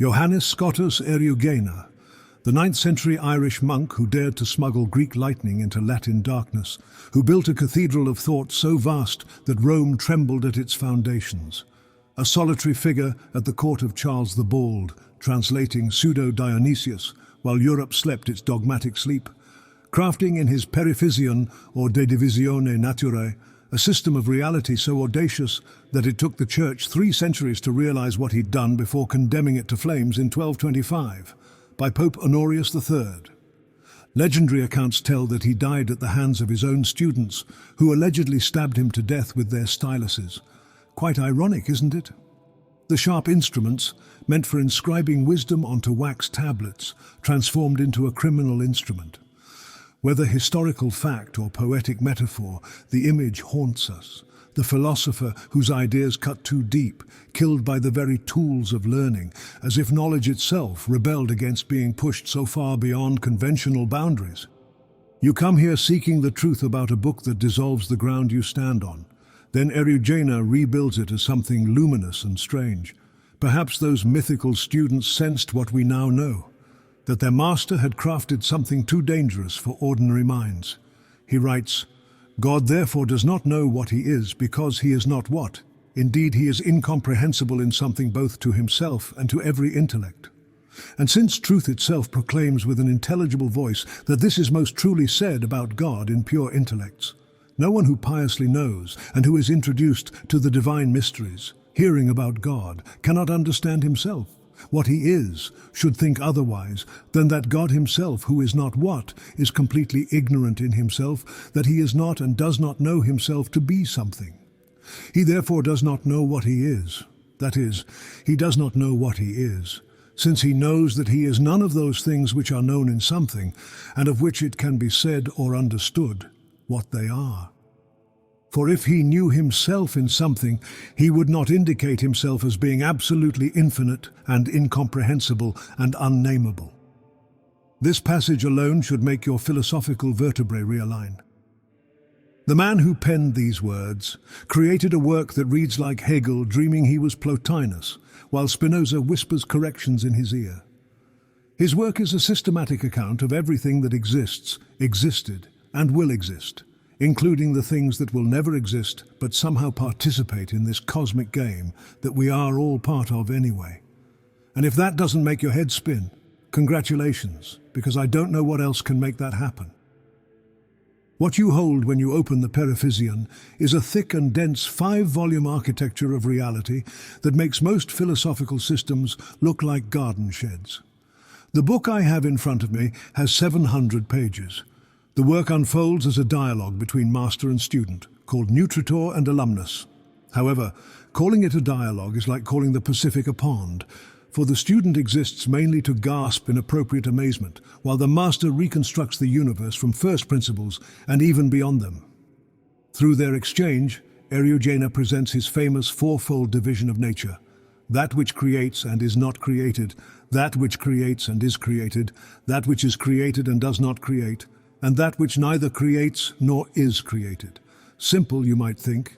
Johannes Scottus Eriugena, the 9th century Irish monk who dared to smuggle Greek lightning into Latin darkness, who built a cathedral of thought so vast that Rome trembled at its foundations. A solitary figure at the court of Charles the Bald, translating Pseudo-Dionysius while Europe slept its dogmatic sleep, crafting in his Periphyseon or De Divisione Naturae a system of reality so audacious that it took the Church 3 centuries to realize what he'd done before condemning it to flames in 1225 by Pope Honorius III. Legendary accounts tell that he died at the hands of his own students, who allegedly stabbed him to death with their styluses. Quite ironic, isn't it? The sharp instruments, meant for inscribing wisdom onto wax tablets, transformed into a criminal instrument. Whether historical fact or poetic metaphor, the image haunts us. The philosopher whose ideas cut too deep, killed by the very tools of learning, as if knowledge itself rebelled against being pushed so far beyond conventional boundaries. You come here seeking the truth about a book that dissolves the ground you stand on. Then Eriugena rebuilds it as something luminous and strange. Perhaps those mythical students sensed what we now know, that their master had crafted something too dangerous for ordinary minds. He writes, "God therefore does not know what he is, because he is not what. Indeed, he is incomprehensible in something both to himself and to every intellect." And since truth itself proclaims with an intelligible voice that this is most truly said about God in pure intellects, no one who piously knows and who is introduced to the divine mysteries, hearing about God, cannot understand himself. What he is should think otherwise than that God himself, who is not what, is completely ignorant in himself, that he is not and does not know himself to be something. He therefore does not know what he is. That is, he does not know what he is, since he knows that he is none of those things which are known in something, and of which it can be said or understood what they are. For if he knew himself in something, he would not indicate himself as being absolutely infinite and incomprehensible and unnameable. This passage alone should make your philosophical vertebrae realign. The man who penned these words created a work that reads like Hegel dreaming he was Plotinus, while Spinoza whispers corrections in his ear. His work is a systematic account of everything that exists, existed, and will exist, including the things that will never exist but somehow participate in this cosmic game that we are all part of anyway. And if that doesn't make your head spin, congratulations, because I don't know what else can make that happen. What you hold when you open the Periphyseon is a thick and dense 5-volume architecture of reality that makes most philosophical systems look like garden sheds. The book I have in front of me has 700 pages. The work unfolds as a dialogue between master and student, called nutritor and alumnus. However, calling it a dialogue is like calling the Pacific a pond, for the student exists mainly to gasp in appropriate amazement, while the master reconstructs the universe from first principles and even beyond them. Through their exchange, Eriugena presents his famous Fourfold Division of Nature: that which creates and is not created, that which creates and is created, that which is created and does not create, and that which neither creates nor is created. Simple, you might think,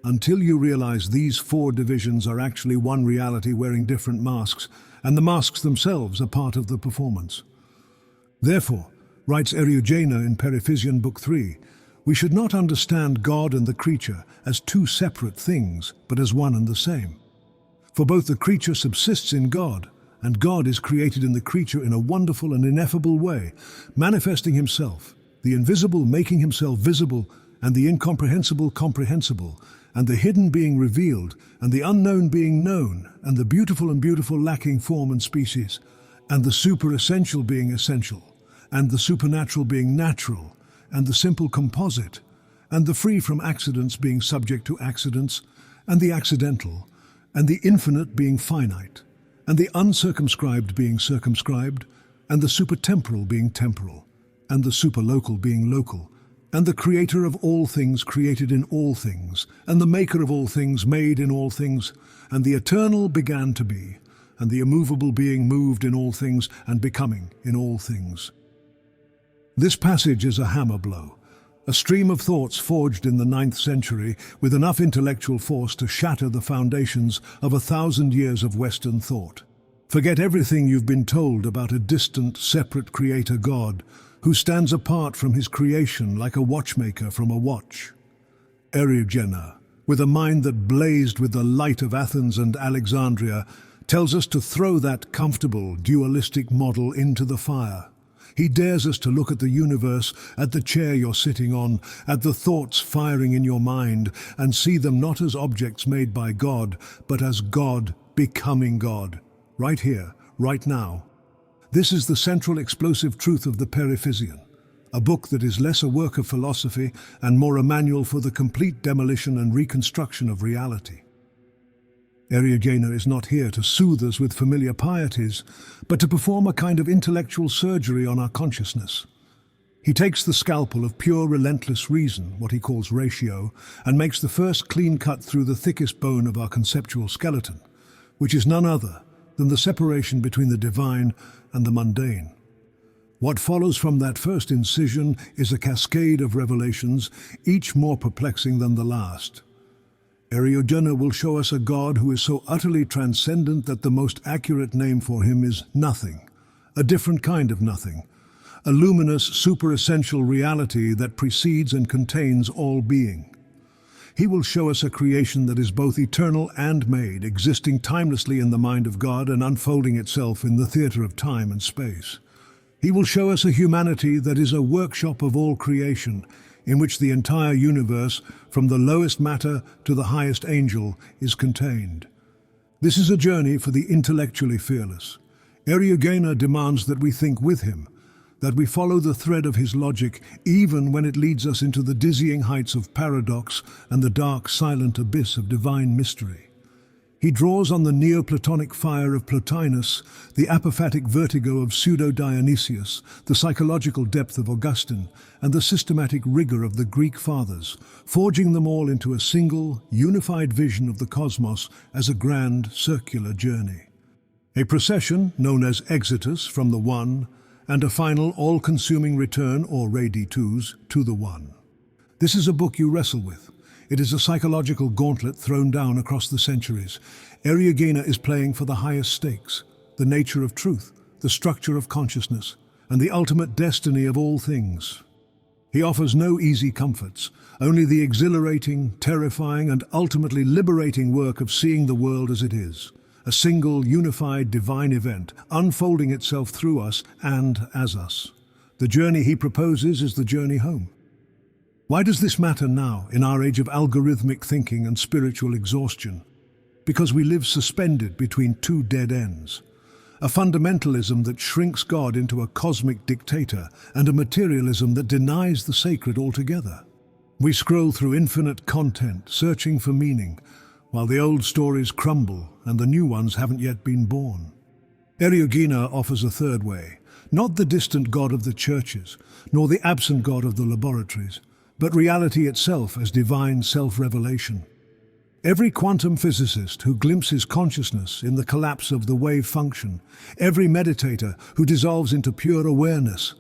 until you realize these 4 divisions are actually one reality wearing different masks, and the masks themselves are part of the performance. Therefore, writes Eriugena in Periphyseon Book 3, we should not understand God and the creature as 2 separate things, but as one and the same. For both the creature subsists in God, and God is created in the creature in a wonderful and ineffable way, manifesting himself, the invisible making himself visible, and the incomprehensible comprehensible, and the hidden being revealed, and the unknown being known, and the beautiful and beautiful lacking form and species, and the super-essential being essential, and the supernatural being natural, and the simple composite, and the free from accidents being subject to accidents, and the accidental, and the infinite being finite, and the uncircumscribed being circumscribed, and the supertemporal being temporal, and the superlocal being local, and the creator of all things created in all things, and the maker of all things made in all things, and the eternal began to be, and the immovable being moved in all things and becoming in all things. This passage is a hammer blow, a stream of thoughts forged in the 9th century with enough intellectual force to shatter the foundations of 1,000 years of Western thought. Forget everything you've been told about a distant, separate creator God who stands apart from his creation like a watchmaker from a watch. Eriugena, with a mind that blazed with the light of Athens and Alexandria, tells us to throw that comfortable, dualistic model into the fire. He dares us to look at the universe, at the chair you're sitting on, at the thoughts firing in your mind, and see them not as objects made by God, but as God becoming God. Right here, right now. This is the central explosive truth of the Periphyseon, a book that is less a work of philosophy and more a manual for the complete demolition and reconstruction of reality. Eriugena is not here to soothe us with familiar pieties, but to perform a kind of intellectual surgery on our consciousness. He takes the scalpel of pure, relentless reason, what he calls ratio, and makes the first clean cut through the thickest bone of our conceptual skeleton, which is none other than the separation between the divine and the mundane. What follows from that first incision is a cascade of revelations, each more perplexing than the last. Eriugena will show us a God who is so utterly transcendent that the most accurate name for him is nothing, a different kind of nothing, a luminous, super-essential reality that precedes and contains all being. He will show us a creation that is both eternal and made, existing timelessly in the mind of God and unfolding itself in the theater of time and space. He will show us a humanity that is a workshop of all creation, in which the entire universe, from the lowest matter to the highest angel, is contained. This is a journey for the intellectually fearless. Eriugena demands that we think with him, that we follow the thread of his logic, even when it leads us into the dizzying heights of paradox and the dark, silent abyss of divine mystery. He draws on the Neoplatonic fire of Plotinus, the apophatic vertigo of Pseudo-Dionysius, the psychological depth of Augustine, and the systematic rigor of the Greek fathers, forging them all into a single, unified vision of the cosmos as a grand, circular journey. A procession, known as Exitus, from the One, and a final, all-consuming return, or Reditus, to the One. This is a book you wrestle with. It is a psychological gauntlet thrown down across the centuries. Eriugena is playing for the highest stakes, the nature of truth, the structure of consciousness, and the ultimate destiny of all things. He offers no easy comforts, only the exhilarating, terrifying, and ultimately liberating work of seeing the world as it is, a single, unified, divine event, unfolding itself through us and as us. The journey he proposes is the journey home. Why does this matter now, in our age of algorithmic thinking and spiritual exhaustion? Because we live suspended between two dead ends. A fundamentalism that shrinks God into a cosmic dictator and a materialism that denies the sacred altogether. We scroll through infinite content, searching for meaning, while the old stories crumble and the new ones haven't yet been born. Eriugena offers a third way, not the distant God of the churches, nor the absent God of the laboratories, but reality itself as divine self-revelation. Every quantum physicist who glimpses consciousness in the collapse of the wave function, every meditator who dissolves into pure awareness,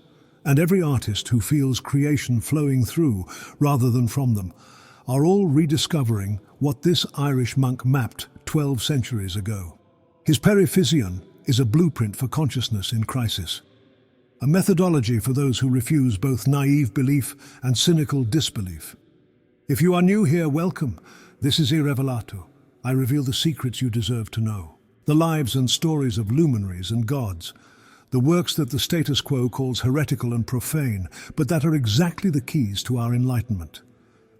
and every artist who feels creation flowing through rather than from them, are all rediscovering what this Irish monk mapped 12 centuries ago. His Periphyseon is a blueprint for consciousness in crisis. A methodology for those who refuse both naive belief and cynical disbelief. If you are new here, welcome. This is Irrevelato. I reveal the secrets you deserve to know. The lives and stories of luminaries and gods. The works that the status quo calls heretical and profane, but that are exactly the keys to our enlightenment.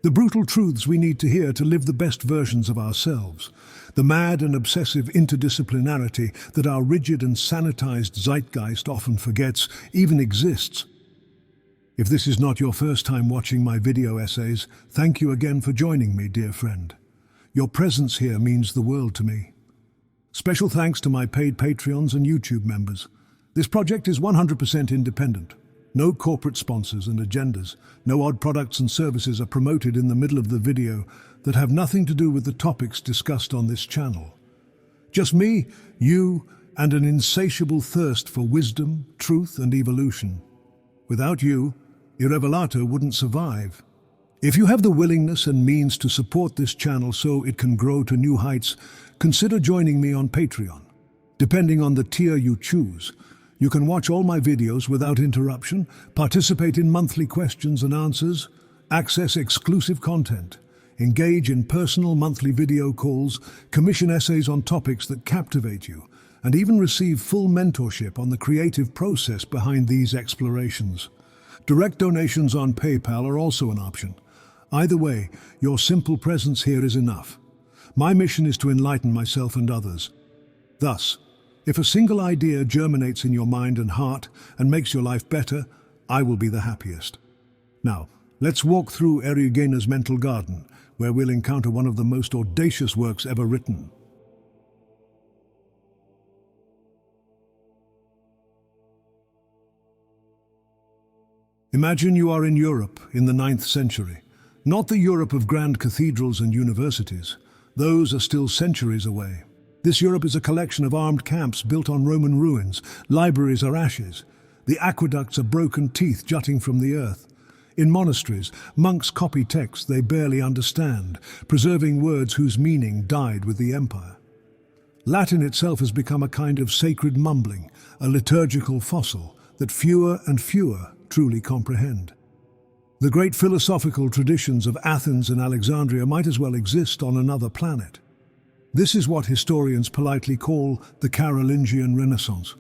The brutal truths we need to hear to live the best versions of ourselves. The mad and obsessive interdisciplinarity that our rigid and sanitized zeitgeist often forgets even exists. If this is not your first time watching my video essays, thank you again for joining me, dear friend. Your presence here means the world to me. Special thanks to my paid Patreons and YouTube members. This project is 100% independent. No corporate sponsors and agendas, no odd products and services are promoted in the middle of the video that have nothing to do with the topics discussed on this channel. Just me, you, and an insatiable thirst for wisdom, truth, and evolution. Without you, Irrevelato wouldn't survive. If you have the willingness and means to support this channel so it can grow to new heights, consider joining me on Patreon. depending on the tier you choose. You can watch all my videos without interruption, participate in monthly questions and answers, access exclusive content, engage in personal monthly video calls, commission essays on topics that captivate you, and even receive full mentorship on the creative process behind these explorations. Direct donations on PayPal are also an option. Either way, your simple presence here is enough. My mission is to enlighten myself and others. Thus, if a single idea germinates in your mind and heart and makes your life better, I will be the happiest. Now, let's walk through Eriugena's mental garden, where we'll encounter one of the most audacious works ever written. Imagine you are in Europe in the 9th century. Not the Europe of grand cathedrals and universities. Those are still centuries away. This Europe is a collection of armed camps built on Roman ruins. Libraries are ashes. The aqueducts are broken teeth jutting from the earth. In monasteries, monks copy texts they barely understand, preserving words whose meaning died with the empire. Latin itself has become a kind of sacred mumbling, a liturgical fossil that fewer and fewer truly comprehend. The great philosophical traditions of Athens and Alexandria might as well exist on another planet. This is what historians politely call the Carolingian Renaissance.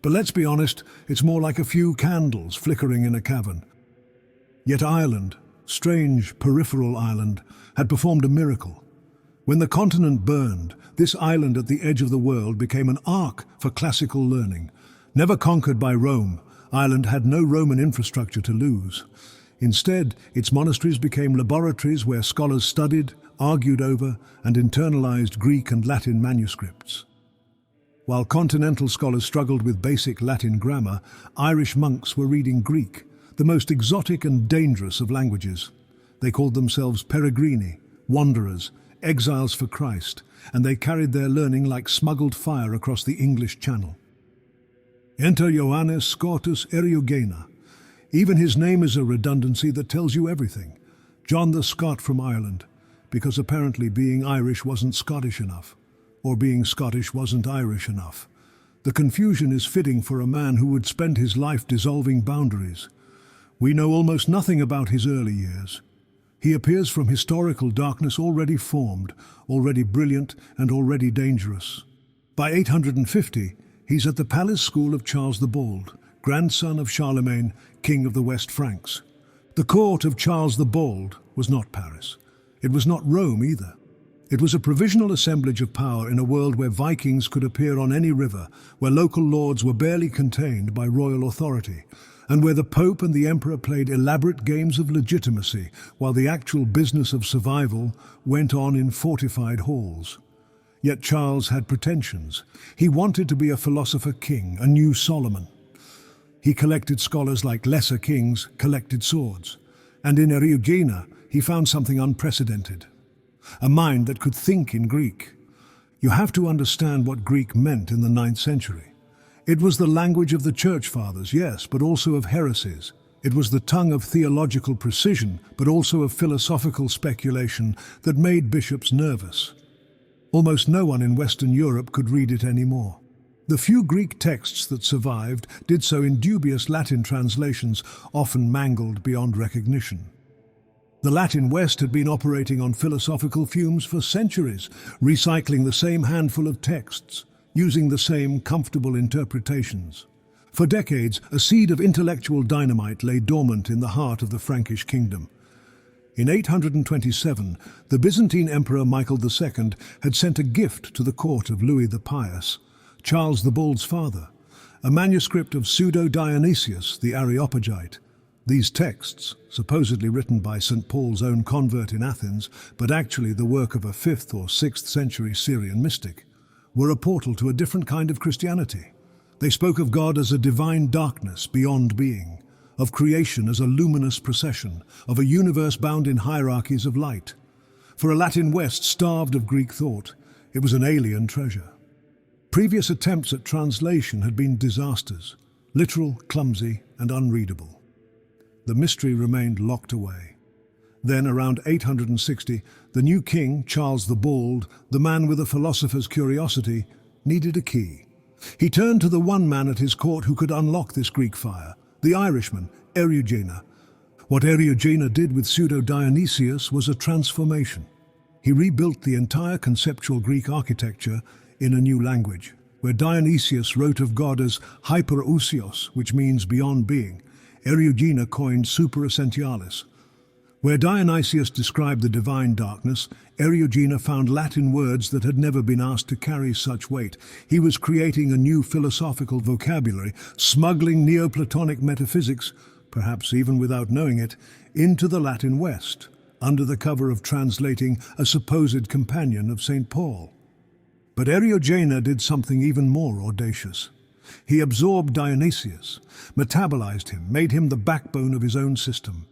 But let's be honest, it's more like a few candles flickering in a cavern. Yet Ireland, strange peripheral Ireland, had performed a miracle. When the continent burned, this island at the edge of the world became an ark for classical learning. Never conquered by Rome, Ireland had no Roman infrastructure to lose. Instead, its monasteries became laboratories where scholars studied, argued over, and internalized Greek and Latin manuscripts. While continental scholars struggled with basic Latin grammar, Irish monks were reading Greek, the most exotic and dangerous of languages. They called themselves peregrini, wanderers, exiles for Christ, and they carried their learning like smuggled fire across the English Channel. Enter Johannes Scottus Eriugena. Even his name is a redundancy that tells you everything. John the Scot from Ireland, because apparently being Irish wasn't Scottish enough, or being Scottish wasn't Irish enough. The confusion is fitting for a man who would spend his life dissolving boundaries. We know almost nothing about his early years. He appears from historical darkness already formed, already brilliant, and already dangerous. By 850, he's at the palace school of Charles the Bald, grandson of Charlemagne, king of the West Franks. The court of Charles the Bald was not Paris. It was not Rome either. It was a provisional assemblage of power in a world where Vikings could appear on any river, where local lords were barely contained by royal authority, and where the Pope and the Emperor played elaborate games of legitimacy, while the actual business of survival went on in fortified halls. Yet Charles had pretensions. He wanted to be a philosopher king, a new Solomon. He collected scholars like lesser kings collected swords. And in Eriugena, he found something unprecedented. A mind that could think in Greek. You have to understand what Greek meant in the 9th century. It was the language of the church fathers, yes, but also of heresies. It was the tongue of theological precision, but also of philosophical speculation that made bishops nervous. Almost no one in Western Europe could read it anymore. The few Greek texts that survived did so in dubious Latin translations, often mangled beyond recognition. The Latin West had been operating on philosophical fumes for centuries, recycling the same handful of texts, using the same comfortable interpretations. For decades, a seed of intellectual dynamite lay dormant in the heart of the Frankish kingdom. In 827, the Byzantine Emperor Michael II had sent a gift to the court of Louis the Pious, Charles the Bald's father, a manuscript of Pseudo-Dionysius, the Areopagite. These texts, supposedly written by St. Paul's own convert in Athens, but actually the work of a 5th or 6th century Syrian mystic, were a portal to a different kind of Christianity. They spoke of God as a divine darkness beyond being, of creation as a luminous procession, of a universe bound in hierarchies of light. For a Latin West starved of Greek thought, it was an alien treasure. Previous attempts at translation had been disasters, literal, clumsy, and unreadable. The mystery remained locked away. Then, around 860, the new king, Charles the Bald, the man with a philosopher's curiosity, needed a key. He turned to the one man at his court who could unlock this Greek fire, the Irishman, Eriugena. What Eriugena did with Pseudo-Dionysius was a transformation. He rebuilt the entire conceptual Greek architecture in a new language, where Dionysius wrote of God as hyperousios, which means beyond being. Eriugena coined superessentialis. Where Dionysius described the divine darkness, Eriugena found Latin words that had never been asked to carry such weight. He was creating a new philosophical vocabulary, smuggling Neoplatonic metaphysics, perhaps even without knowing it, into the Latin West, under the cover of translating a supposed companion of St. Paul. But Eriugena did something even more audacious. He absorbed Dionysius, metabolized him, made him the backbone of his own system.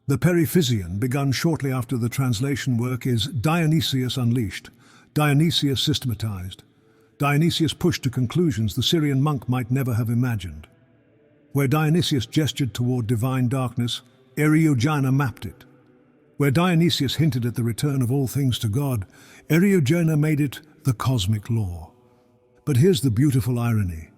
The Periphyseon, begun shortly after the translation work, is Dionysius unleashed, Dionysius systematized. Dionysius pushed to conclusions the Syrian monk might never have imagined. Where Dionysius gestured toward divine darkness, Eriugena mapped it. Where Dionysius hinted at the return of all things to God, Eriugena made it the cosmic law. But here's the beautiful irony.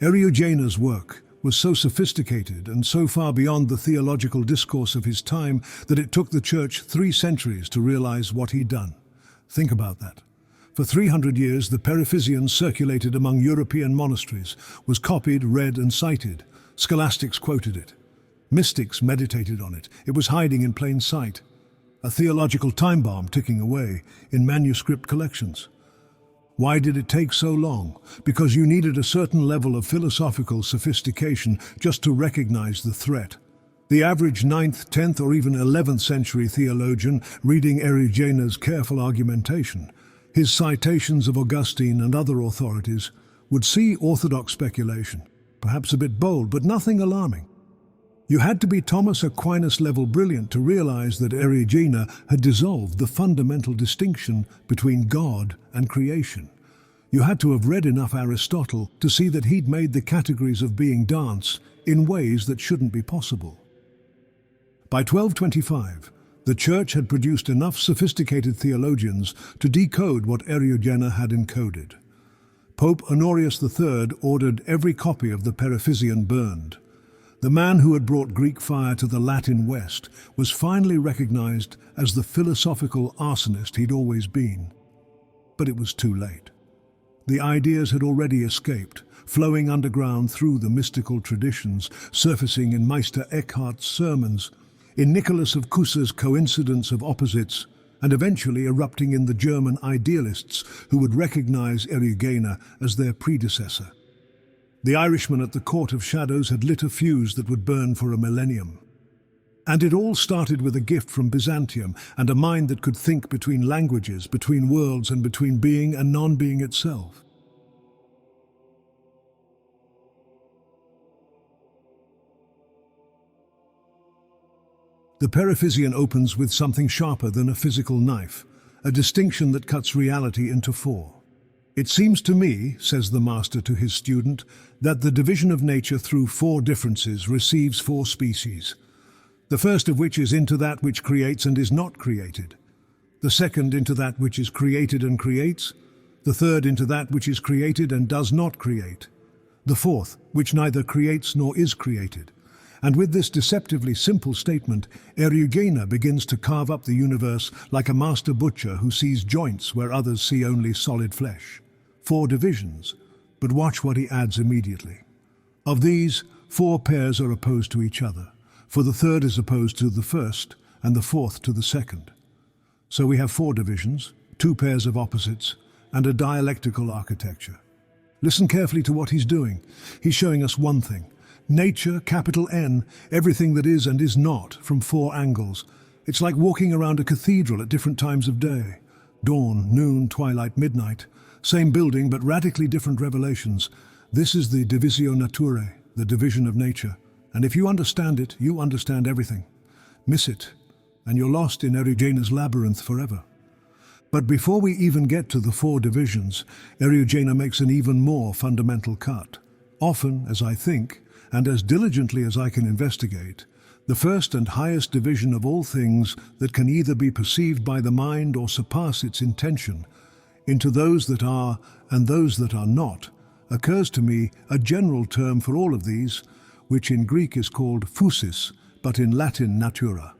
Eriugena's work was so sophisticated and so far beyond the theological discourse of his time that it took the Church 3 centuries to realize what he'd done. Think about that. For 300 years, the Periphyseon circulated among European monasteries, was copied, read, and cited. Scholastics quoted it. Mystics meditated on it. It was hiding in plain sight. A theological time bomb ticking away in manuscript collections. Why did it take so long? Because you needed a certain level of philosophical sophistication just to recognize the threat. The average 9th, 10th, or even 11th century theologian reading Eriugena's careful argumentation, his citations of Augustine and other authorities, would see orthodox speculation, perhaps a bit bold, but nothing alarming. You had to be Thomas Aquinas-level brilliant to realize that Eriugena had dissolved the fundamental distinction between God and creation. You had to have read enough Aristotle to see that he'd made the categories of being dance in ways that shouldn't be possible. By 1225, the Church had produced enough sophisticated theologians to decode what Eriugena had encoded. Pope Honorius III ordered every copy of the Periphyseon burned. The man who had brought Greek fire to the Latin West was finally recognized as the philosophical arsonist he'd always been. But it was too late. The ideas had already escaped, flowing underground through the mystical traditions, surfacing in Meister Eckhart's sermons, in Nicholas of Cussa's coincidence of opposites, and eventually erupting in the German idealists who would recognize Eriugena as their predecessor. The Irishman at the Court of Shadows had lit a fuse that would burn for a millennium. And it all started with a gift from Byzantium and a mind that could think between languages, between worlds, and between being and non-being itself. The Periphyseon opens with something sharper than a physical knife, a distinction that cuts reality into 4. It seems to me, says the master to his student, that the division of nature through 4 differences receives 4 species. The first of which is into that which creates and is not created. The second into that which is created and creates. The third into that which is created and does not create. The fourth, which neither creates nor is created. And with this deceptively simple statement, Eriugena begins to carve up the universe like a master butcher who sees joints where others see only solid flesh. 4 divisions, but watch what he adds immediately. Of these, 4 pairs are opposed to each other, for the third is opposed to the first, and the fourth to the second. So we have 4 divisions, 2 pairs of opposites, and a dialectical architecture. Listen carefully to what he's doing. He's showing us one thing. Nature, capital N, everything that is and is not, from 4 angles. It's like walking around a cathedral at different times of day. Dawn, noon, twilight, midnight. Same building, but radically different revelations. This is the divisio naturae, the division of nature. And if you understand it, you understand everything. Miss it, and you're lost in Eriugena's labyrinth forever. But before we even get to the 4 divisions, Eriugena makes an even more fundamental cut. Often, as I think, and as diligently as I can investigate, the first and highest division of all things that can either be perceived by the mind or surpass its intention, into those that are and those that are not, occurs to me a general term for all of these, which in Greek is called physis, but in Latin natura.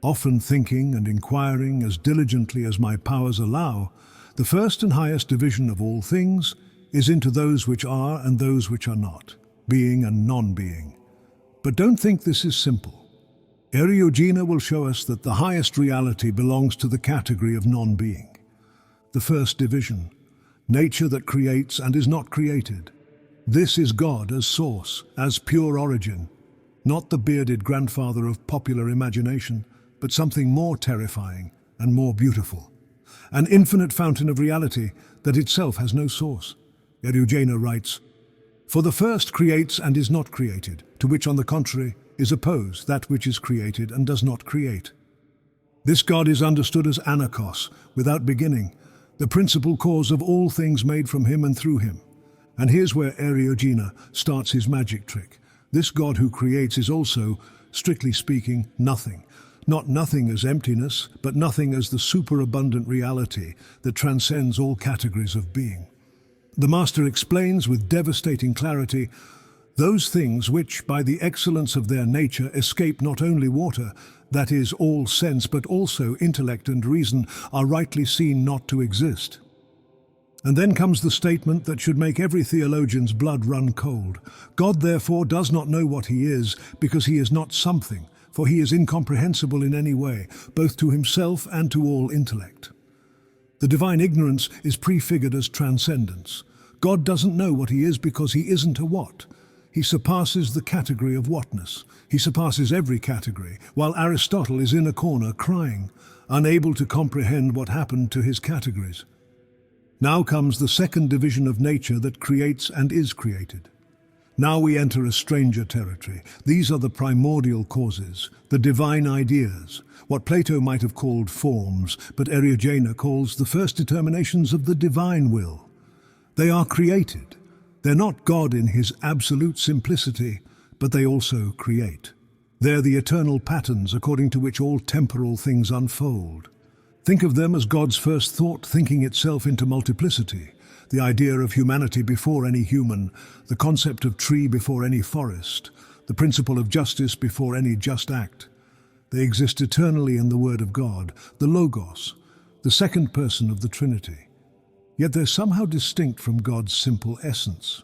Often thinking and inquiring as diligently as my powers allow, the first and highest division of all things is into those which are and those which are not, being and non-being. But don't think this is simple. Eriugena will show us that the highest reality belongs to the category of non-being. The first division, nature that creates and is not created. This is God as source, as pure origin, not the bearded grandfather of popular imagination, but something more terrifying and more beautiful. An infinite fountain of reality that itself has no source. Eriugena writes, "For the first creates and is not created, to which on the contrary is opposed that which is created and does not create. This God is understood as anarchos, without beginning, the principal cause of all things made from him and through him." And here's where Eriugena starts his magic trick. This God who creates is also, strictly speaking, nothing. Not nothing as emptiness, but nothing as the superabundant reality that transcends all categories of being. The Master explains with devastating clarity, those things which, by the excellence of their nature, escape not only water, that is, all sense, but also intellect and reason, are rightly seen not to exist. And then comes the statement that should make every theologian's blood run cold. God, therefore, does not know what he is, because he is not something, for he is incomprehensible in any way, both to himself and to all intellect. The divine ignorance is prefigured as transcendence. God doesn't know what he is because he isn't a what. He surpasses the category of whatness. He surpasses every category, while Aristotle is in a corner crying, unable to comprehend what happened to his categories. Now comes the second division of nature that creates and is created. Now we enter a stranger territory. These are the primordial causes, the divine ideas, what Plato might have called forms, but Eriugena calls the first determinations of the divine will. They are created. They're not God in his absolute simplicity, but they also create. They're the eternal patterns according to which all temporal things unfold. Think of them as God's first thought thinking itself into multiplicity. The idea of humanity before any human, the concept of tree before any forest, the principle of justice before any just act. They exist eternally in the Word of God, the Logos, the second person of the Trinity. Yet they're somehow distinct from God's simple essence.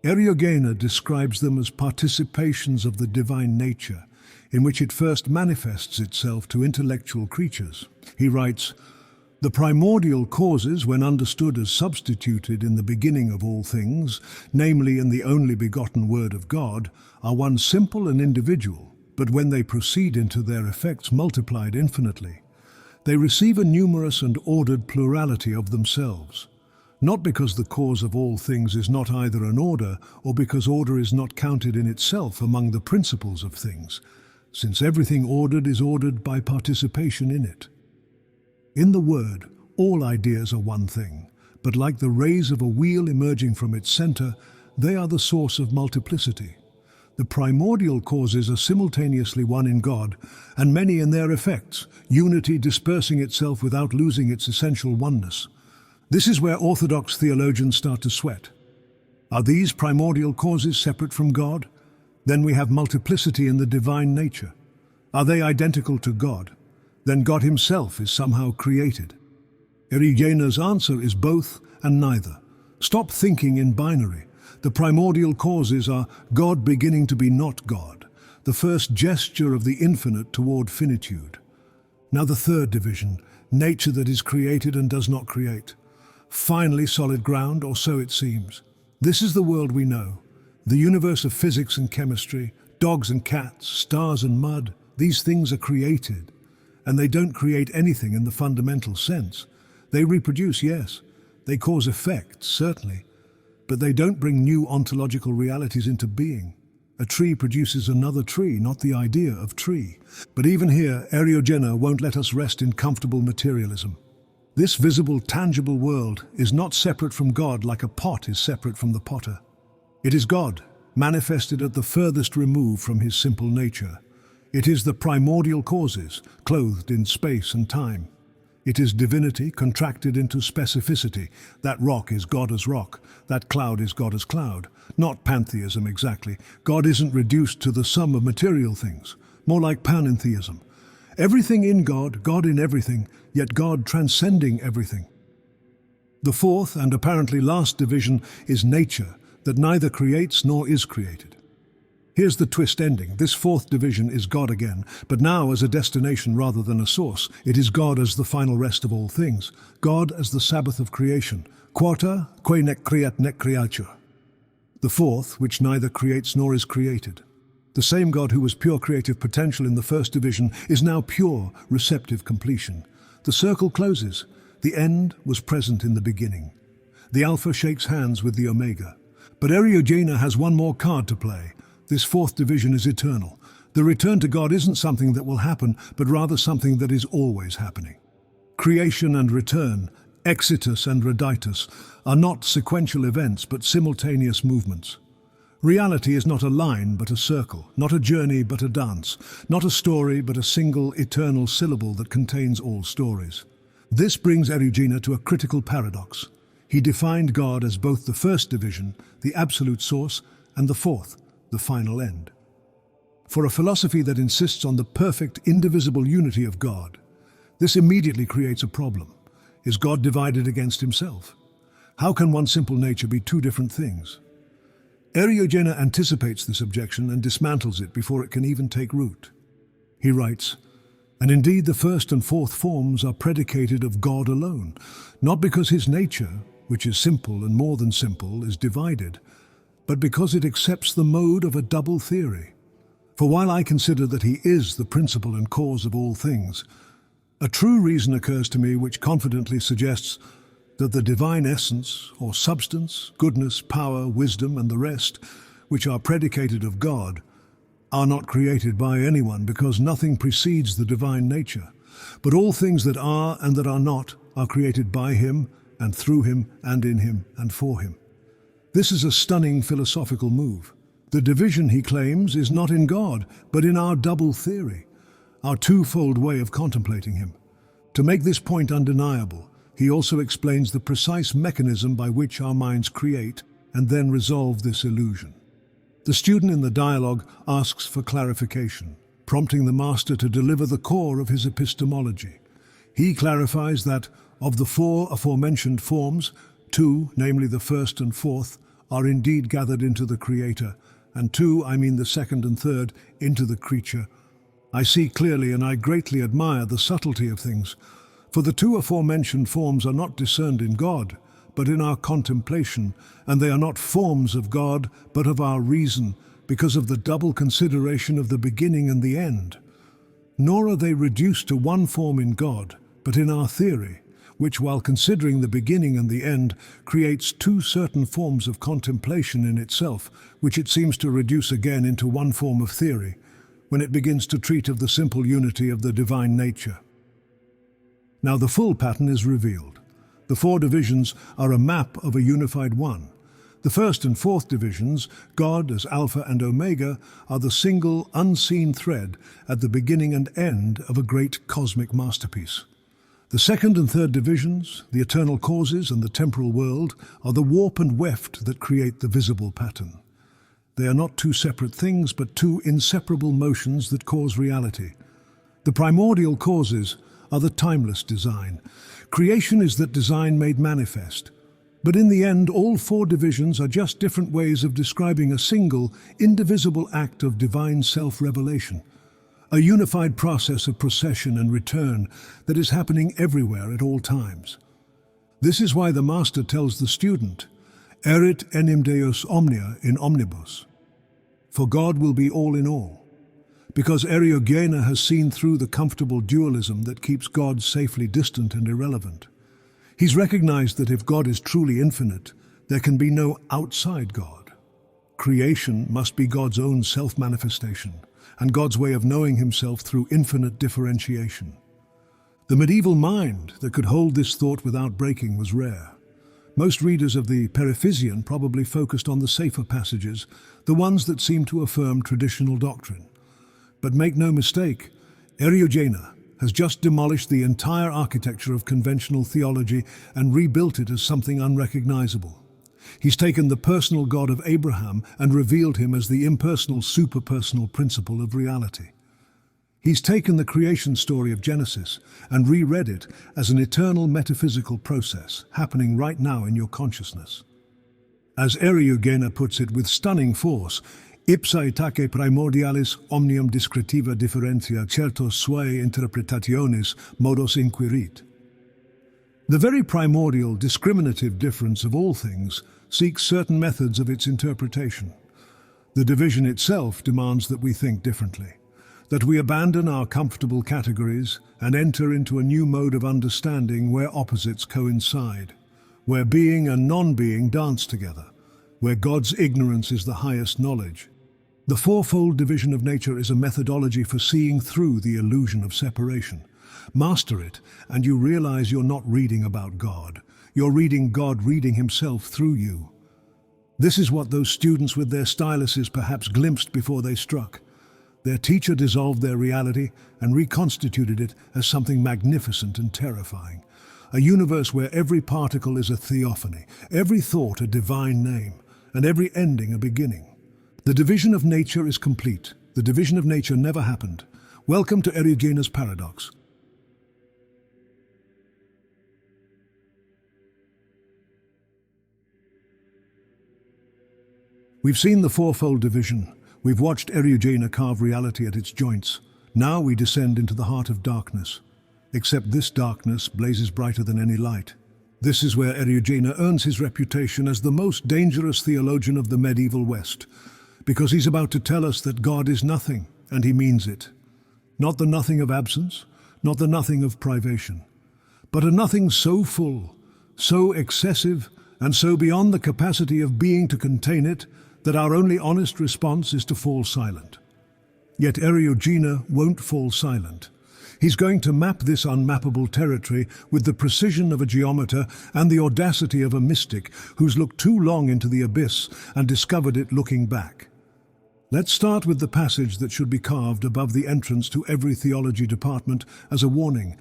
Eriugena describes them as participations of the divine nature, in which it first manifests itself to intellectual creatures. He writes, "The primordial causes, when understood as substituted in the beginning of all things, namely in the only begotten Word of God, are one simple and individual, but when they proceed into their effects multiplied infinitely, they receive a numerous and ordered plurality of themselves, not because the cause of all things is not either an order, or because order is not counted in itself among the principles of things, since everything ordered is ordered by participation in it. In the Word, all ideas are one thing, but like the rays of a wheel emerging from its center, they are the source of multiplicity. The primordial causes are simultaneously one in God, and many in their effects, unity dispersing itself without losing its essential oneness. This is where orthodox theologians start to sweat. Are these primordial causes separate from God? Then we have multiplicity in the divine nature. Are they identical to God? Then God himself is somehow created. Eriugena's answer is both and neither. Stop thinking in binary. The primordial causes are God beginning to be not God, the first gesture of the infinite toward finitude. Now the third division, nature that is created and does not create. Finally solid ground, or so it seems. This is the world we know. The universe of physics and chemistry, dogs and cats, stars and mud, these things are created. And they don't create anything in the fundamental sense. They reproduce, yes. They cause effects, certainly. But they don't bring new ontological realities into being. A tree produces another tree, not the idea of tree. But even here, Eriugena won't let us rest in comfortable materialism. This visible, tangible world is not separate from God like a pot is separate from the potter. It is God, manifested at the furthest remove from his simple nature. It is the primordial causes, clothed in space and time. It is divinity contracted into specificity. That rock is God as rock. That cloud is God as cloud. Not pantheism exactly. God isn't reduced to the sum of material things. More like panentheism. Everything in God, God in everything, yet God transcending everything. The fourth and apparently last division is nature, that neither creates nor is created. Here's the twist ending. This fourth division is God again, but now as a destination rather than a source. It is God as the final rest of all things, God as the Sabbath of creation, quarta que nec creat nec creatur. The fourth, which neither creates nor is created. The same God who was pure creative potential in the first division is now pure receptive completion. The circle closes. The end was present in the beginning. The Alpha shakes hands with the Omega. But Eriugena has one more card to play. This fourth division is eternal. The return to God isn't something that will happen, but rather something that is always happening. Creation and return, exitus and reditus, are not sequential events, but simultaneous movements. Reality is not a line, but a circle, not a journey, but a dance, not a story, but a single eternal syllable that contains all stories. This brings Eriugena to a critical paradox. He defined God as both the first division, the absolute source, and the fourth, the final end. For a philosophy that insists on the perfect, indivisible unity of God, this immediately creates a problem. Is God divided against himself? How can one simple nature be two different things? Eriugena anticipates this objection and dismantles it before it can even take root. He writes, "And indeed the first and fourth forms are predicated of God alone, not because his nature, which is simple and more than simple, is divided, but because it accepts the mode of a double theory. For while I consider that he is the principle and cause of all things, a true reason occurs to me which confidently suggests that the divine essence, or substance, goodness, power, wisdom, and the rest, which are predicated of God, are not created by anyone, because nothing precedes the divine nature, but all things that are and that are not are created by him, and through him, and in him, and for him." This is a stunning philosophical move. The division, he claims, is not in God, but in our double theory, our twofold way of contemplating him. To make this point undeniable, he also explains the precise mechanism by which our minds create and then resolve this illusion. The student in the dialogue asks for clarification, prompting the master to deliver the core of his epistemology. He clarifies that, of the four aforementioned forms, two, namely the first and fourth, are indeed gathered into the Creator, and two, I mean the second and third, into the creature. I see clearly and I greatly admire the subtlety of things, for the two aforementioned forms are not discerned in God, but in our contemplation, and they are not forms of God, but of our reason, because of the double consideration of the beginning and the end. Nor are they reduced to one form in God, but in our theory, which, while considering the beginning and the end, creates two certain forms of contemplation in itself, which it seems to reduce again into one form of theory, when it begins to treat of the simple unity of the divine nature. Now the full pattern is revealed. The four divisions are a map of a unified one. The first and fourth divisions, God as Alpha and Omega, are the single, unseen thread at the beginning and end of a great cosmic masterpiece. The second and third divisions, the eternal causes and the temporal world, are the warp and weft that create the visible pattern. They are not two separate things, but two inseparable motions that cause reality. The primordial causes are the timeless design. Creation is that design made manifest. But in the end, all four divisions are just different ways of describing a single, indivisible act of divine self-revelation. A unified process of procession and return that is happening everywhere at all times. This is why the master tells the student, "Erit enim Deus omnia in omnibus," for God will be all in all. Because Eriugena has seen through the comfortable dualism that keeps God safely distant and irrelevant. He's recognized that if God is truly infinite, there can be no outside God. Creation must be God's own self-manifestation, and God's way of knowing himself through infinite differentiation. The medieval mind that could hold this thought without breaking was rare. Most readers of the Periphyseon probably focused on the safer passages, the ones that seem to affirm traditional doctrine. But make no mistake, Eriugena, has just demolished the entire architecture of conventional theology and rebuilt it as something unrecognizable. He's taken the personal God of Abraham and revealed him as the impersonal, superpersonal principle of reality. He's taken the creation story of Genesis and reread it as an eternal metaphysical process happening right now in your consciousness. As Eriugena puts it with stunning force, ipsa itaque primordialis omnium discretiva differentia certos suae interpretationis modos inquirit. The very primordial discriminative difference of all things seeks certain methods of its interpretation. The division itself demands that we think differently, that we abandon our comfortable categories and enter into a new mode of understanding where opposites coincide, where being and non-being dance together, where God's ignorance is the highest knowledge. The Fourfold Division of Nature is a methodology for seeing through the illusion of separation. Master it, and you realize you're not reading about God. You're reading God reading himself through you. This is what those students with their styluses perhaps glimpsed before they struck. Their teacher dissolved their reality and reconstituted it as something magnificent and terrifying. A universe where every particle is a theophany, every thought a divine name, and every ending a beginning. The division of nature is complete. The division of nature never happened. Welcome to Eriugena's paradox. We've seen the fourfold division. We've watched Eriugena carve reality at its joints. Now we descend into the heart of darkness. Except this darkness blazes brighter than any light. This is where Eriugena earns his reputation as the most dangerous theologian of the medieval West, because he's about to tell us that God is nothing, and he means it. Not the nothing of absence, not the nothing of privation, but a nothing so full, so excessive, and so beyond the capacity of being to contain it, that our only honest response is to fall silent. Yet Eriugena won't fall silent. He's going to map this unmappable territory with the precision of a geometer and the audacity of a mystic who's looked too long into the abyss and discovered it looking back. Let's start with the passage that should be carved above the entrance to every theology department as a warning.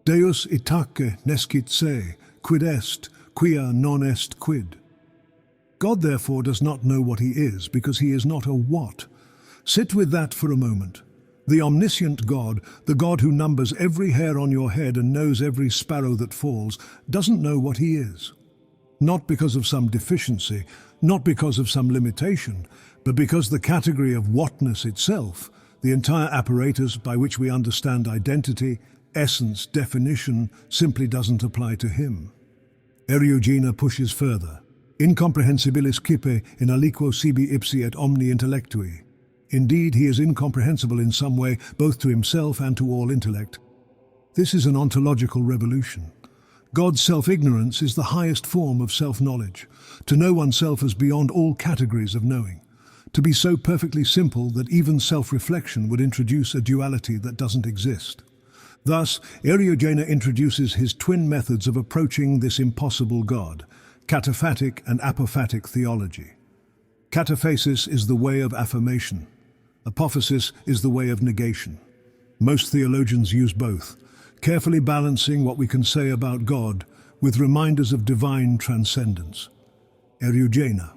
Deus itaque nescit se, quid est, quia non est quid. God therefore does not know what he is, because he is not a what. Sit with that for a moment. The omniscient God, the God who numbers every hair on your head and knows every sparrow that falls, doesn't know what he is. Not because of some deficiency, not because of some limitation, but because the category of whatness itself, the entire apparatus by which we understand identity, essence, definition, simply doesn't apply to him. Eriugena pushes further. Incomprehensibilis cipe in aliquo sibi ipsi et omni intellectui. Indeed, he is incomprehensible in some way, both to himself and to all intellect. This is an ontological revolution. God's self-ignorance is the highest form of self-knowledge, to know oneself as beyond all categories of knowing, to be so perfectly simple that even self-reflection would introduce a duality that doesn't exist. Thus, Eriugena introduces his twin methods of approaching this impossible God, cataphatic and apophatic theology. Cataphasis is the way of affirmation. Apophasis is the way of negation. Most theologians use both, carefully balancing what we can say about God with reminders of divine transcendence. Eriugena.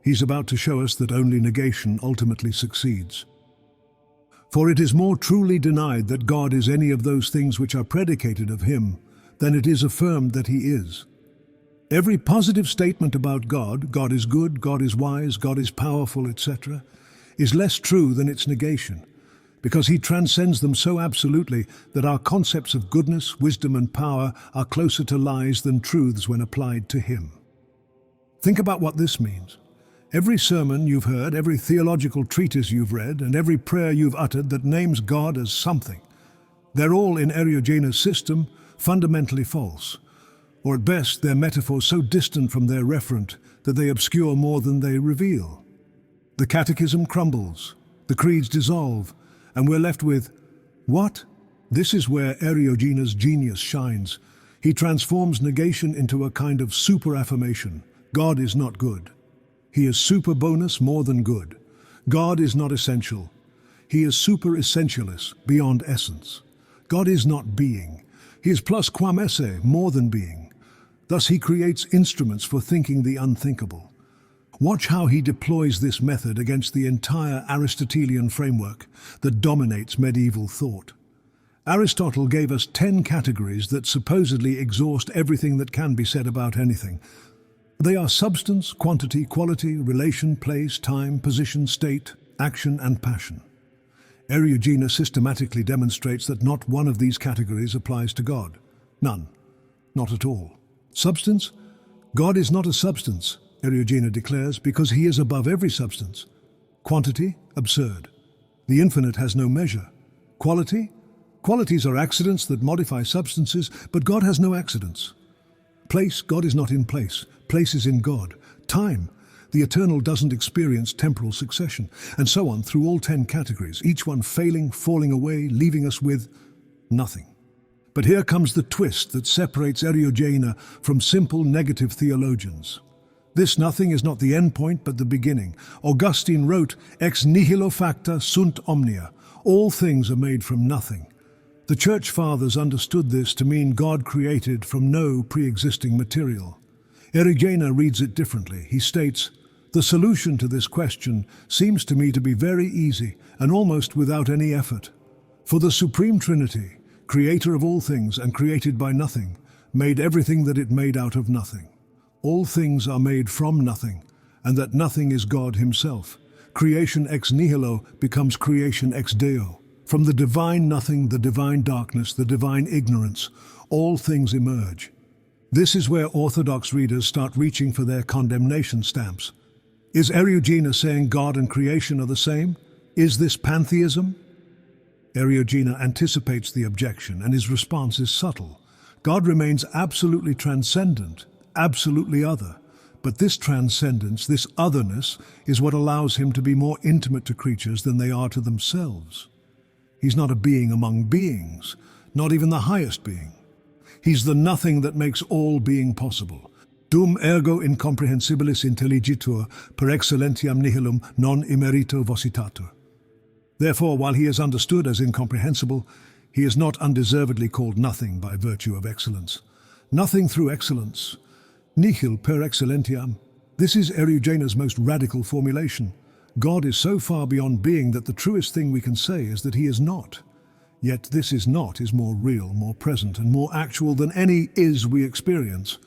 He's about to show us that only negation ultimately succeeds. For it is more truly denied that God is any of those things which are predicated of him than it is affirmed that he is. Every positive statement about God, God is good, God is wise, God is powerful, etc., is less true than its negation, because he transcends them so absolutely that our concepts of goodness, wisdom, and power are closer to lies than truths when applied to him. Think about what this means. Every sermon you've heard, every theological treatise you've read, and every prayer you've uttered that names God as something, they're all in Eriugena's system fundamentally false. Or at best, they're metaphors so distant from their referent that they obscure more than they reveal. The catechism crumbles, the creeds dissolve, and we're left with, what? This is where Eriugena's genius shines. He transforms negation into a kind of super-affirmation. God is not good. He is super bonus more than good. God is not essential. He is super essentialist, beyond essence. God is not being. He is plus quam esse, more than being. Thus he creates instruments for thinking the unthinkable. Watch how he deploys this method against the entire Aristotelian framework that dominates medieval thought. Aristotle gave us 10 categories that supposedly exhaust everything that can be said about anything. They are substance, quantity, quality, relation, place, time, position, state, action, and passion. Eriugena systematically demonstrates that not one of these categories applies to God. None. Not at all. Substance? God is not a substance, Eriugena declares, because he is above every substance. Quantity? Absurd. The infinite has no measure. Quality? Qualities are accidents that modify substances, but God has no accidents. Place? God is not in place. Place is in God. Time? The eternal doesn't experience temporal succession, and so on through all 10 categories, each one failing, falling away, leaving us with nothing. But here comes the twist that separates Eriugena from simple negative theologians. This nothing is not the end point, but the beginning. Augustine wrote, "Ex nihilo facta sunt omnia." All things are made from nothing. The Church Fathers understood this to mean God created from no pre-existing material. Eriugena reads it differently. He states, "The solution to this question seems to me to be very easy and almost without any effort. For the Supreme Trinity, creator of all things and created by nothing, made everything that it made out of nothing. All things are made from nothing, and that nothing is God himself. Creation ex nihilo becomes creation ex Deo. From the divine nothing, the divine darkness, the divine ignorance, all things emerge." This is where Orthodox readers start reaching for their condemnation stamps. Is Eriugena saying God and creation are the same? Is this pantheism? Eriugena anticipates the objection, and his response is subtle. God remains absolutely transcendent, absolutely other. But this transcendence, this otherness, is what allows him to be more intimate to creatures than they are to themselves. He's not a being among beings, not even the highest being. He's the nothing that makes all being possible. Dum ergo incomprehensibilis intelligitur per excellentiam nihilum non immerito vocitatur. Therefore, while he is understood as incomprehensible, he is not undeservedly called nothing by virtue of excellence. Nothing through excellence. Nihil per excellentiam. This is Eriugena's most radical formulation. God is so far beyond being that the truest thing we can say is that he is not. Yet this is not is more real, more present, and more actual than any is we experience.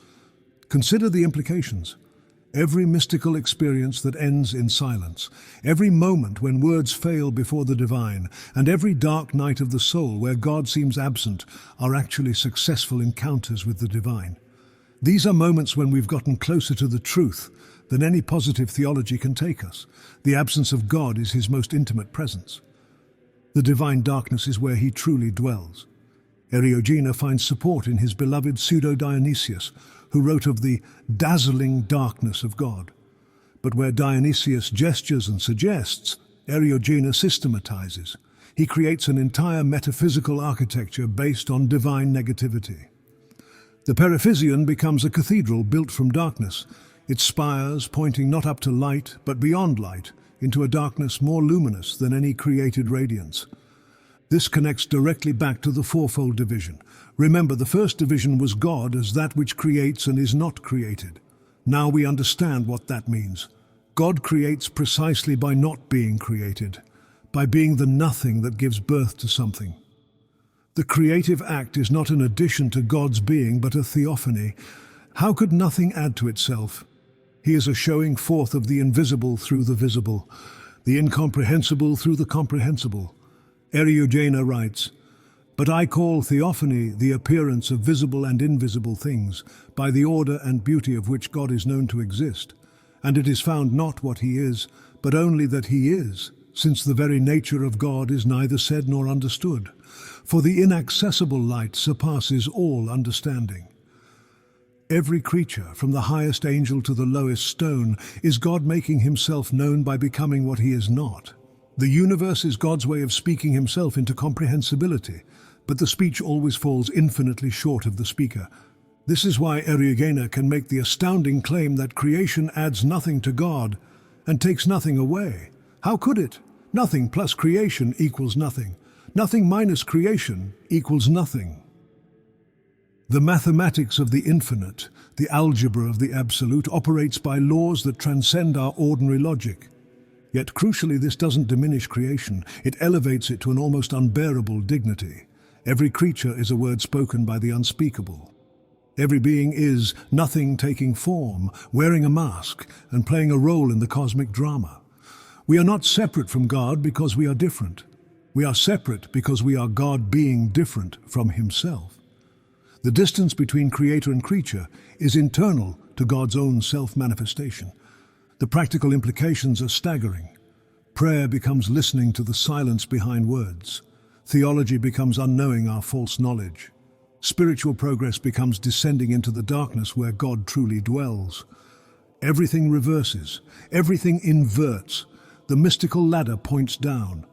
Consider the implications. Every mystical experience that ends in silence, every moment when words fail before the divine, and every dark night of the soul where God seems absent are actually successful encounters with the divine. These are moments when we've gotten closer to the truth than any positive theology can take us. The absence of God is his most intimate presence. The divine darkness is where he truly dwells. Eriugena finds support in his beloved Pseudo-Dionysius, who wrote of the dazzling darkness of God. But where Dionysius gestures and suggests, Eriugena systematizes. He creates an entire metaphysical architecture based on divine negativity. The Periphyseon becomes a cathedral built from darkness, its spires pointing not up to light, but beyond light, into a darkness more luminous than any created radiance. This connects directly back to the Fourfold Division. Remember, the first division was God as that which creates and is not created. Now we understand what that means. God creates precisely by not being created, by being the nothing that gives birth to something. The creative act is not an addition to God's being, but a theophany. How could nothing add to itself? He is a showing forth of the invisible through the visible, the incomprehensible through the comprehensible. Eriugena writes, "But I call theophany the appearance of visible and invisible things, by the order and beauty of which God is known to exist. And it is found not what he is, but only that he is, since the very nature of God is neither said nor understood. For the inaccessible light surpasses all understanding." Every creature, from the highest angel to the lowest stone, is God making himself known by becoming what he is not. The universe is God's way of speaking himself into comprehensibility, but the speech always falls infinitely short of the speaker. This is why Eriugena can make the astounding claim that creation adds nothing to God and takes nothing away. How could it? Nothing plus creation equals nothing. Nothing minus creation equals nothing. The mathematics of the infinite, the algebra of the absolute, operates by laws that transcend our ordinary logic. Yet crucially, this doesn't diminish creation, it elevates it to an almost unbearable dignity. Every creature is a word spoken by the unspeakable. Every being is nothing taking form, wearing a mask, and playing a role in the cosmic drama. We are not separate from God because we are different. We are separate because we are God being different from Himself. The distance between creator and creature is internal to God's own self-manifestation. The practical implications are staggering. Prayer becomes listening to the silence behind words. Theology becomes unknowing our false knowledge. Spiritual progress becomes descending into the darkness where God truly dwells. Everything reverses, everything inverts. The mystical ladder points down.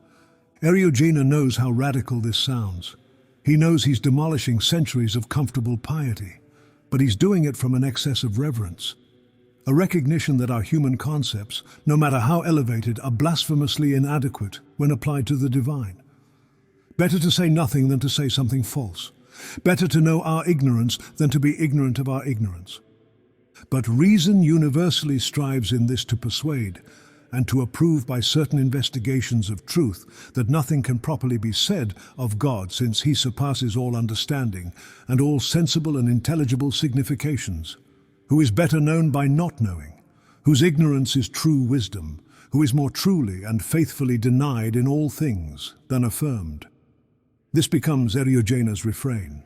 Eriugena knows how radical this sounds. He knows he's demolishing centuries of comfortable piety, but he's doing it from an excess of reverence. A recognition that our human concepts, no matter how elevated, are blasphemously inadequate when applied to the divine. Better to say nothing than to say something false. Better to know our ignorance than to be ignorant of our ignorance. But reason universally strives in this to persuade and to approve by certain investigations of truth that nothing can properly be said of God, since He surpasses all understanding and all sensible and intelligible significations, who is better known by not knowing, whose ignorance is true wisdom, who is more truly and faithfully denied in all things than affirmed. This becomes Ereugena's refrain.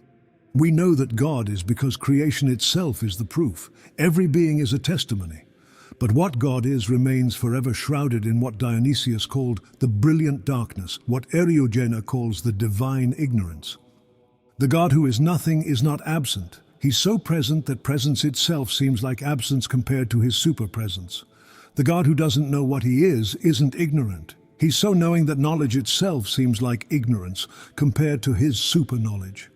We know that God is because creation itself is the proof. Every being is a testimony. But what God is remains forever shrouded in what Dionysius called the brilliant darkness, what Eriugena calls the divine ignorance. The God who is nothing is not absent. He's so present that presence itself seems like absence compared to His superpresence. The God who doesn't know what He is isn't ignorant. He's so knowing that knowledge itself seems like ignorance compared to His super-knowledge.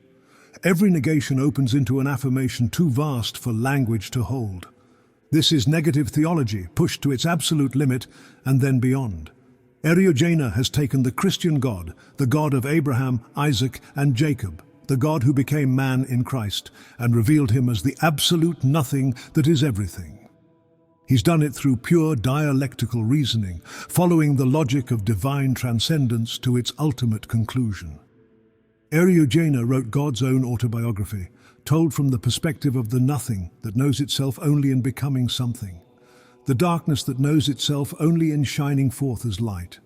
Every negation opens into an affirmation too vast for language to hold. This is negative theology, pushed to its absolute limit and then beyond. Eriugena has taken the Christian God, the God of Abraham, Isaac, and Jacob, the God who became man in Christ, and revealed Him as the absolute nothing that is everything. He's done it through pure dialectical reasoning, following the logic of divine transcendence to its ultimate conclusion. Eriugena wrote God's own autobiography, told from the perspective of the nothing that knows itself only in becoming something, the darkness that knows itself only in shining forth as light.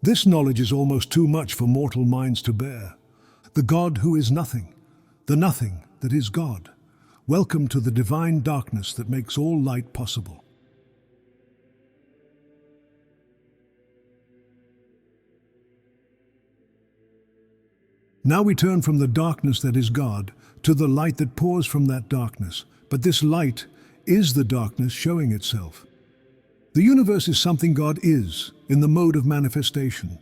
This knowledge is almost too much for mortal minds to bear. The God who is nothing, the nothing that is God. Welcome to the divine darkness that makes all light possible. Now we turn from the darkness that is God to the light that pours from that darkness. But this light is the darkness showing itself. The universe is something God is, in the mode of manifestation.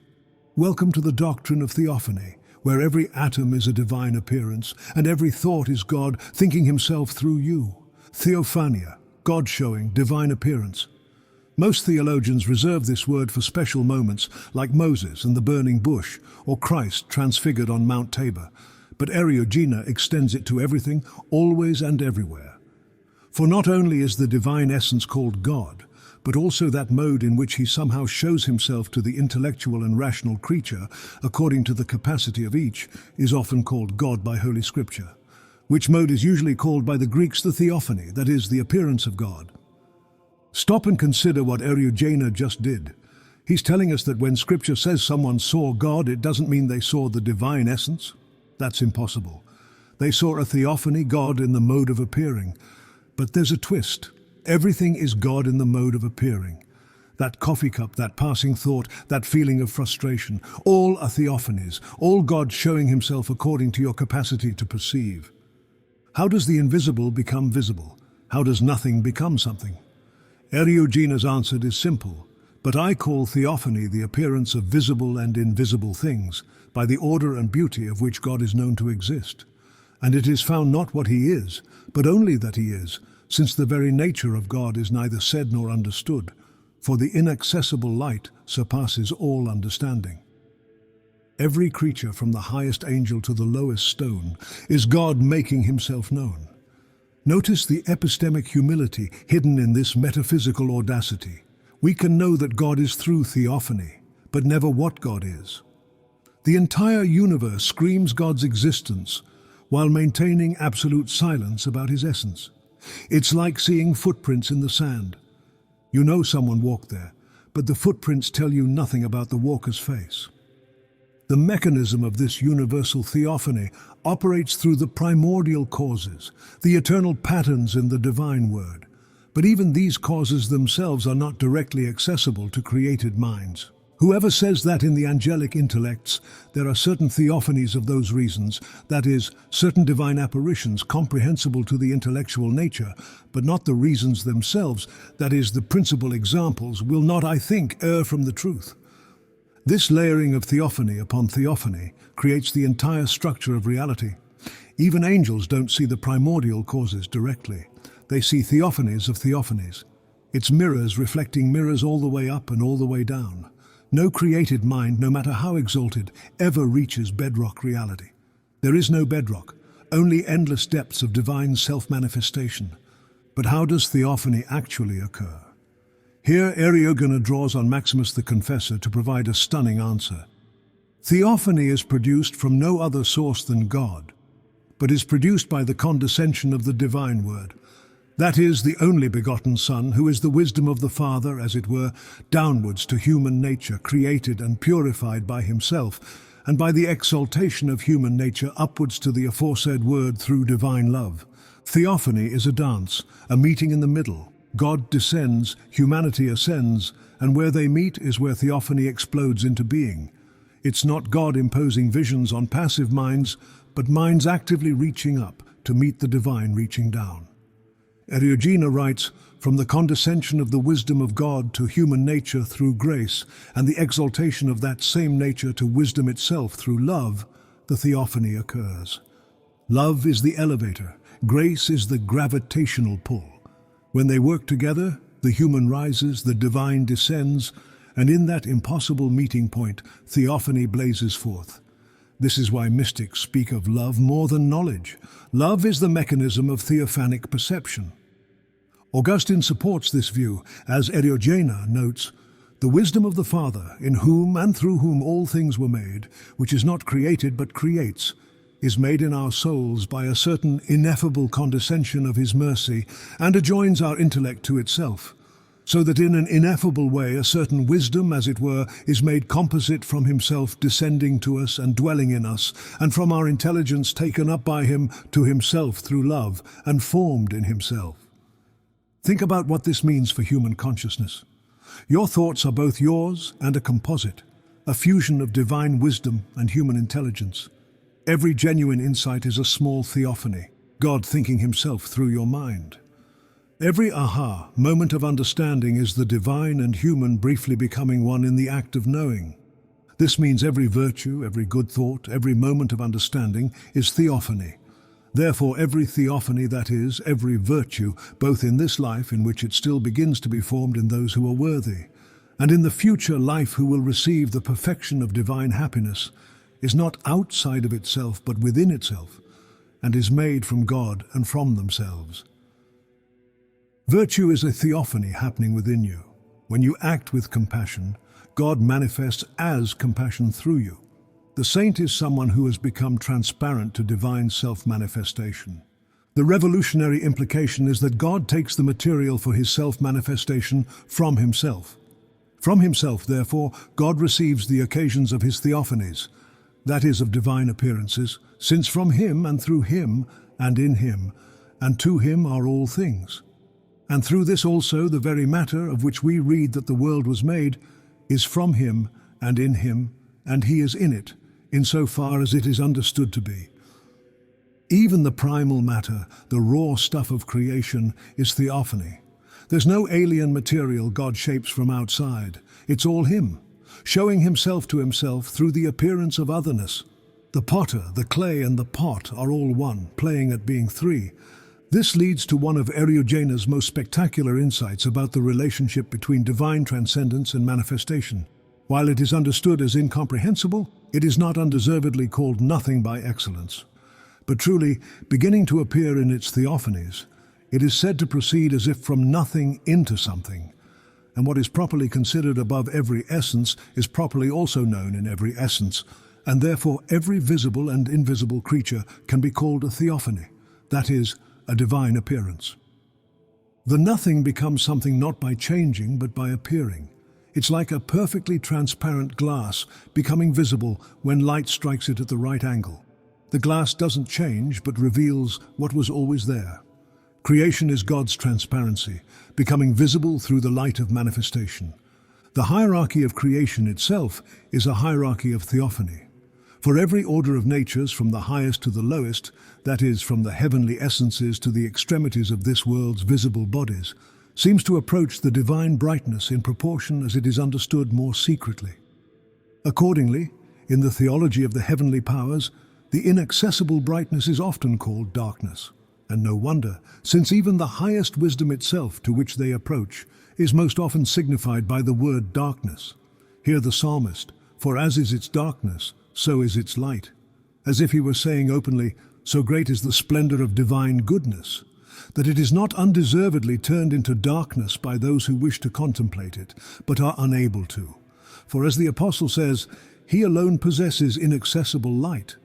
Welcome to the doctrine of Theophany, where every atom is a divine appearance, and every thought is God thinking Himself through you. Theophania, God showing, divine appearance. Most theologians reserve this word for special moments like Moses and the burning bush, or Christ transfigured on Mount Tabor, but Eriugena extends it to everything, always and everywhere. For not only is the divine essence called God, but also that mode in which He somehow shows Himself to the intellectual and rational creature, according to the capacity of each, is often called God by Holy Scripture, which mode is usually called by the Greeks the Theophany, that is, the appearance of God. Stop and consider what Eriugena just did. He's telling us that when Scripture says someone saw God, it doesn't mean they saw the divine essence. That's impossible. They saw a theophany, God in the mode of appearing. But there's a twist. Everything is God in the mode of appearing. That coffee cup, that passing thought, that feeling of frustration, all are theophanies, all God showing Himself according to your capacity to perceive. How does the invisible become visible? How does nothing become something? Eriugena's answer is simple, but I call theophany the appearance of visible and invisible things, by the order and beauty of which God is known to exist. And it is found not what He is, but only that He is, since the very nature of God is neither said nor understood, for the inaccessible light surpasses all understanding. Every creature, from the highest angel to the lowest stone, is God making himself known. Notice the epistemic humility hidden in this metaphysical audacity. We can know that God is through theophany, but never what God is. The entire universe screams God's existence while maintaining absolute silence about his essence. It's like seeing footprints in the sand. You know someone walked there, but the footprints tell you nothing about the walker's face. The mechanism of this universal theophany operates through the primordial causes, the eternal patterns in the divine word. But even these causes themselves are not directly accessible to created minds. Whoever says that in the angelic intellects there are certain theophanies of those reasons, that is, certain divine apparitions comprehensible to the intellectual nature, but not the reasons themselves, that is, the principal examples, will not, I think, err from the truth. This layering of theophany upon theophany creates the entire structure of reality. Even angels don't see the primordial causes directly. They see theophanies of theophanies. It's mirrors reflecting mirrors all the way up and all the way down. No created mind, no matter how exalted, ever reaches bedrock reality. There is no bedrock, only endless depths of divine self-manifestation. But how does theophany actually occur? Here Eriugena draws on Maximus the Confessor to provide a stunning answer. Theophany is produced from no other source than God, but is produced by the condescension of the divine word. That is, the only begotten Son, who is the wisdom of the Father, as it were, downwards to human nature, created and purified by himself, and by the exaltation of human nature upwards to the aforesaid word through divine love. Theophany is a dance, a meeting in the middle. God descends, humanity ascends, and where they meet is where theophany explodes into being. It's not God imposing visions on passive minds, but minds actively reaching up to meet the divine reaching down. Eriugena writes, from the condescension of the wisdom of God to human nature through grace, and the exaltation of that same nature to wisdom itself through love, the theophany occurs. Love is the elevator, grace is the gravitational pull. When they work together, the human rises, the divine descends, and in that impossible meeting point, theophany blazes forth. This is why mystics speak of love more than knowledge. Love is the mechanism of theophanic perception. Augustine supports this view, as Eriugena notes, the wisdom of the Father, in whom and through whom all things were made, which is not created but creates, is made in our souls by a certain ineffable condescension of his mercy, and adjoins our intellect to itself, so that in an ineffable way a certain wisdom, as it were, is made composite from himself, descending to us and dwelling in us, and from our intelligence taken up by him to himself through love, and formed in himself. Think about what this means for human consciousness. Your thoughts are both yours and a composite, a fusion of divine wisdom and human intelligence. Every genuine insight is a small theophany, God thinking himself through your mind. Every aha, moment of understanding, is the divine and human briefly becoming one in the act of knowing. This means every virtue, every good thought, every moment of understanding is theophany. Therefore every theophany, that is, every virtue, both in this life in which it still begins to be formed in those who are worthy, and in the future life who will receive the perfection of divine happiness, is not outside of itself but within itself, and is made from God and from themselves. Virtue is a theophany happening within you. When you act with compassion, God manifests as compassion through you. The saint is someone who has become transparent to divine self-manifestation. The revolutionary implication is that God takes the material for his self-manifestation from himself. From himself, therefore, God receives the occasions of his theophanies, that is, of divine appearances, since from him and through him and in him and to him are all things. And through this also the very matter of which we read that the world was made is from him and in him, and he is in it, insofar as it is understood to be. Even the primal matter, the raw stuff of creation, is theophany. There's no alien material God shapes from outside. It's all him, showing himself to himself through the appearance of otherness. The potter, the clay, and the pot are all one, playing at being three. This leads to one of Eriugena's most spectacular insights about the relationship between divine transcendence and manifestation. While it is understood as incomprehensible, it is not undeservedly called nothing by excellence. But truly, beginning to appear in its theophanies, it is said to proceed as if from nothing into something, and what is properly considered above every essence is properly also known in every essence, and therefore every visible and invisible creature can be called a theophany, that is, a divine appearance. The nothing becomes something not by changing but by appearing. It's like a perfectly transparent glass becoming visible when light strikes it at the right angle. The glass doesn't change but reveals what was always there. Creation is God's transparency, becoming visible through the light of manifestation. The hierarchy of creation itself is a hierarchy of theophany. For every order of natures, from the highest to the lowest, that is, from the heavenly essences to the extremities of this world's visible bodies, seems to approach the divine brightness in proportion as it is understood more secretly. Accordingly, in the theology of the heavenly powers, the inaccessible brightness is often called darkness. And no wonder, since even the highest wisdom itself to which they approach is most often signified by the word darkness. Hear the psalmist, "For as is its darkness, so is its light," as if he were saying openly, so great is the splendor of divine goodness, that it is not undeservedly turned into darkness by those who wish to contemplate it, but are unable to. For as the apostle says, he alone possesses inaccessible light.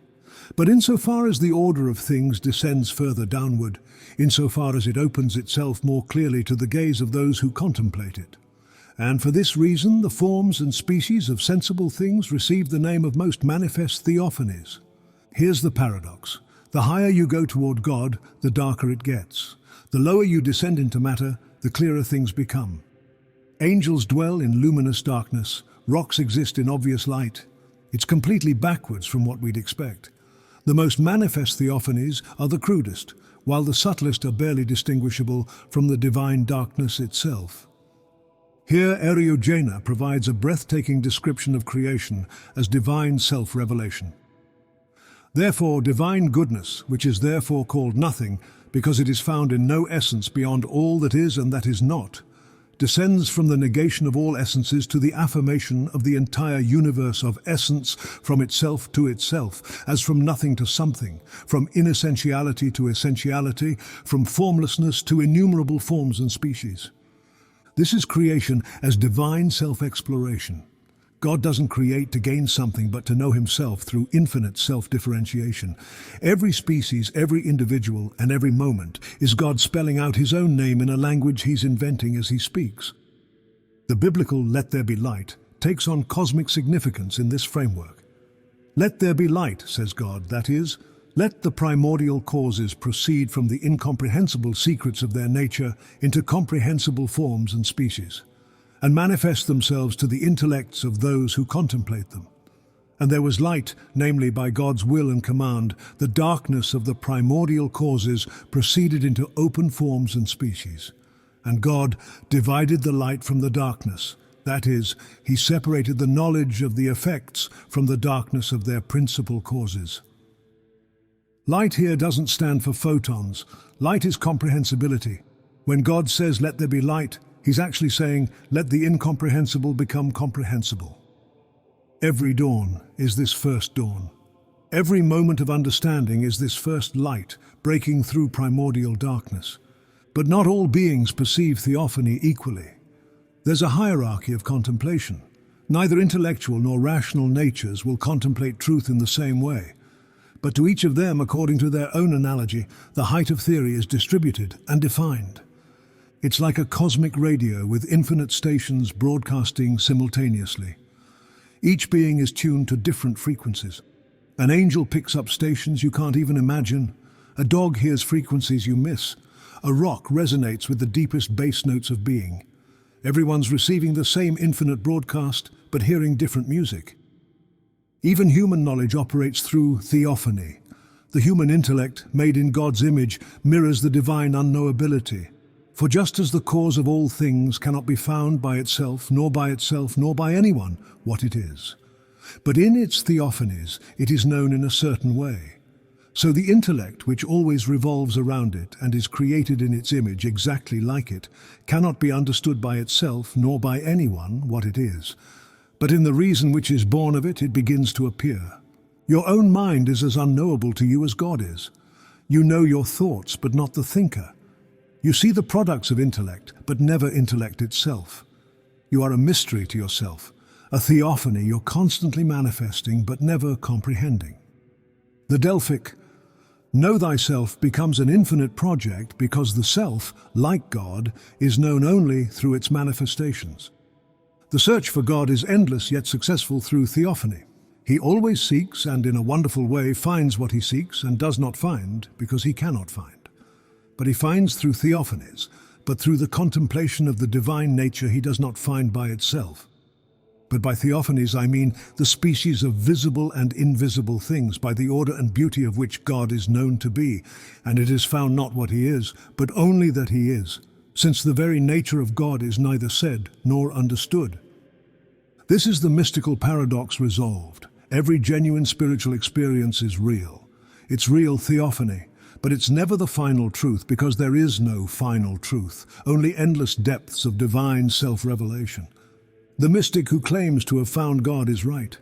But insofar as the order of things descends further downward, insofar as it opens itself more clearly to the gaze of those who contemplate it. And for this reason the forms and species of sensible things receive the name of most manifest theophanies. Here's the paradox. The higher you go toward God, the darker it gets. The lower you descend into matter, the clearer things become. Angels dwell in luminous darkness, rocks exist in obvious light. It's completely backwards from what we'd expect. The most manifest theophanies are the crudest, while the subtlest are barely distinguishable from the divine darkness itself. Here Eriugena provides a breathtaking description of creation as divine self-revelation. Therefore, divine goodness, which is therefore called nothing, because it is found in no essence beyond all that is and that is not, descends from the negation of all essences to the affirmation of the entire universe of essence from itself to itself, as from nothing to something, from inessentiality to essentiality, from formlessness to innumerable forms and species. This is creation as divine self-exploration. God doesn't create to gain something but to know himself through infinite self-differentiation. Every species, every individual, and every moment is God spelling out his own name in a language he's inventing as he speaks. The biblical "let there be light" takes on cosmic significance in this framework. Let there be light, says God, that is, let the primordial causes proceed from the incomprehensible secrets of their nature into comprehensible forms and species, and manifest themselves to the intellects of those who contemplate them. And there was light, namely by God's will and command, the darkness of the primordial causes proceeded into open forms and species. And God divided the light from the darkness, that is, he separated the knowledge of the effects from the darkness of their principal causes. Light here doesn't stand for photons. Light is comprehensibility. When God says, "Let there be light," he's actually saying, "Let the incomprehensible become comprehensible." Every dawn is this first dawn. Every moment of understanding is this first light breaking through primordial darkness. But not all beings perceive theophany equally. There's a hierarchy of contemplation. Neither intellectual nor rational natures will contemplate truth in the same way. But to each of them, according to their own analogy, the height of theory is distributed and defined. It's like a cosmic radio with infinite stations broadcasting simultaneously. Each being is tuned to different frequencies. An angel picks up stations you can't even imagine. A dog hears frequencies you miss. A rock resonates with the deepest bass notes of being. Everyone's receiving the same infinite broadcast, but hearing different music. Even human knowledge operates through theophany. The human intellect, made in God's image, mirrors the divine unknowability. For just as the cause of all things cannot be found by itself, nor by anyone, what it is, but in its theophanies it is known in a certain way. So the intellect, which always revolves around it and is created in its image exactly like it, cannot be understood by itself nor by anyone what it is. but in the reason which is born of it, it begins to appear. Your own mind is as unknowable to you as God is. You know your thoughts, but not the thinker. You see the products of intellect, but never intellect itself. You are a mystery to yourself, a theophany you're constantly manifesting, but never comprehending. The Delphic, know thyself, becomes an infinite project because the self, like God, is known only through its manifestations. The search for God is endless yet successful through theophany. He always seeks and in a wonderful way finds what he seeks and does not find because he cannot find. But he finds through theophanies, but through the contemplation of the divine nature he does not find by itself. But by theophanies I mean the species of visible and invisible things, by the order and beauty of which God is known to be, and it is found not what he is, but only that he is, since the very nature of God is neither said nor understood. This is the mystical paradox resolved. Every genuine spiritual experience is real. It's real theophany, but it's never the final truth because there is no final truth, only endless depths of divine self-revelation. The mystic who claims to have found God is right.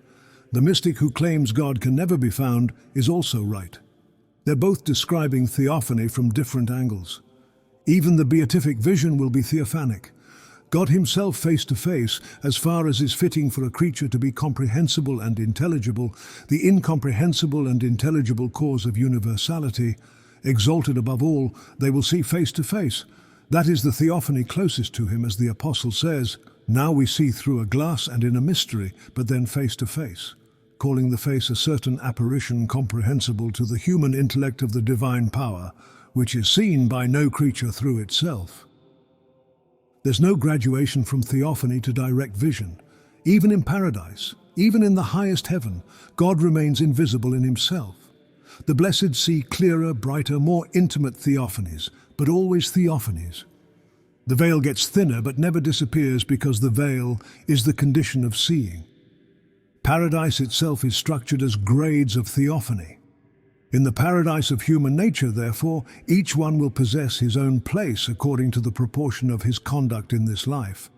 The mystic who claims God can never be found is also right. They're both describing theophany from different angles. Even the beatific vision will be theophanic. God himself face to face, as far as is fitting for a creature to be comprehensible and intelligible, the incomprehensible and intelligible cause of universality, exalted above all, they will see face to face. That is the theophany closest to him, as the apostle says, now we see through a glass and in a mystery, but then face to face, calling the face a certain apparition comprehensible to the human intellect of the divine power, which is seen by no creature through itself. There's no graduation from theophany to direct vision. Even in paradise, even in the highest heaven, God remains invisible in himself. The blessed see clearer, brighter, more intimate theophanies, but always theophanies. The veil gets thinner but never disappears because the veil is the condition of seeing. Paradise itself is structured as grades of theophany. In the paradise of human nature, therefore, each one will possess his own place according to the proportion of his conduct in this life.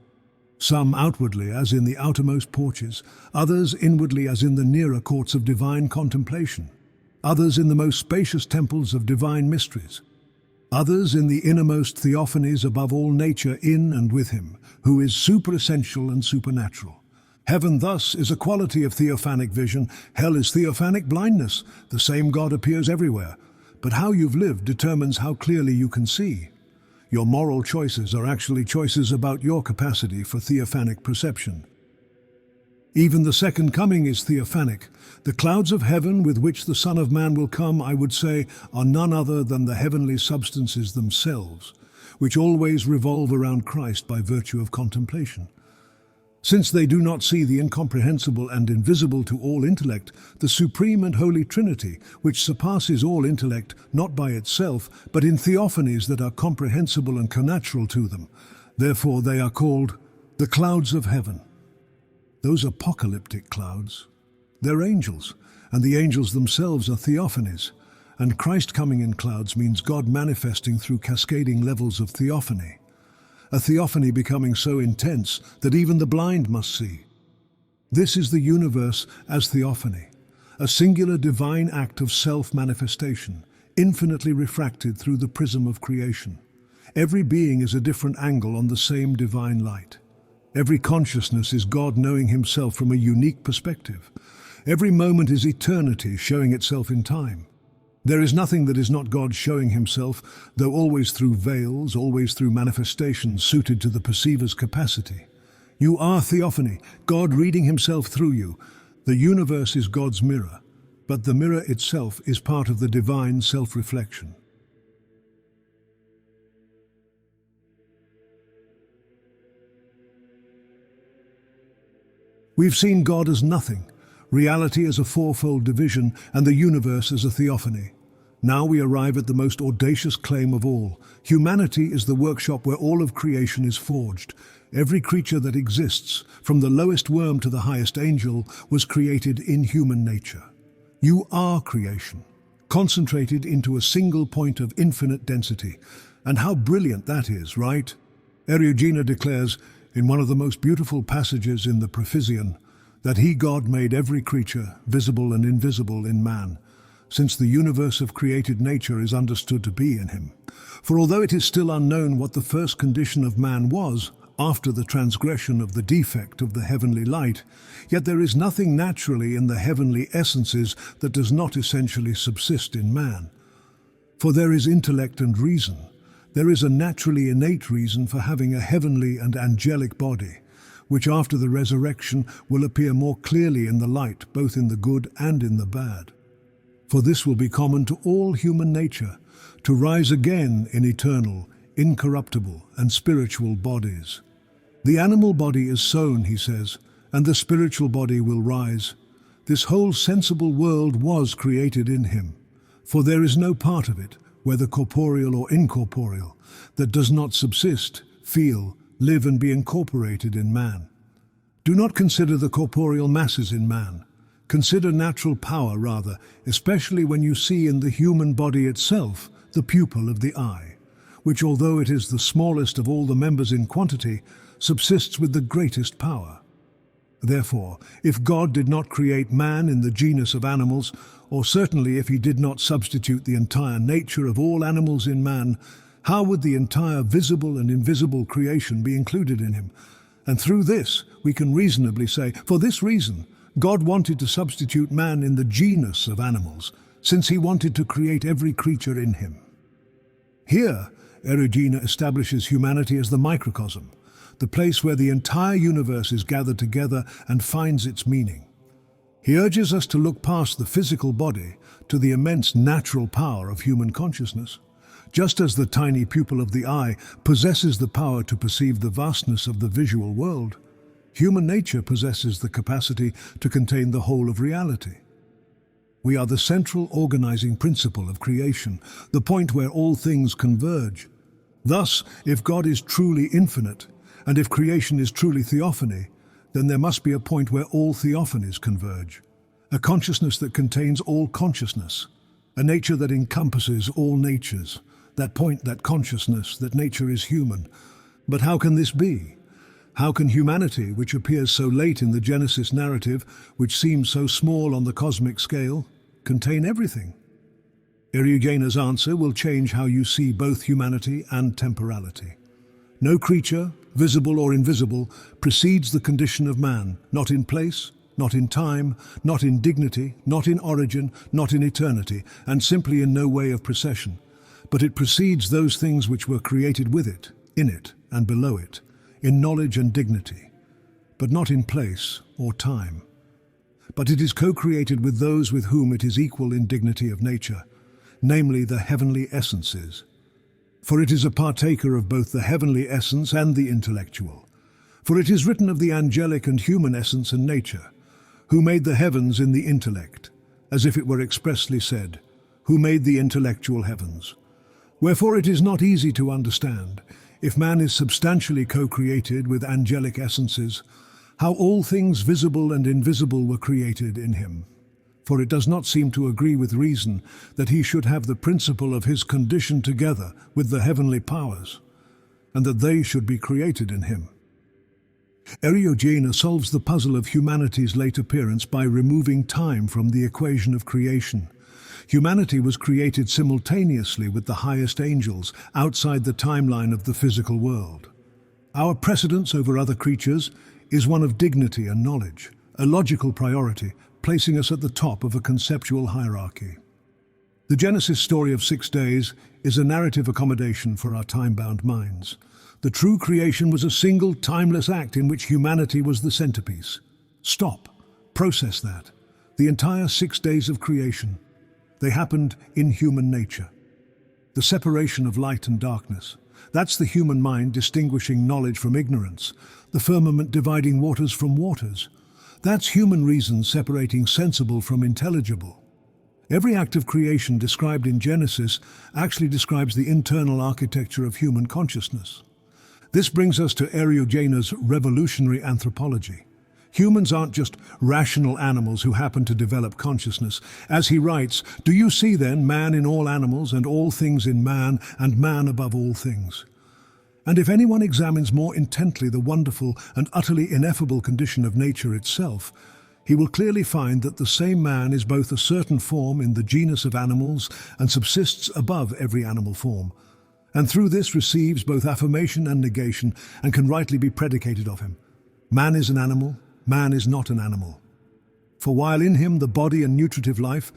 Some outwardly, as in the outermost porches, others inwardly, as in the nearer courts of divine contemplation, others in the most spacious temples of divine mysteries, others in the innermost theophanies above all nature in and with him, who is superessential and supernatural. Heaven thus is a quality of theophanic vision, hell is theophanic blindness. The same God appears everywhere, but how you've lived determines how clearly you can see. Your moral choices are actually choices about your capacity for theophanic perception. Even the second coming is theophanic. The clouds of heaven with which the Son of Man will come, I would say, are none other than the heavenly substances themselves, which always revolve around Christ by virtue of contemplation. Since they do not see the incomprehensible and invisible to all intellect, the supreme and holy Trinity, which surpasses all intellect not by itself, but in theophanies that are comprehensible and connatural to them. Therefore they are called the clouds of heaven. Those apocalyptic clouds, they're angels, and the angels themselves are theophanies. And Christ coming in clouds means God manifesting through cascading levels of theophany. A theophany becoming so intense that even the blind must see. This is the universe as theophany, a singular divine act of self-manifestation, infinitely refracted through the prism of creation. Every being is a different angle on the same divine light. Every consciousness is God knowing himself from a unique perspective. Every moment is eternity showing itself in time. There is nothing that is not God showing himself, though always through veils, always through manifestations suited to the perceiver's capacity. You are theophany, God reading himself through you. The universe is God's mirror, but the mirror itself is part of the divine self-reflection. We've seen God as nothing, reality as a fourfold division, and the universe as a theophany. Now we arrive at the most audacious claim of all. Humanity is the workshop where all of creation is forged. Every creature that exists, from the lowest worm to the highest angel, was created in human nature. You are creation, concentrated into a single point of infinite density. And how brilliant that is, right? Eriugena declares, in one of the most beautiful passages in the Periphyseon, that he, God, made every creature, visible and invisible, in man, since the universe of created nature is understood to be in him. For although it is still unknown what the first condition of man was, after the transgression of the defect of the heavenly light, yet there is nothing naturally in the heavenly essences that does not essentially subsist in man. For there is intellect and reason. There is a naturally innate reason for having a heavenly and angelic body, which after the resurrection will appear more clearly in the light, both in the good and in the bad. For this will be common to all human nature, to rise again in eternal, incorruptible, and spiritual bodies. The animal body is sown, he says, and the spiritual body will rise. This whole sensible world was created in him, for there is no part of it, whether corporeal or incorporeal, that does not subsist, feel, live and be incorporated in man. Do not consider the corporeal masses in man. Consider natural power rather, especially when you see in the human body itself the pupil of the eye, which although it is the smallest of all the members in quantity, subsists with the greatest power. Therefore, if God did not create man in the genus of animals, or certainly if he did not substitute the entire nature of all animals in man, how would the entire visible and invisible creation be included in him? And through this, we can reasonably say, for this reason, God wanted to substitute man in the genus of animals, since he wanted to create every creature in him. Here, Eriugena establishes humanity as the microcosm, the place where the entire universe is gathered together and finds its meaning. He urges us to look past the physical body to the immense natural power of human consciousness. Just as the tiny pupil of the eye possesses the power to perceive the vastness of the visual world, human nature possesses the capacity to contain the whole of reality. We are the central organizing principle of creation, the point where all things converge. Thus, if God is truly infinite, and if creation is truly theophany, then there must be a point where all theophanies converge, a consciousness that contains all consciousness, a nature that encompasses all natures, that point, that consciousness, that nature is human. But how can this be? How can humanity, which appears so late in the Genesis narrative, which seems so small on the cosmic scale, contain everything? Ereugena's answer will change how you see both humanity and temporality. No creature, visible or invisible, precedes the condition of man, not in place, not in time, not in dignity, not in origin, not in eternity, and simply in no way of procession. But it precedes those things which were created with it, in it, and below it, in knowledge and dignity, but not in place or time. But it is co-created with those with whom it is equal in dignity of nature, namely the heavenly essences. For it is a partaker of both the heavenly essence and the intellectual. For it is written of the angelic and human essence and nature, who made the heavens in the intellect, as if it were expressly said, who made the intellectual heavens. Wherefore it is not easy to understand, if man is substantially co-created with angelic essences, how all things visible and invisible were created in him. For it does not seem to agree with reason that he should have the principle of his condition together with the heavenly powers, and that they should be created in him. Eriugena solves the puzzle of humanity's late appearance by removing time from the equation of creation. Humanity was created simultaneously with the highest angels outside the timeline of the physical world. Our precedence over other creatures is one of dignity and knowledge, a logical priority, placing us at the top of a conceptual hierarchy. The Genesis story of 6 days is a narrative accommodation for our time-bound minds. The true creation was a single, timeless act in which humanity was the centerpiece. Stop. Process that. The entire 6 days of creation. They happened in human nature. The separation of light and darkness. That's the human mind distinguishing knowledge from ignorance. The firmament dividing waters from waters. That's human reason separating sensible from intelligible. Every act of creation described in Genesis actually describes the internal architecture of human consciousness. This brings us to Eriugena's revolutionary anthropology. Humans aren't just rational animals who happen to develop consciousness. As he writes, "Do you see then man in all animals and all things in man and man above all things? And if anyone examines more intently the wonderful and utterly ineffable condition of nature itself, he will clearly find that the same man is both a certain form in the genus of animals and subsists above every animal form, and through this receives both affirmation and negation and can rightly be predicated of him. Man is an animal, man is not an animal. For while in him the body and nutritive life,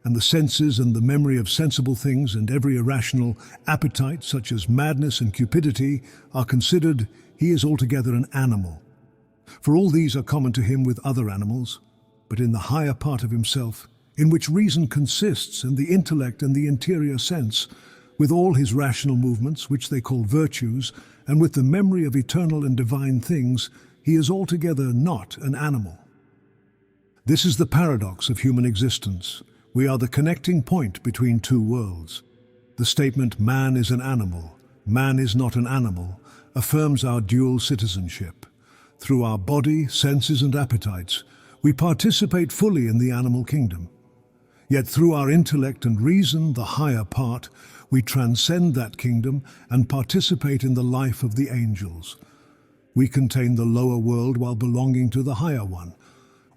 and the senses and the memory of sensible things and every irrational appetite such as madness and cupidity are considered, he is altogether an animal. For all these are common to him with other animals, but in the higher part of himself, in which reason consists and the intellect and the interior sense, with all his rational movements, which they call virtues, and with the memory of eternal and divine things, he is altogether not an animal. This is the paradox of human existence. We are the connecting point between two worlds. The statement, man is an animal, man is not an animal, affirms our dual citizenship. Through our body, senses and appetites, we participate fully in the animal kingdom. Yet through our intellect and reason, the higher part, we transcend that kingdom and participate in the life of the angels. We contain the lower world while belonging to the higher one.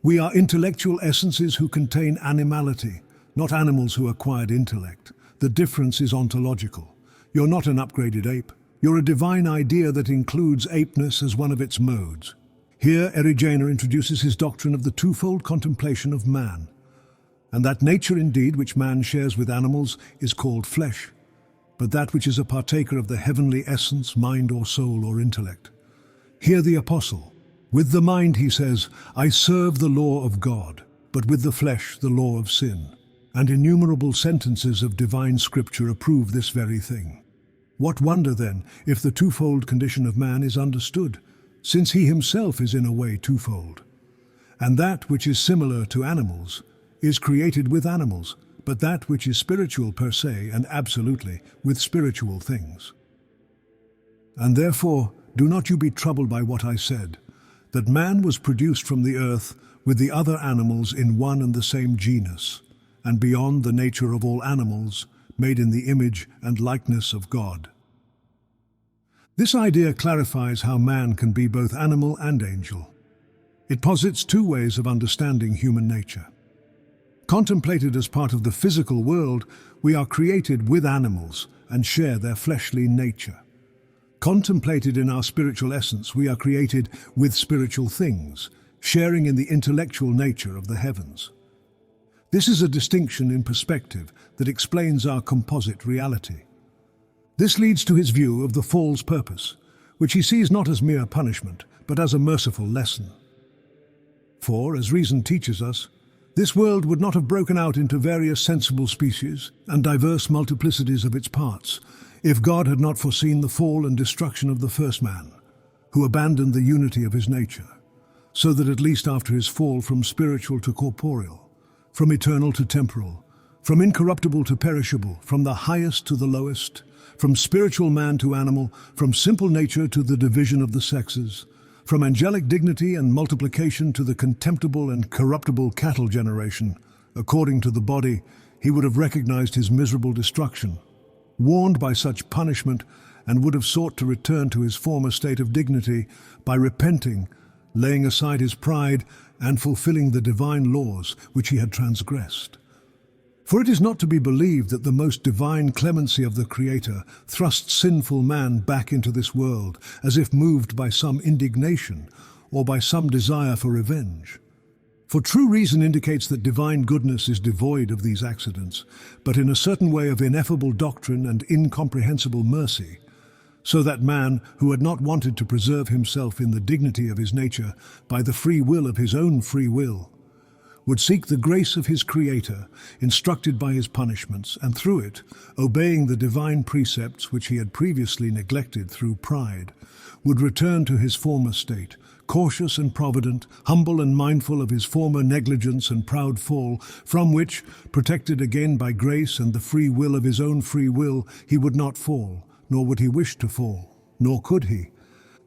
We are intellectual essences who contain animality, not animals who acquired intellect. The difference is ontological. You're not an upgraded ape. You're a divine idea that includes apeness as one of its modes. Here, Eriugena introduces his doctrine of the twofold contemplation of man, and that nature indeed which man shares with animals is called flesh, but that which is a partaker of the heavenly essence, mind or soul or intellect. Hear the apostle. With the mind, he says, I serve the law of God, but with the flesh the law of sin. And innumerable sentences of divine scripture approve this very thing. What wonder, then, if the twofold condition of man is understood, since he himself is in a way twofold. And that which is similar to animals is created with animals, but that which is spiritual per se and absolutely with spiritual things. And therefore, do not you be troubled by what I said, that man was produced from the earth with the other animals in one and the same genus, and beyond the nature of all animals, made in the image and likeness of God. This idea clarifies how man can be both animal and angel. It posits two ways of understanding human nature. Contemplated as part of the physical world, we are created with animals and share their fleshly nature. Contemplated in our spiritual essence, we are created with spiritual things, sharing in the intellectual nature of the heavens. This is a distinction in perspective that explains our composite reality. This leads to his view of the fall's purpose, which he sees not as mere punishment, but as a merciful lesson. For, as reason teaches us, this world would not have broken out into various sensible species and diverse multiplicities of its parts, if God had not foreseen the fall and destruction of the first man, who abandoned the unity of his nature, so that at least after his fall from spiritual to corporeal, from eternal to temporal, from incorruptible to perishable, from the highest to the lowest, from spiritual man to animal, from simple nature to the division of the sexes, from angelic dignity and multiplication to the contemptible and corruptible cattle generation, according to the body, he would have recognized his miserable destruction, warned by such punishment, and would have sought to return to his former state of dignity by repenting, laying aside his pride, and fulfilling the divine laws which he had transgressed. For it is not to be believed that the most divine clemency of the Creator thrusts sinful man back into this world as if moved by some indignation or by some desire for revenge. For true reason indicates that divine goodness is devoid of these accidents, but in a certain way of ineffable doctrine and incomprehensible mercy, so that man, who had not wanted to preserve himself in the dignity of his nature by the free will of his own free will, would seek the grace of his Creator, instructed by his punishments, and through it, obeying the divine precepts which he had previously neglected through pride, would return to his former state, cautious and provident, humble and mindful of his former negligence and proud fall, from which, protected again by grace and the free will of his own free will, he would not fall, nor would he wish to fall, nor could he.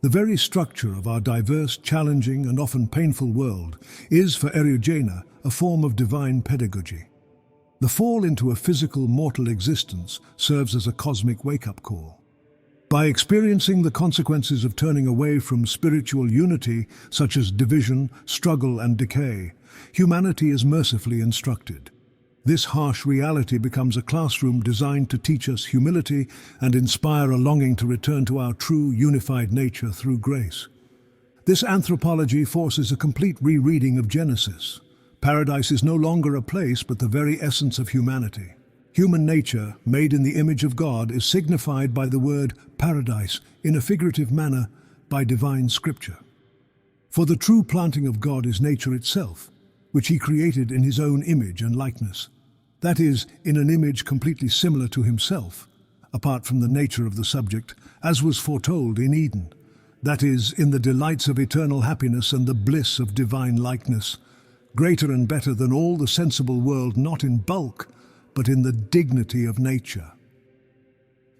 The very structure of our diverse, challenging, and often painful world is, for Eriugena, a form of divine pedagogy. The fall into a physical, mortal existence serves as a cosmic wake-up call. By experiencing the consequences of turning away from spiritual unity, such as division, struggle, and decay, humanity is mercifully instructed. This harsh reality becomes a classroom designed to teach us humility and inspire a longing to return to our true unified nature through grace. This anthropology forces a complete rereading of Genesis. Paradise is no longer a place, but the very essence of humanity. Human nature, made in the image of God, is signified by the word paradise in a figurative manner by divine scripture. For the true planting of God is nature itself, which he created in his own image and likeness. That is, in an image completely similar to himself, apart from the nature of the subject, as was foretold in Eden. That is, in the delights of eternal happiness and the bliss of divine likeness, greater and better than all the sensible world, not in bulk, but in the dignity of nature.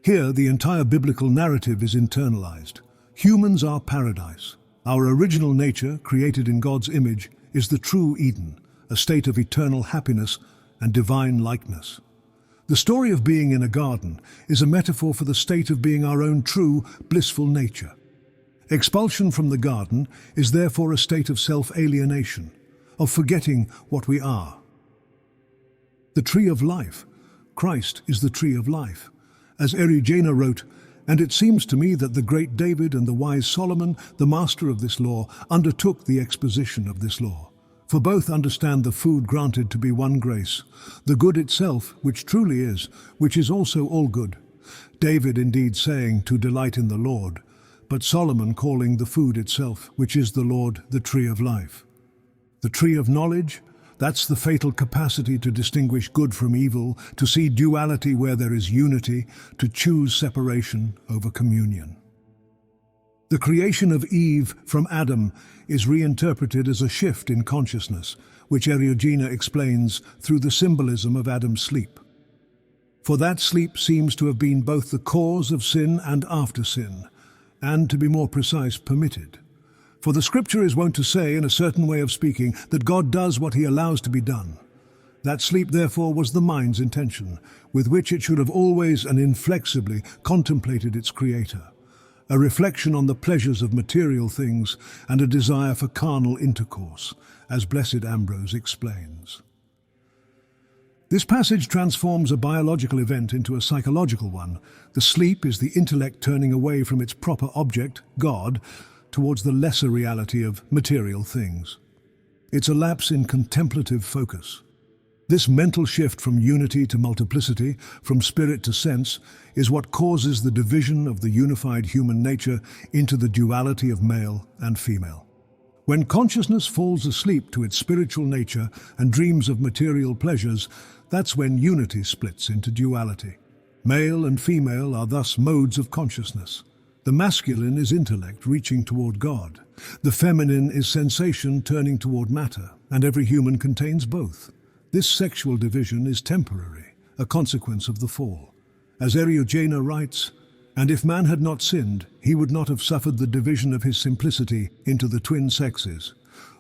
Here, the entire biblical narrative is internalized. Humans are paradise. Our original nature, created in God's image, is the true Eden, a state of eternal happiness and divine likeness. The story of being in a garden is a metaphor for the state of being our own true, blissful nature. Expulsion from the garden is therefore a state of self-alienation, of forgetting what we are. The tree of life. Christ is the tree of life. As Eriugena wrote, "And it seems to me that the great David and the wise Solomon, the master of this law, undertook the exposition of this law. For both understand the food granted to be one grace, the good itself, which truly is, which is also all good. David indeed saying to delight in the Lord, but Solomon calling the food itself, which is the Lord, the tree of life." The tree of knowledge, that's the fatal capacity to distinguish good from evil, to see duality where there is unity, to choose separation over communion. The creation of Eve from Adam is reinterpreted as a shift in consciousness, which Eriugena explains through the symbolism of Adam's sleep. For that sleep seems to have been both the cause of sin and after sin, and, to be more precise, permitted. For the scripture is wont to say, in a certain way of speaking, that God does what he allows to be done. That sleep, therefore, was the mind's intention, with which it should have always and inflexibly contemplated its Creator, a reflection on the pleasures of material things and a desire for carnal intercourse, as Blessed Ambrose explains. This passage transforms a biological event into a psychological one. The sleep is the intellect turning away from its proper object, God, towards the lesser reality of material things. It's a lapse in contemplative focus. This mental shift from unity to multiplicity, from spirit to sense, is what causes the division of the unified human nature into the duality of male and female. When consciousness falls asleep to its spiritual nature and dreams of material pleasures, that's when unity splits into duality. Male and female are thus modes of consciousness. The masculine is intellect reaching toward God. The feminine is sensation turning toward matter, and every human contains both. This sexual division is temporary, a consequence of the fall. As Eriugena writes, "And if man had not sinned, he would not have suffered the division of his simplicity into the twin sexes,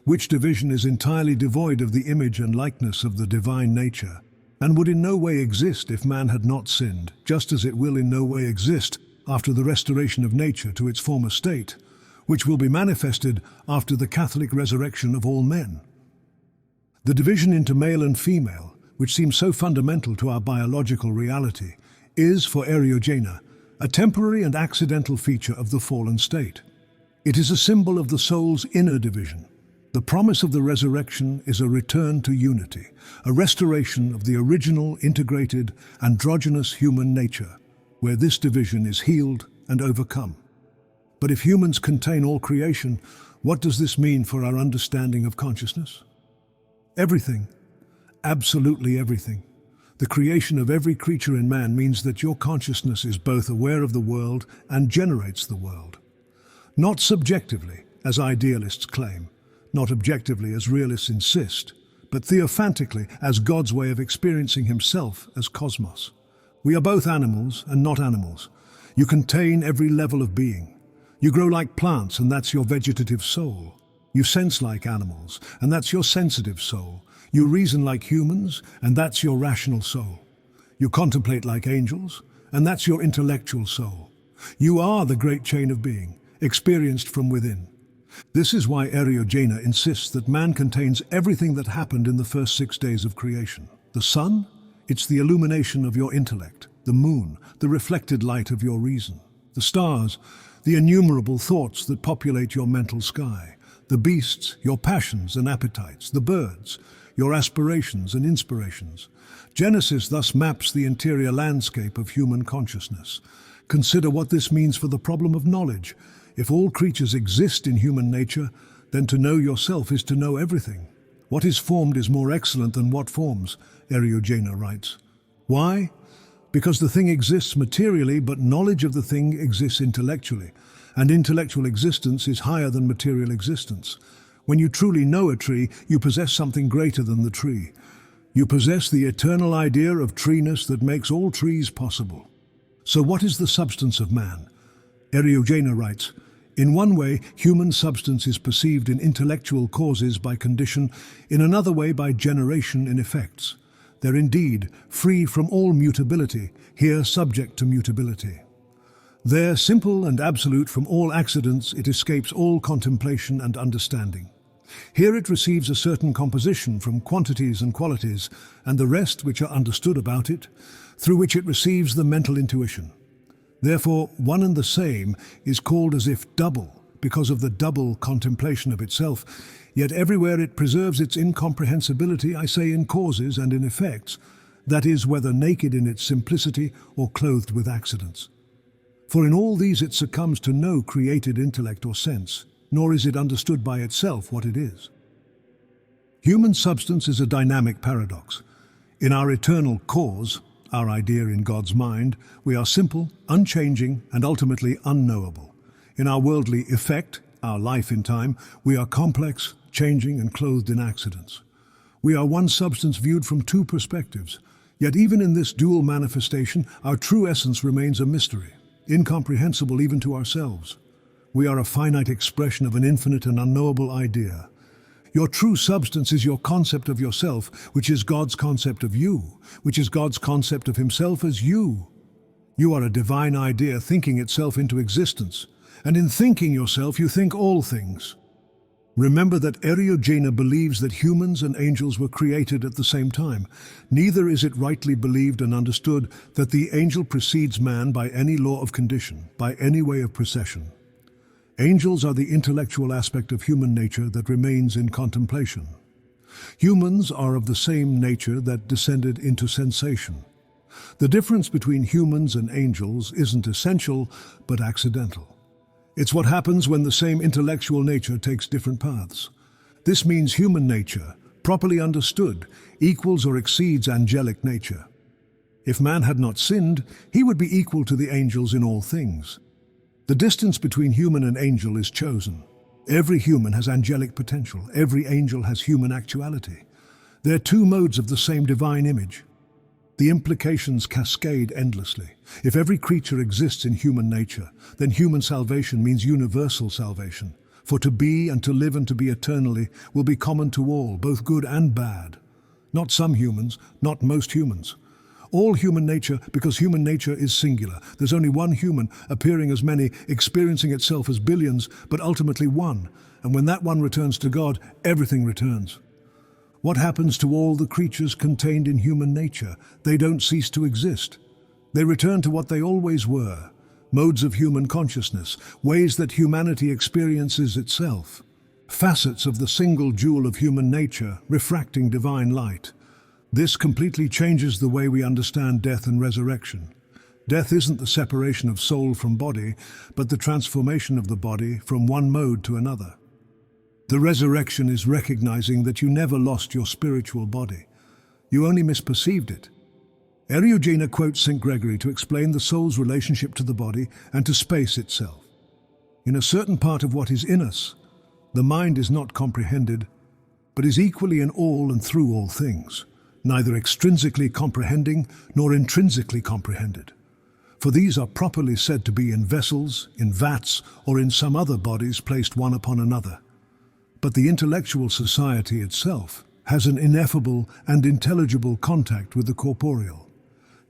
which division is entirely devoid of the image and likeness of the divine nature, and would in no way exist if man had not sinned, just as it will in no way exist after the restoration of nature to its former state, which will be manifested after the Catholic resurrection of all men." The division into male and female, which seems so fundamental to our biological reality, is, for Eriugena, a temporary and accidental feature of the fallen state. It is a symbol of the soul's inner division. The promise of the resurrection is a return to unity, a restoration of the original, integrated, androgynous human nature, where this division is healed and overcome. But if humans contain all creation, what does this mean for our understanding of consciousness? Everything, absolutely everything. The creation of every creature in man means that your consciousness is both aware of the world and generates the world. Not subjectively, as idealists claim, not objectively, as realists insist, but theophantically, as God's way of experiencing himself as cosmos. We are both animals and not animals. You contain every level of being. You grow like plants, and that's your vegetative soul. You sense like animals, and that's your sensitive soul. You reason like humans, and that's your rational soul. You contemplate like angels, and that's your intellectual soul. You are the great chain of being, experienced from within. This is why Eriugena insists that man contains everything that happened in the first 6 days of creation. The sun? It's the illumination of your intellect. The moon, the reflected light of your reason. The stars, the innumerable thoughts that populate your mental sky. The beasts, your passions and appetites. The birds, your aspirations and inspirations. Genesis thus maps the interior landscape of human consciousness. Consider what this means for the problem of knowledge. If all creatures exist in human nature, then to know yourself is to know everything. What is formed is more excellent than what forms, Eriugena writes. Why? Because the thing exists materially, but knowledge of the thing exists intellectually, and intellectual existence is higher than material existence. When you truly know a tree, you possess something greater than the tree. You possess the eternal idea of treeness that makes all trees possible. So what is the substance of man? Eriugena writes, in one way, human substance is perceived in intellectual causes by condition, in another way by generation in effects. They're indeed free from all mutability, here subject to mutability. There, simple and absolute from all accidents, it escapes all contemplation and understanding. Here it receives a certain composition from quantities and qualities, and the rest which are understood about it, through which it receives the mental intuition. Therefore, one and the same is called as if double, because of the double contemplation of itself, yet everywhere it preserves its incomprehensibility, I say in causes and in effects, that is, whether naked in its simplicity or clothed with accidents. For in all these it succumbs to no created intellect or sense, nor is it understood by itself what it is. Human substance is a dynamic paradox. In our eternal cause, our idea in God's mind, we are simple, unchanging, and ultimately unknowable. In our worldly effect, our life in time, we are complex, changing, and clothed in accidents. We are one substance viewed from two perspectives, yet even in this dual manifestation, our true essence remains a mystery, incomprehensible even to ourselves. We are a finite expression of an infinite and unknowable idea. Your true substance is your concept of yourself, which is God's concept of you, which is God's concept of himself as you. You are a divine idea thinking itself into existence, and in thinking yourself you think all things. Remember that Eriugena believes that humans and angels were created at the same time. Neither is it rightly believed and understood that the angel precedes man by any law of condition, by any way of procession. Angels are the intellectual aspect of human nature that remains in contemplation. Humans are of the same nature that descended into sensation. The difference between humans and angels isn't essential, but accidental. It's what happens when the same intellectual nature takes different paths. This means human nature, properly understood, equals or exceeds angelic nature. If man had not sinned, he would be equal to the angels in all things. The distance between human and angel is chosen. Every human has angelic potential. Every angel has human actuality. They're two modes of the same divine image. The implications cascade endlessly. If every creature exists in human nature, then human salvation means universal salvation. For to be and to live and to be eternally will be common to all, both good and bad. Not some humans, not most humans. All human nature, because human nature is singular. There's only one human, appearing as many, experiencing itself as billions, but ultimately one. And when that one returns to God, everything returns. What happens to all the creatures contained in human nature? They don't cease to exist. They return to what they always were, modes of human consciousness, ways that humanity experiences itself, facets of the single jewel of human nature, refracting divine light. This completely changes the way we understand death and resurrection. Death isn't the separation of soul from body, but the transformation of the body from one mode to another. The resurrection is recognizing that you never lost your spiritual body. You only misperceived it. Eriugena quotes St. Gregory to explain the soul's relationship to the body and to space itself. In a certain part of what is in us, the mind is not comprehended, but is equally in all and through all things, neither extrinsically comprehending nor intrinsically comprehended. For these are properly said to be in vessels, in vats, or in some other bodies placed one upon another. But the intellectual society itself has an ineffable and intelligible contact with the corporeal.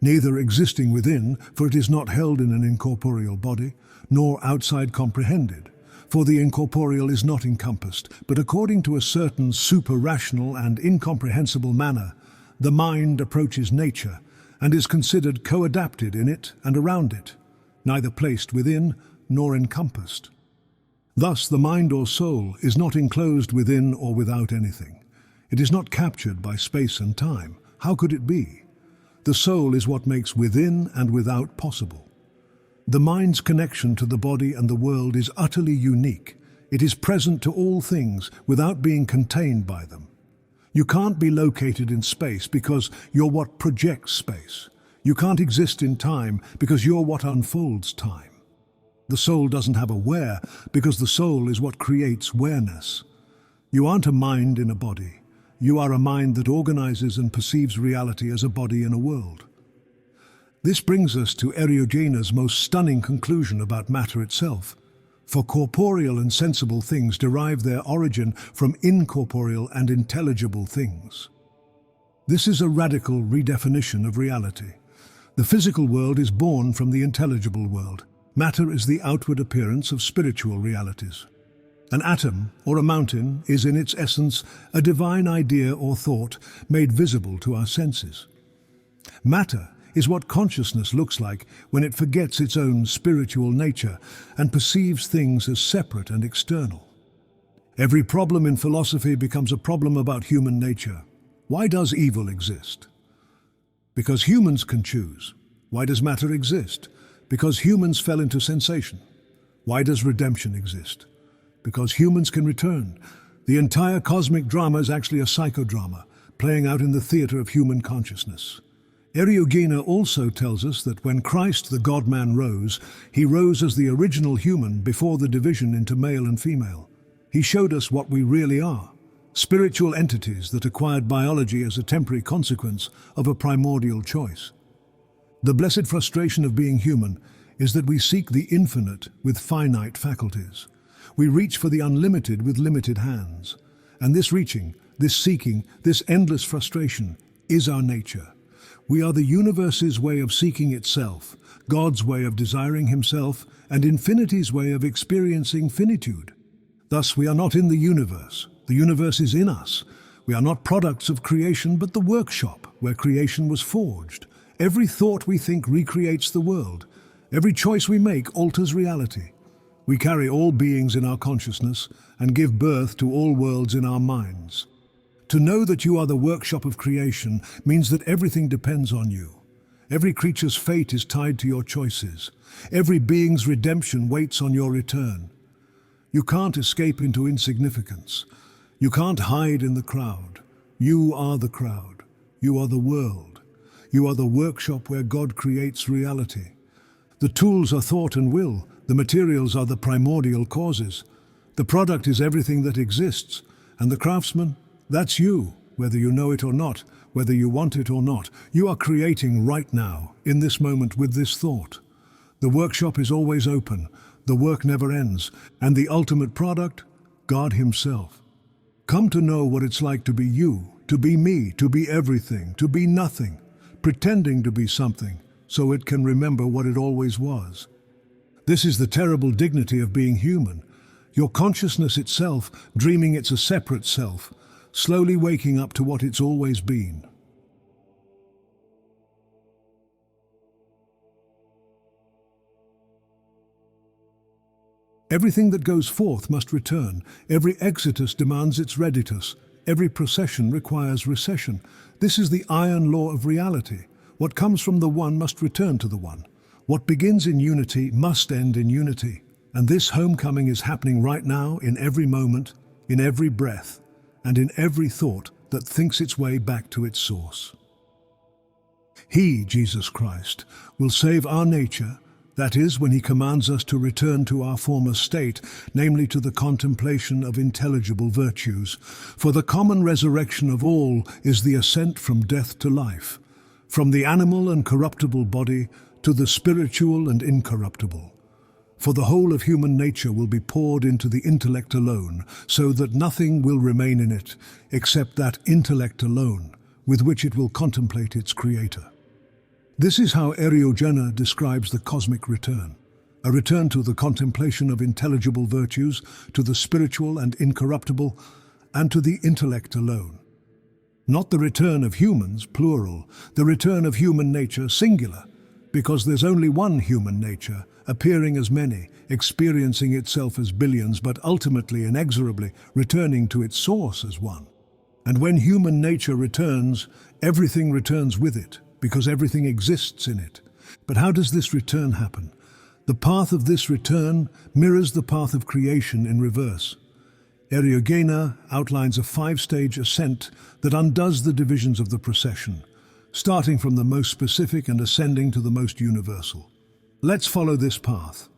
neither existing within, for it is not held in an incorporeal body, nor outside comprehended, for the incorporeal is not encompassed, but according to a certain super-rational and incomprehensible manner, the mind approaches nature, and is considered co-adapted in it and around it, neither placed within nor encompassed. Thus the mind or soul is not enclosed within or without anything. It is not captured by space and time. How could it be? The soul is what makes within and without possible. The mind's connection to the body and the world is utterly unique. It is present to all things without being contained by them. You can't be located in space because you're what projects space. You can't exist in time because you're what unfolds time. The soul doesn't have a where because the soul is what creates whereness. You aren't a mind in a body. You are a mind that organizes and perceives reality as a body in a world. This brings us to Ereugena's most stunning conclusion about matter itself. For corporeal and sensible things derive their origin from incorporeal and intelligible things. This is a radical redefinition of reality. The physical world is born from the intelligible world. Matter is the outward appearance of spiritual realities. An atom, or a mountain, is in its essence a divine idea or thought made visible to our senses. Matter is what consciousness looks like when it forgets its own spiritual nature and perceives things as separate and external. Every problem in philosophy becomes a problem about human nature. Why does evil exist? Because humans can choose. Why does matter exist? Because humans fell into sensation. Why does redemption exist? Because humans can return. The entire cosmic drama is actually a psychodrama, playing out in the theater of human consciousness. Eriugena also tells us that when Christ, the God-man, rose, he rose as the original human before the division into male and female. He showed us what we really are, spiritual entities that acquired biology as a temporary consequence of a primordial choice. The blessed frustration of being human is that we seek the infinite with finite faculties. We reach for the unlimited with limited hands. And this reaching, this seeking, this endless frustration is our nature. We are the universe's way of seeking itself, God's way of desiring himself, and infinity's way of experiencing finitude. Thus we are not in the universe is in us. We are not products of creation but the workshop where creation was forged. Every thought we think recreates the world. Every choice we make alters reality. We carry all beings in our consciousness and give birth to all worlds in our minds. To know that you are the workshop of creation means that everything depends on you. Every creature's fate is tied to your choices. Every being's redemption waits on your return. You can't escape into insignificance. You can't hide in the crowd. You are the crowd. You are the world. You are the workshop where God creates reality. The tools are thought and will. The materials are the primordial causes. The product is everything that exists. And the craftsman, that's you, whether you know it or not, whether you want it or not. You are creating right now, in this moment, with this thought. The workshop is always open. The work never ends. And the ultimate product? God himself. Come to know what it's like to be you, to be me, to be everything, to be nothing, pretending to be something, so it can remember what it always was. This is the terrible dignity of being human. Your consciousness itself, dreaming it's a separate self, slowly waking up to what it's always been. Everything that goes forth must return. Every exitus demands its reditus. Every procession requires recession. This is the iron law of reality. What comes from the one must return to the one. What begins in unity must end in unity. And this homecoming is happening right now, in every moment, in every breath, and in every thought that thinks its way back to its source. He, Jesus Christ, will save our nature. That is, when he commands us to return to our former state, namely to the contemplation of intelligible virtues. For the common resurrection of all is the ascent from death to life, from the animal and corruptible body to the spiritual and incorruptible. For the whole of human nature will be poured into the intellect alone, so that nothing will remain in it except that intellect alone, with which it will contemplate its Creator. This is how Eriugena describes the cosmic return. A return to the contemplation of intelligible virtues, to the spiritual and incorruptible, and to the intellect alone. Not the return of humans, plural, the return of human nature, singular, because there's only one human nature, appearing as many, experiencing itself as billions, but ultimately, inexorably, returning to its source as one. And when human nature returns, everything returns with it, because everything exists in it. But how does this return happen? The path of this return mirrors the path of creation in reverse. Eriugena outlines a 5-stage ascent that undoes the divisions of the procession, starting from the most specific and ascending to the most universal. Let's follow this path.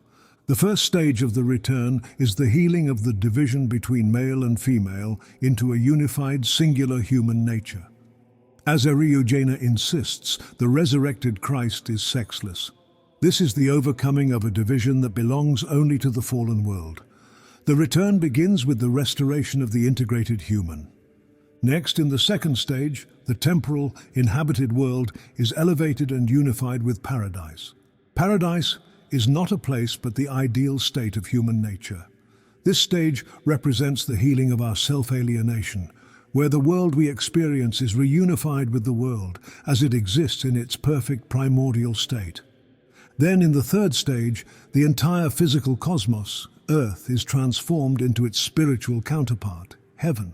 The first stage of the return is the healing of the division between male and female into a unified, singular human nature. As Eriugena insists, the resurrected Christ is sexless. This is the overcoming of a division that belongs only to the fallen world. The return begins with the restoration of the integrated human. Next, in the second stage, the temporal, inhabited world is elevated and unified with paradise. Paradise is not a place but the ideal state of human nature. This stage represents the healing of our self-alienation, where the world we experience is reunified with the world as it exists in its perfect primordial state. Then, in the third stage, the entire physical cosmos, Earth, is transformed into its spiritual counterpart, heaven.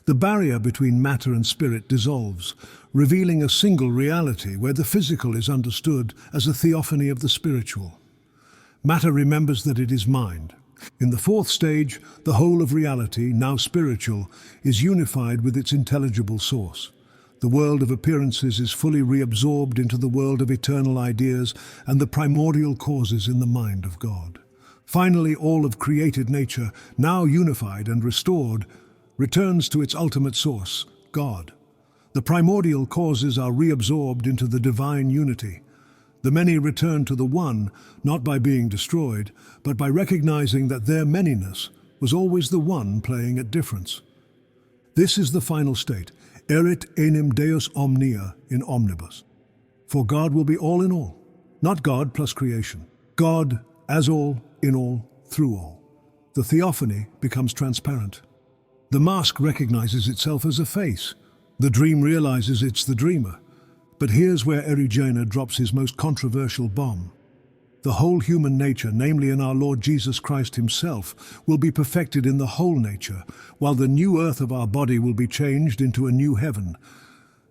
The barrier between matter and spirit dissolves, revealing a single reality where the physical is understood as a theophany of the spiritual. Matter remembers that it is mind. In the fourth stage, the whole of reality, now spiritual, is unified with its intelligible source. The world of appearances is fully reabsorbed into the world of eternal ideas and the primordial causes in the mind of God. Finally, all of created nature, now unified and restored, returns to its ultimate source, God. The primordial causes are reabsorbed into the divine unity. The many return to the one, not by being destroyed, but by recognizing that their manyness was always the one playing at difference. This is the final state, erit enim Deus omnia in omnibus. For God will be all in all, not God plus creation. God as all, in all, through all. The theophany becomes transparent. The mask recognizes itself as a face. The dream realizes it's the dreamer. But here's where Eriugena drops his most controversial bomb. The whole human nature, namely in our Lord Jesus Christ himself, will be perfected in the whole nature, while the new earth of our body will be changed into a new heaven,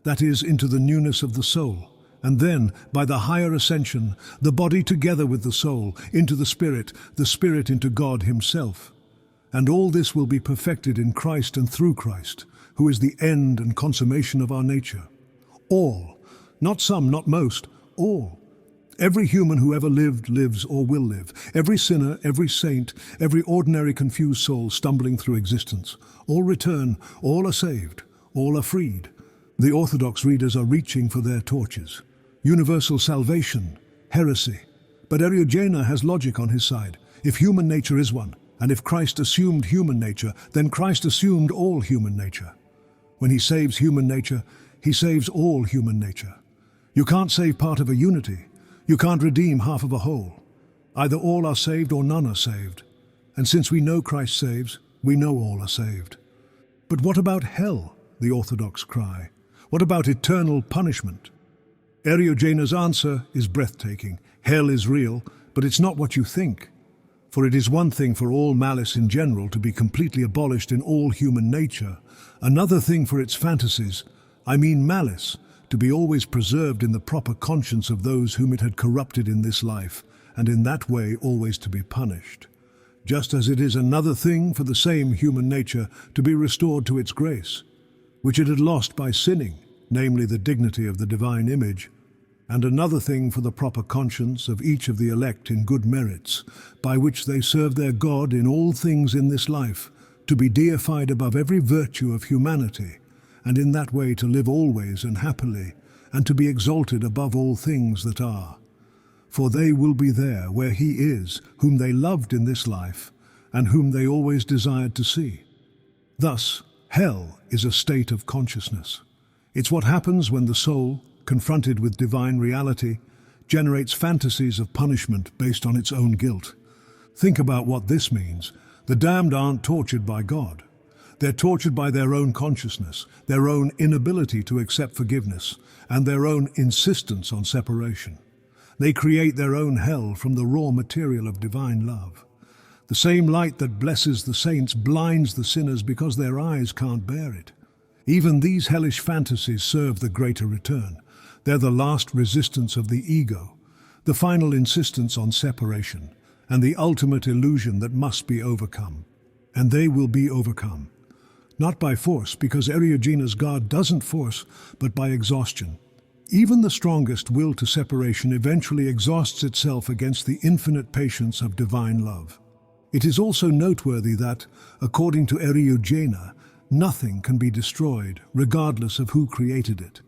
that is, into the newness of the soul. And then, by the higher ascension, the body together with the soul, into the spirit into God himself. And all this will be perfected in Christ and through Christ, who is the end and consummation of our nature. All, not some, not most, all. Every human who ever lived, lives, or will live. Every sinner, every saint, every ordinary confused soul stumbling through existence. All return, all are saved, all are freed. The Orthodox readers are reaching for their torches. Universal salvation, heresy. But Eriugena has logic on his side. If human nature is one, and if Christ assumed human nature, then Christ assumed all human nature. When he saves human nature, he saves all human nature. You can't save part of a unity. You can't redeem half of a whole. Either all are saved or none are saved. And since we know Christ saves, we know all are saved. But what about hell, the Orthodox cry? What about eternal punishment? Eriugena's answer is breathtaking. Hell is real, but it's not what you think. For it is one thing for all malice in general to be completely abolished in all human nature, another thing for its fantasies, I mean malice, to be always preserved in the proper conscience of those whom it had corrupted in this life, and in that way always to be punished. Just as it is another thing for the same human nature to be restored to its grace, which it had lost by sinning, namely the dignity of the divine image, and another thing for the proper conscience of each of the elect in good merits, by which they serve their God in all things in this life, to be deified above every virtue of humanity, and in that way to live always and happily, and to be exalted above all things that are. For they will be there where he is, whom they loved in this life, and whom they always desired to see. Thus, hell is a state of consciousness. It's what happens when the soul, confronted with divine reality, generates fantasies of punishment based on its own guilt. Think about what this means. The damned aren't tortured by God. They're tortured by their own consciousness, their own inability to accept forgiveness, and their own insistence on separation. They create their own hell from the raw material of divine love. The same light that blesses the saints blinds the sinners because their eyes can't bear it. Even these hellish fantasies serve the greater return. They're the last resistance of the ego, the final insistence on separation, and the ultimate illusion that must be overcome. And they will be overcome. Not by force, because Eriugena's God doesn't force, but by exhaustion. Even the strongest will to separation eventually exhausts itself against the infinite patience of divine love. It is also noteworthy that, according to Eriugena, nothing can be destroyed, regardless of who created it.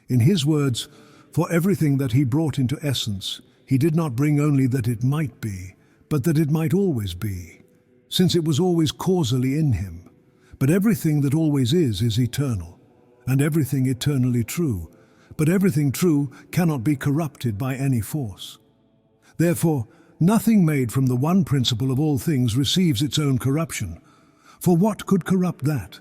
In his words, for everything that he brought into essence, he did not bring only that it might be, but that it might always be, since it was always causally in him. But everything that always is eternal, and everything eternally true. But everything true cannot be corrupted by any force. Therefore, nothing made from the one principle of all things receives its own corruption. For what could corrupt that?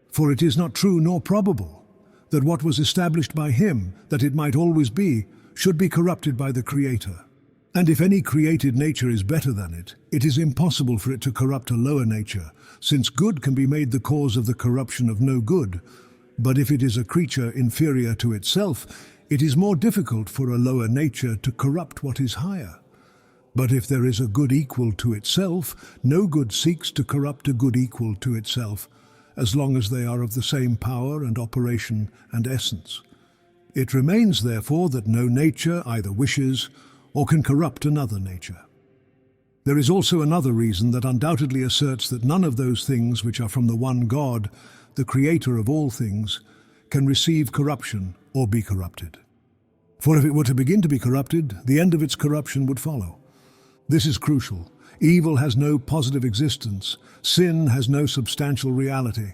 For it is not true nor probable that what was established by him, that it might always be, should be corrupted by the Creator. And if any created nature is better than it, it is impossible for it to corrupt a lower nature, since good can be made the cause of the corruption of no good. But if it is a creature inferior to itself, it is more difficult for a lower nature to corrupt what is higher. But if there is a good equal to itself, no good seeks to corrupt a good equal to itself, as long as they are of the same power and operation and essence. It remains, therefore, that no nature either wishes or can corrupt another nature. There is also another reason that undoubtedly asserts that none of those things which are from the one God, the Creator of all things, can receive corruption or be corrupted. For if it were to begin to be corrupted, the end of its corruption would follow. This is crucial. Evil has no positive existence. Sin has no substantial reality.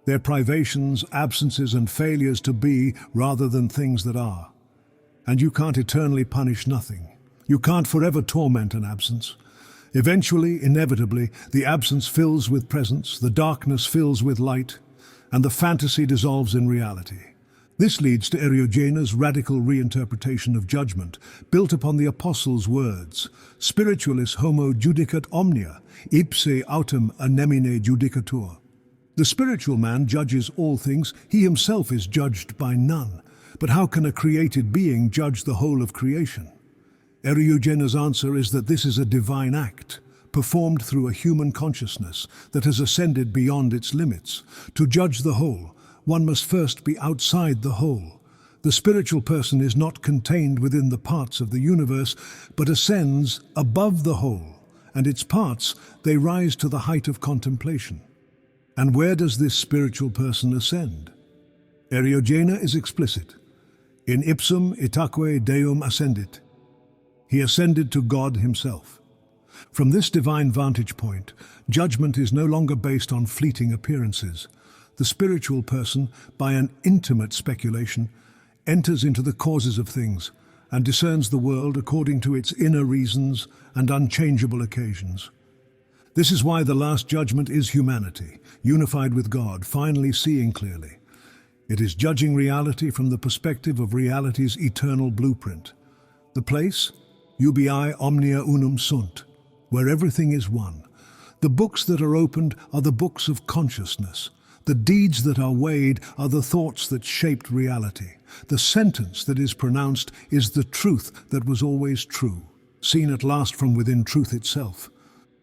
Their privations, absences, and failures to be rather than things that are. And you can't eternally punish nothing. You can't forever torment an absence. Eventually, inevitably, the absence fills with presence, the darkness fills with light, and the fantasy dissolves in reality. This leads to Eriugena's radical reinterpretation of judgment, built upon the Apostles' words, Spiritualis homo judicat omnia, ipse autem anemine judicatur. The spiritual man judges all things, he himself is judged by none. But how can a created being judge the whole of creation? Eriugena's answer is that this is a divine act, performed through a human consciousness that has ascended beyond its limits. To judge the whole, one must first be outside the whole. The spiritual person is not contained within the parts of the universe, but ascends above the whole, and its parts, they rise to the height of contemplation. And where does this spiritual person ascend? Eriugena is explicit. In ipsum itaque Deum ascendit. He ascended to God himself. From this divine vantage point, judgment is no longer based on fleeting appearances. The spiritual person, by an intimate speculation, enters into the causes of things and discerns the world according to its inner reasons and unchangeable occasions. This is why the last judgment is humanity, unified with God, finally seeing clearly. It is judging reality from the perspective of reality's eternal blueprint. The place? Ubi omnia unum sunt, where everything is one. The books that are opened are the books of consciousness. The deeds that are weighed are the thoughts that shaped reality. The sentence that is pronounced is the truth that was always true, seen at last from within truth itself.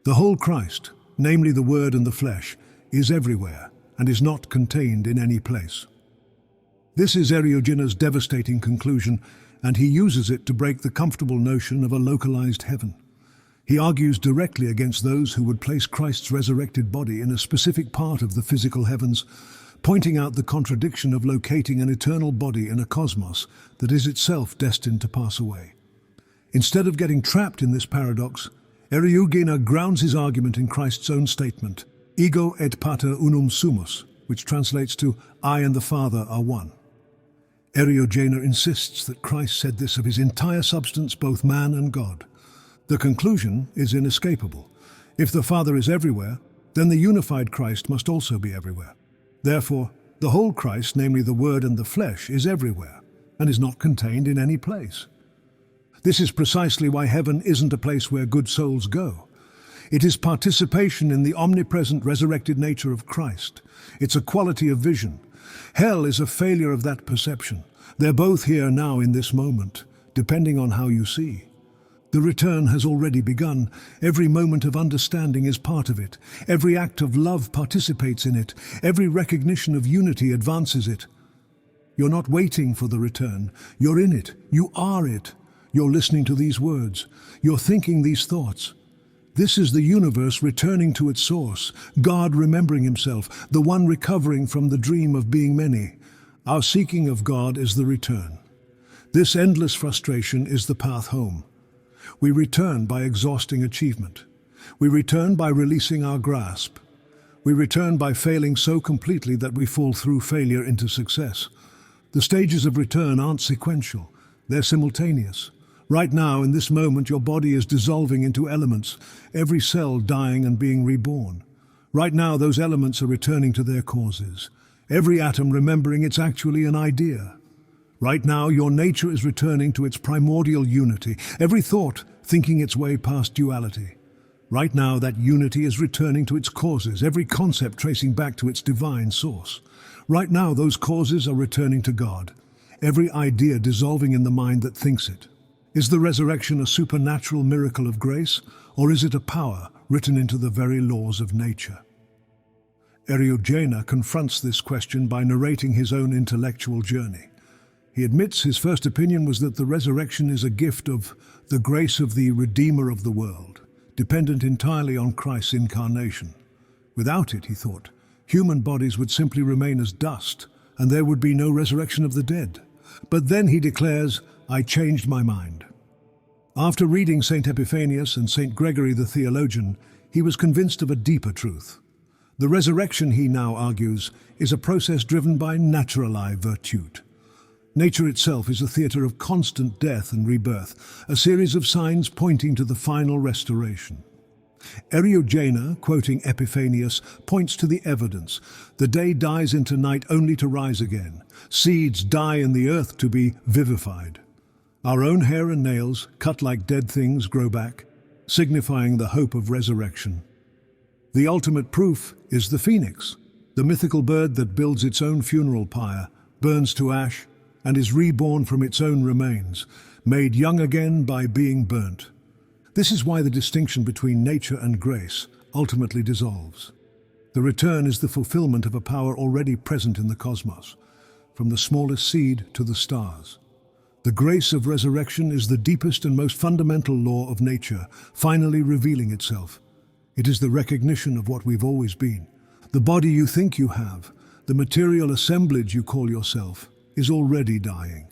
The whole Christ, namely the Word and the flesh, is everywhere and is not contained in any place. This is Eriugena's devastating conclusion, and he uses it to break the comfortable notion of a localized heaven. He argues directly against those who would place Christ's resurrected body in a specific part of the physical heavens, pointing out the contradiction of locating an eternal body in a cosmos that is itself destined to pass away. Instead of getting trapped in this paradox, Eriugena grounds his argument in Christ's own statement, Ego et pater unum sumus, which translates to, I and the Father are one. Eriugena insists that Christ said this of his entire substance, both man and God. The conclusion is inescapable. If the Father is everywhere, then the unified Christ must also be everywhere. Therefore, the whole Christ, namely the Word and the flesh, is everywhere, and is not contained in any place. This is precisely why heaven isn't a place where good souls go. It is participation in the omnipresent resurrected nature of Christ. It's a quality of vision. Hell is a failure of that perception. They're both here now in this moment, depending on how you see. The return has already begun. Every moment of understanding is part of it. Every act of love participates in it. Every recognition of unity advances it. You're not waiting for the return. You're in it. You are it. You're listening to these words. You're thinking these thoughts. This is the universe returning to its source, God remembering himself, the one recovering from the dream of being many. Our seeking of God is the return. This endless frustration is the path home. We return by exhausting achievement. We return by releasing our grasp. We return by failing so completely that we fall through failure into success. The stages of return aren't sequential, they're simultaneous. Right now, in this moment, your body is dissolving into elements, every cell dying and being reborn. Right now, those elements are returning to their causes, every atom remembering it's actually an idea. Right now, your nature is returning to its primordial unity, every thought thinking its way past duality. Right now, that unity is returning to its causes, every concept tracing back to its divine source. Right now, those causes are returning to God, every idea dissolving in the mind that thinks it. Is the resurrection a supernatural miracle of grace, or is it a power written into the very laws of nature? Eriugena confronts this question by narrating his own intellectual journey. He admits his first opinion was that the resurrection is a gift of the grace of the Redeemer of the world, dependent entirely on Christ's incarnation. Without it, he thought, human bodies would simply remain as dust, and there would be no resurrection of the dead. But then he declares, I changed my mind. After reading St. Epiphanius and St. Gregory the theologian, he was convinced of a deeper truth. The resurrection, he now argues, is a process driven by naturalae virtute. Nature itself is a theatre of constant death and rebirth, a series of signs pointing to the final restoration. Eriugena, quoting Epiphanius, points to the evidence. The day dies into night only to rise again. Seeds die in the earth to be vivified. Our own hair and nails, cut like dead things, grow back, signifying the hope of resurrection. The ultimate proof is the phoenix, the mythical bird that builds its own funeral pyre, burns to ash, and is reborn from its own remains, made young again by being burnt. This is why the distinction between nature and grace ultimately dissolves. The return is the fulfillment of a power already present in the cosmos, from the smallest seed to the stars. The grace of resurrection is the deepest and most fundamental law of nature, finally revealing itself. It is the recognition of what we've always been. The body you think you have, the material assemblage you call yourself, is already dying.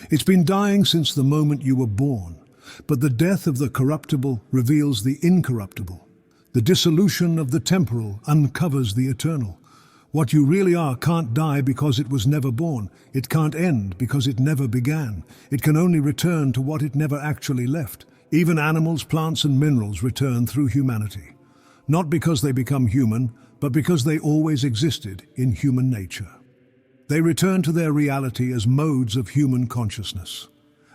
It's been dying since the moment you were born, but the death of the corruptible reveals the incorruptible. The dissolution of the temporal uncovers the eternal. What you really are can't die because it was never born. It can't end because it never began. It can only return to what it never actually left. Even animals, plants, and minerals return through humanity. Not because they become human, but because they always existed in human nature. They return to their reality as modes of human consciousness,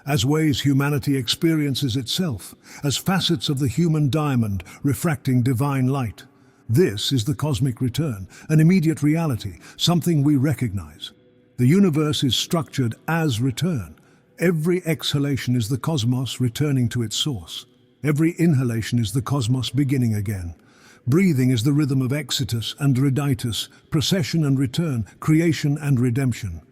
as ways humanity experiences itself, as facets of the human diamond refracting divine light. This is the cosmic return, an immediate reality, something we recognize. The universe is structured as return. Every exhalation is the cosmos returning to its source. Every inhalation is the cosmos beginning again. Breathing is the rhythm of exitus and reditus, procession and return, creation and redemption.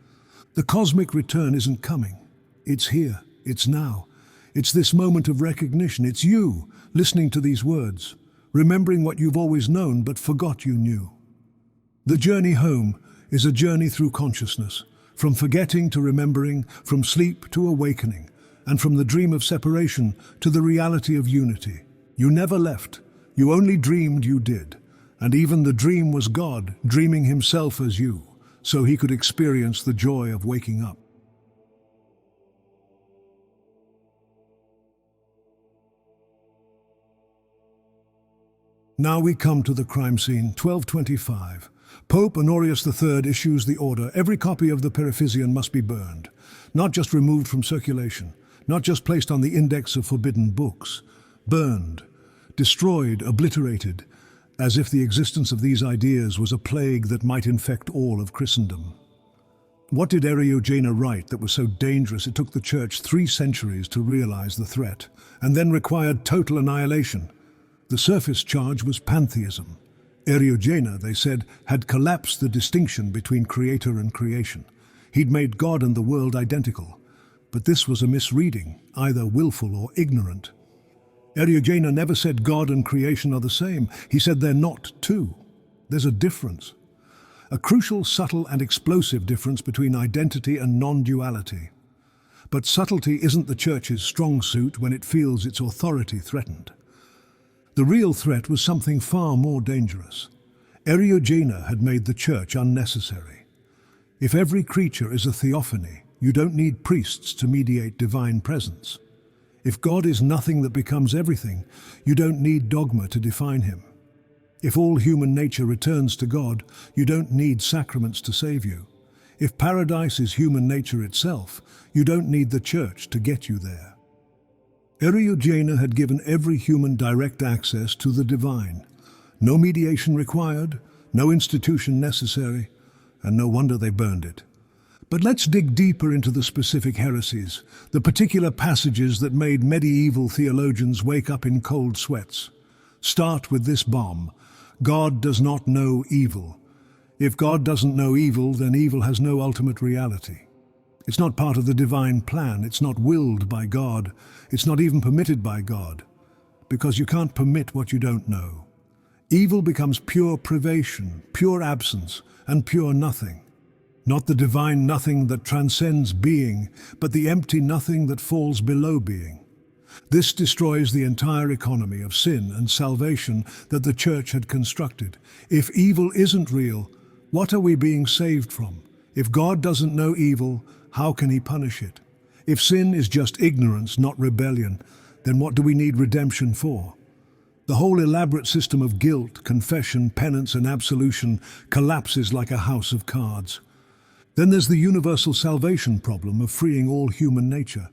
The cosmic return isn't coming. It's here. It's now. It's this moment of recognition. It's you, listening to these words, remembering what you've always known but forgot you knew. The journey home is a journey through consciousness, from forgetting to remembering, from sleep to awakening, and from the dream of separation to the reality of unity. You never left. You only dreamed you did, and even the dream was God dreaming himself as you, so he could experience the joy of waking up. Now we come to the crime scene, 1225. Pope Honorius III issues the order: every copy of the Periphyseon must be burned, not just removed from circulation, not just placed on the index of forbidden books. Burned, destroyed, obliterated, as if the existence of these ideas was a plague that might infect all of Christendom. What did Eriugena write that was so dangerous it took the Church 3 centuries to realize the threat, and then required total annihilation? The surface charge was pantheism. Eriugena, they said, had collapsed the distinction between creator and creation. He'd made God and the world identical. But this was a misreading, either willful or ignorant. Eriugena never said God and creation are the same. He said they're not two. There's a difference. A crucial, subtle and explosive difference between identity and non-duality. But subtlety isn't the Church's strong suit when it feels its authority threatened. The real threat was something far more dangerous. Eriugena had made the Church unnecessary. If every creature is a theophany, you don't need priests to mediate divine presence. If God is nothing that becomes everything, you don't need dogma to define him. If all human nature returns to God, you don't need sacraments to save you. If paradise is human nature itself, you don't need the Church to get you there. Eriugena had given every human direct access to the divine. No mediation required, no institution necessary, and no wonder they burned it. But let's dig deeper into the specific heresies, the particular passages that made medieval theologians wake up in cold sweats. Start with this bomb: God does not know evil. If God doesn't know evil, then evil has no ultimate reality. It's not part of the divine plan, it's not willed by God, it's not even permitted by God, because you can't permit what you don't know. Evil becomes pure privation, pure absence, and pure nothing. Not the divine nothing that transcends being, but the empty nothing that falls below being. This destroys the entire economy of sin and salvation that the Church had constructed. If evil isn't real, what are we being saved from? If God doesn't know evil, how can he punish it? If sin is just ignorance, not rebellion, then what do we need redemption for? The whole elaborate system of guilt, confession, penance, and absolution collapses like a house of cards. Then there's the universal salvation problem of freeing all human nature.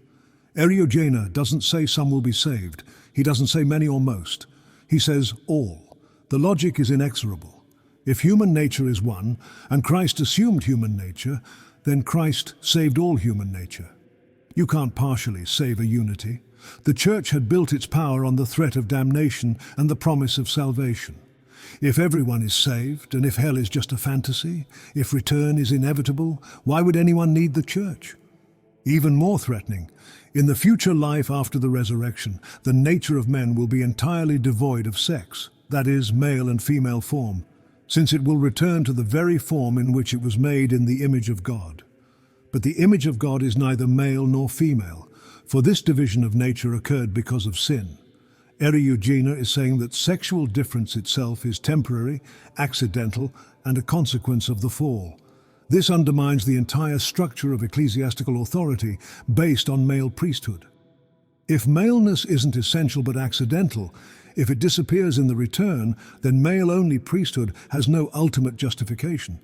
Eriugena doesn't say some will be saved. He doesn't say many or most. He says all. The logic is inexorable. If human nature is one, and Christ assumed human nature, then Christ saved all human nature. You can't partially save a unity. The Church had built its power on the threat of damnation and the promise of salvation. If everyone is saved, and if hell is just a fantasy, if return is inevitable, why would anyone need the Church? Even more threatening, in the future life after the resurrection, the nature of men will be entirely devoid of sex, that is, male and female form, since it will return to the very form in which it was made in the image of God. But the image of God is neither male nor female, for this division of nature occurred because of sin. Eriugena is saying that sexual difference itself is temporary, accidental, and a consequence of the fall. This undermines the entire structure of ecclesiastical authority based on male priesthood. If maleness isn't essential but accidental, if it disappears in the return, then male-only priesthood has no ultimate justification.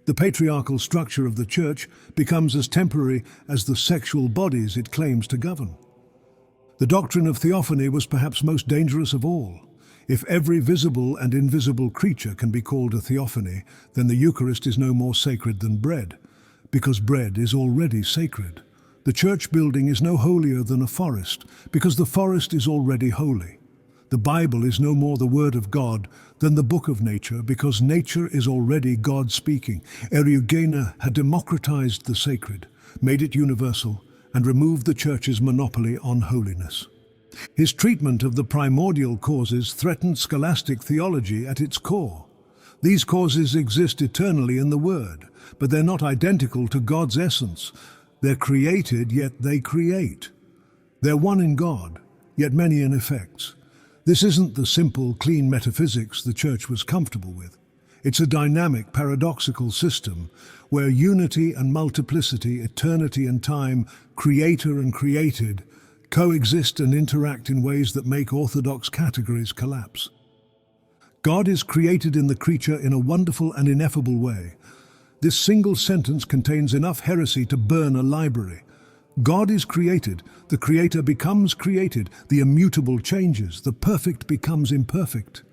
The patriarchal structure of the Church becomes as temporary as the sexual bodies it claims to govern. The doctrine of theophany was perhaps most dangerous of all. If every visible and invisible creature can be called a theophany, then the Eucharist is no more sacred than bread, because bread is already sacred. The church building is no holier than a forest, because the forest is already holy. The Bible is no more the Word of God than the book of nature, because nature is already God speaking. Eriugena had democratized the sacred, made it universal, and removed the Church's monopoly on holiness. His treatment of the primordial causes threatened scholastic theology at its core. These causes exist eternally in the Word, but they're not identical to God's essence. They're created, yet they create. They're one in God, yet many in effects. This isn't the simple, clean metaphysics the Church was comfortable with. It's a dynamic, paradoxical system where unity and multiplicity, eternity and time, creator and created, coexist and interact in ways that make orthodox categories collapse. God is created in the creature in a wonderful and ineffable way. This single sentence contains enough heresy to burn a library. God is created, the creator becomes created, the immutable changes, the perfect becomes imperfect.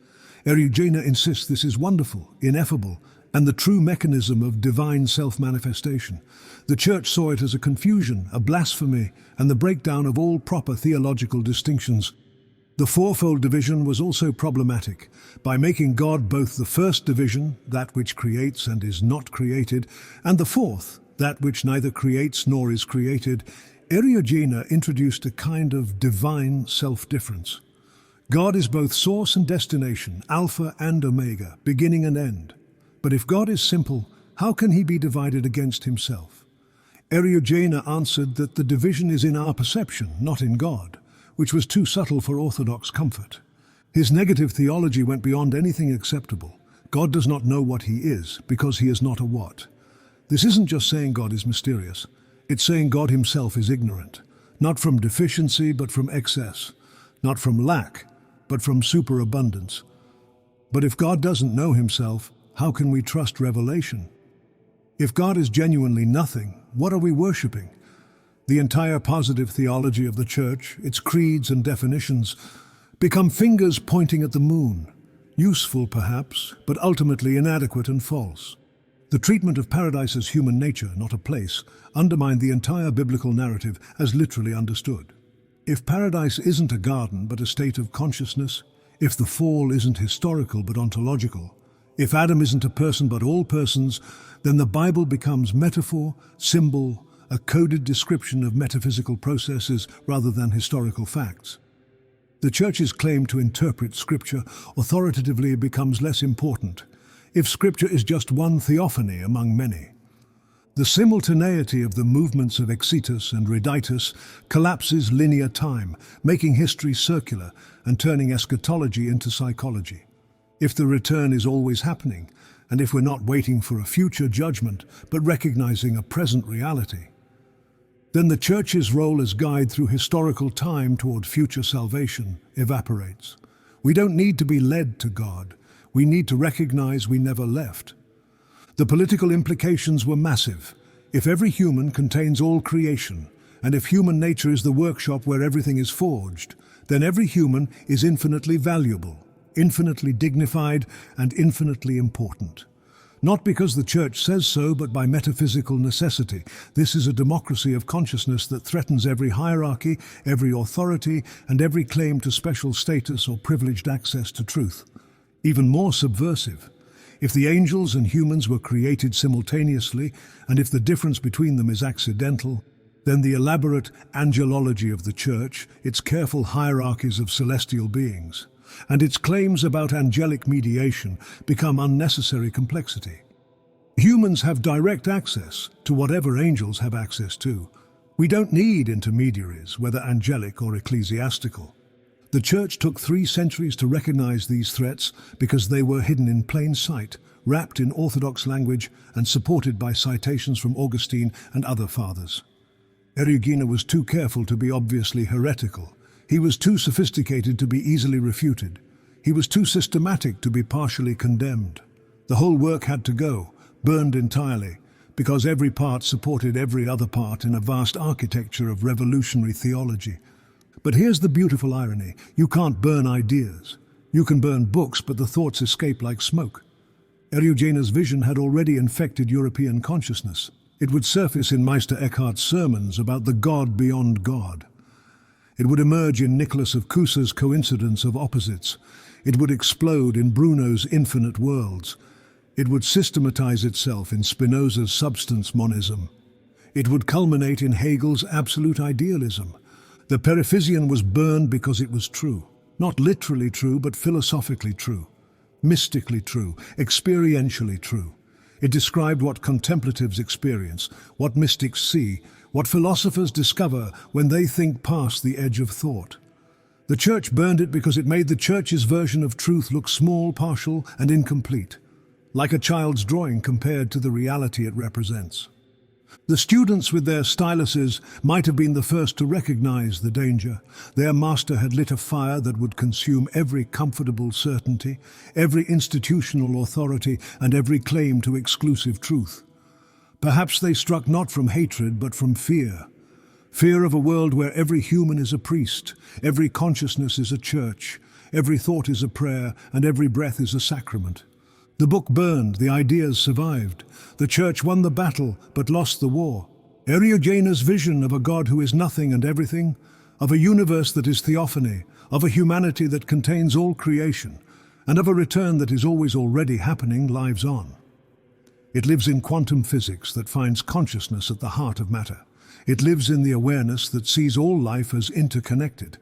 Eriugena insists this is wonderful, ineffable, and the true mechanism of divine self-manifestation. The Church saw it as a confusion, a blasphemy, and the breakdown of all proper theological distinctions. The Fourfold Division was also problematic. By making God both the first division, that which creates and is not created, and the fourth, that which neither creates nor is created, Eriugena introduced a kind of divine self-difference. God is both source and destination, Alpha and Omega, beginning and end. But if God is simple, how can he be divided against himself? Eriugena answered that the division is in our perception, not in God, which was too subtle for orthodox comfort. His negative theology went beyond anything acceptable. God does not know what he is, because he is not a what. This isn't just saying God is mysterious. It's saying God himself is ignorant, not from deficiency but from excess, not from lack but from superabundance. But if God doesn't know himself, how can we trust revelation? If God is genuinely nothing, what are we worshipping? The entire positive theology of the Church, its creeds and definitions, become fingers pointing at the moon. Useful perhaps, but ultimately inadequate and false. The treatment of paradise as human nature, not a place, undermined the entire biblical narrative as literally understood. If paradise isn't a garden but a state of consciousness, if the fall isn't historical but ontological, if Adam isn't a person but all persons, then the Bible becomes metaphor, symbol, a coded description of metaphysical processes rather than historical facts. The Church's claim to interpret Scripture authoritatively becomes less important if Scripture is just one theophany among many. The simultaneity of the movements of Exitus and Reditus collapses linear time, making history circular and turning eschatology into psychology. If the return is always happening, and if we're not waiting for a future judgment, but recognizing a present reality, then the Church's role as guide through historical time toward future salvation evaporates. We don't need to be led to God. We need to recognize we never left. The political implications were massive. If every human contains all creation, and if human nature is the workshop where everything is forged, then every human is infinitely valuable, infinitely dignified, and infinitely important. Not because the Church says so, but by metaphysical necessity. This is a democracy of consciousness that threatens every hierarchy, every authority, and every claim to special status or privileged access to truth. Even more subversive. If the angels and humans were created simultaneously, and if the difference between them is accidental, then the elaborate angelology of the Church, its careful hierarchies of celestial beings, and its claims about angelic mediation become unnecessary complexity. Humans have direct access to whatever angels have access to. We don't need intermediaries, whether angelic or ecclesiastical. The Church took 3 centuries to recognize these threats because they were hidden in plain sight, wrapped in orthodox language and supported by citations from Augustine and other fathers. Eriugena was too careful to be obviously heretical. He was too sophisticated to be easily refuted. He was too systematic to be partially condemned. The whole work had to go, burned entirely, because every part supported every other part in a vast architecture of revolutionary theology. But here's the beautiful irony. You can't burn ideas. You can burn books, but the thoughts escape like smoke. Eriugena's vision had already infected European consciousness. It would surface in Meister Eckhart's sermons about the God beyond God. It would emerge in Nicholas of Cusa's coincidence of opposites. It would explode in Bruno's infinite worlds. It would systematize itself in Spinoza's substance monism. It would culminate in Hegel's absolute idealism. The Periphyseon was burned because it was true. Not literally true, but philosophically true. Mystically true, experientially true. It described what contemplatives experience, what mystics see, what philosophers discover when they think past the edge of thought. The Church burned it because it made the Church's version of truth look small, partial, and incomplete, like a child's drawing compared to the reality it represents. The students with their styluses might have been the first to recognize the danger. Their master had lit a fire that would consume every comfortable certainty, every institutional authority, and every claim to exclusive truth. Perhaps they struck not from hatred, but from fear. Fear of a world where every human is a priest, every consciousness is a church, every thought is a prayer, and every breath is a sacrament. The book burned, the ideas survived. The church won the battle, but lost the war. Ereugena's vision of a God who is nothing and everything, of a universe that is theophany, of a humanity that contains all creation, and of a return that is always already happening, lives on. It lives in quantum physics that finds consciousness at the heart of matter. It lives in the awareness that sees all life as interconnected.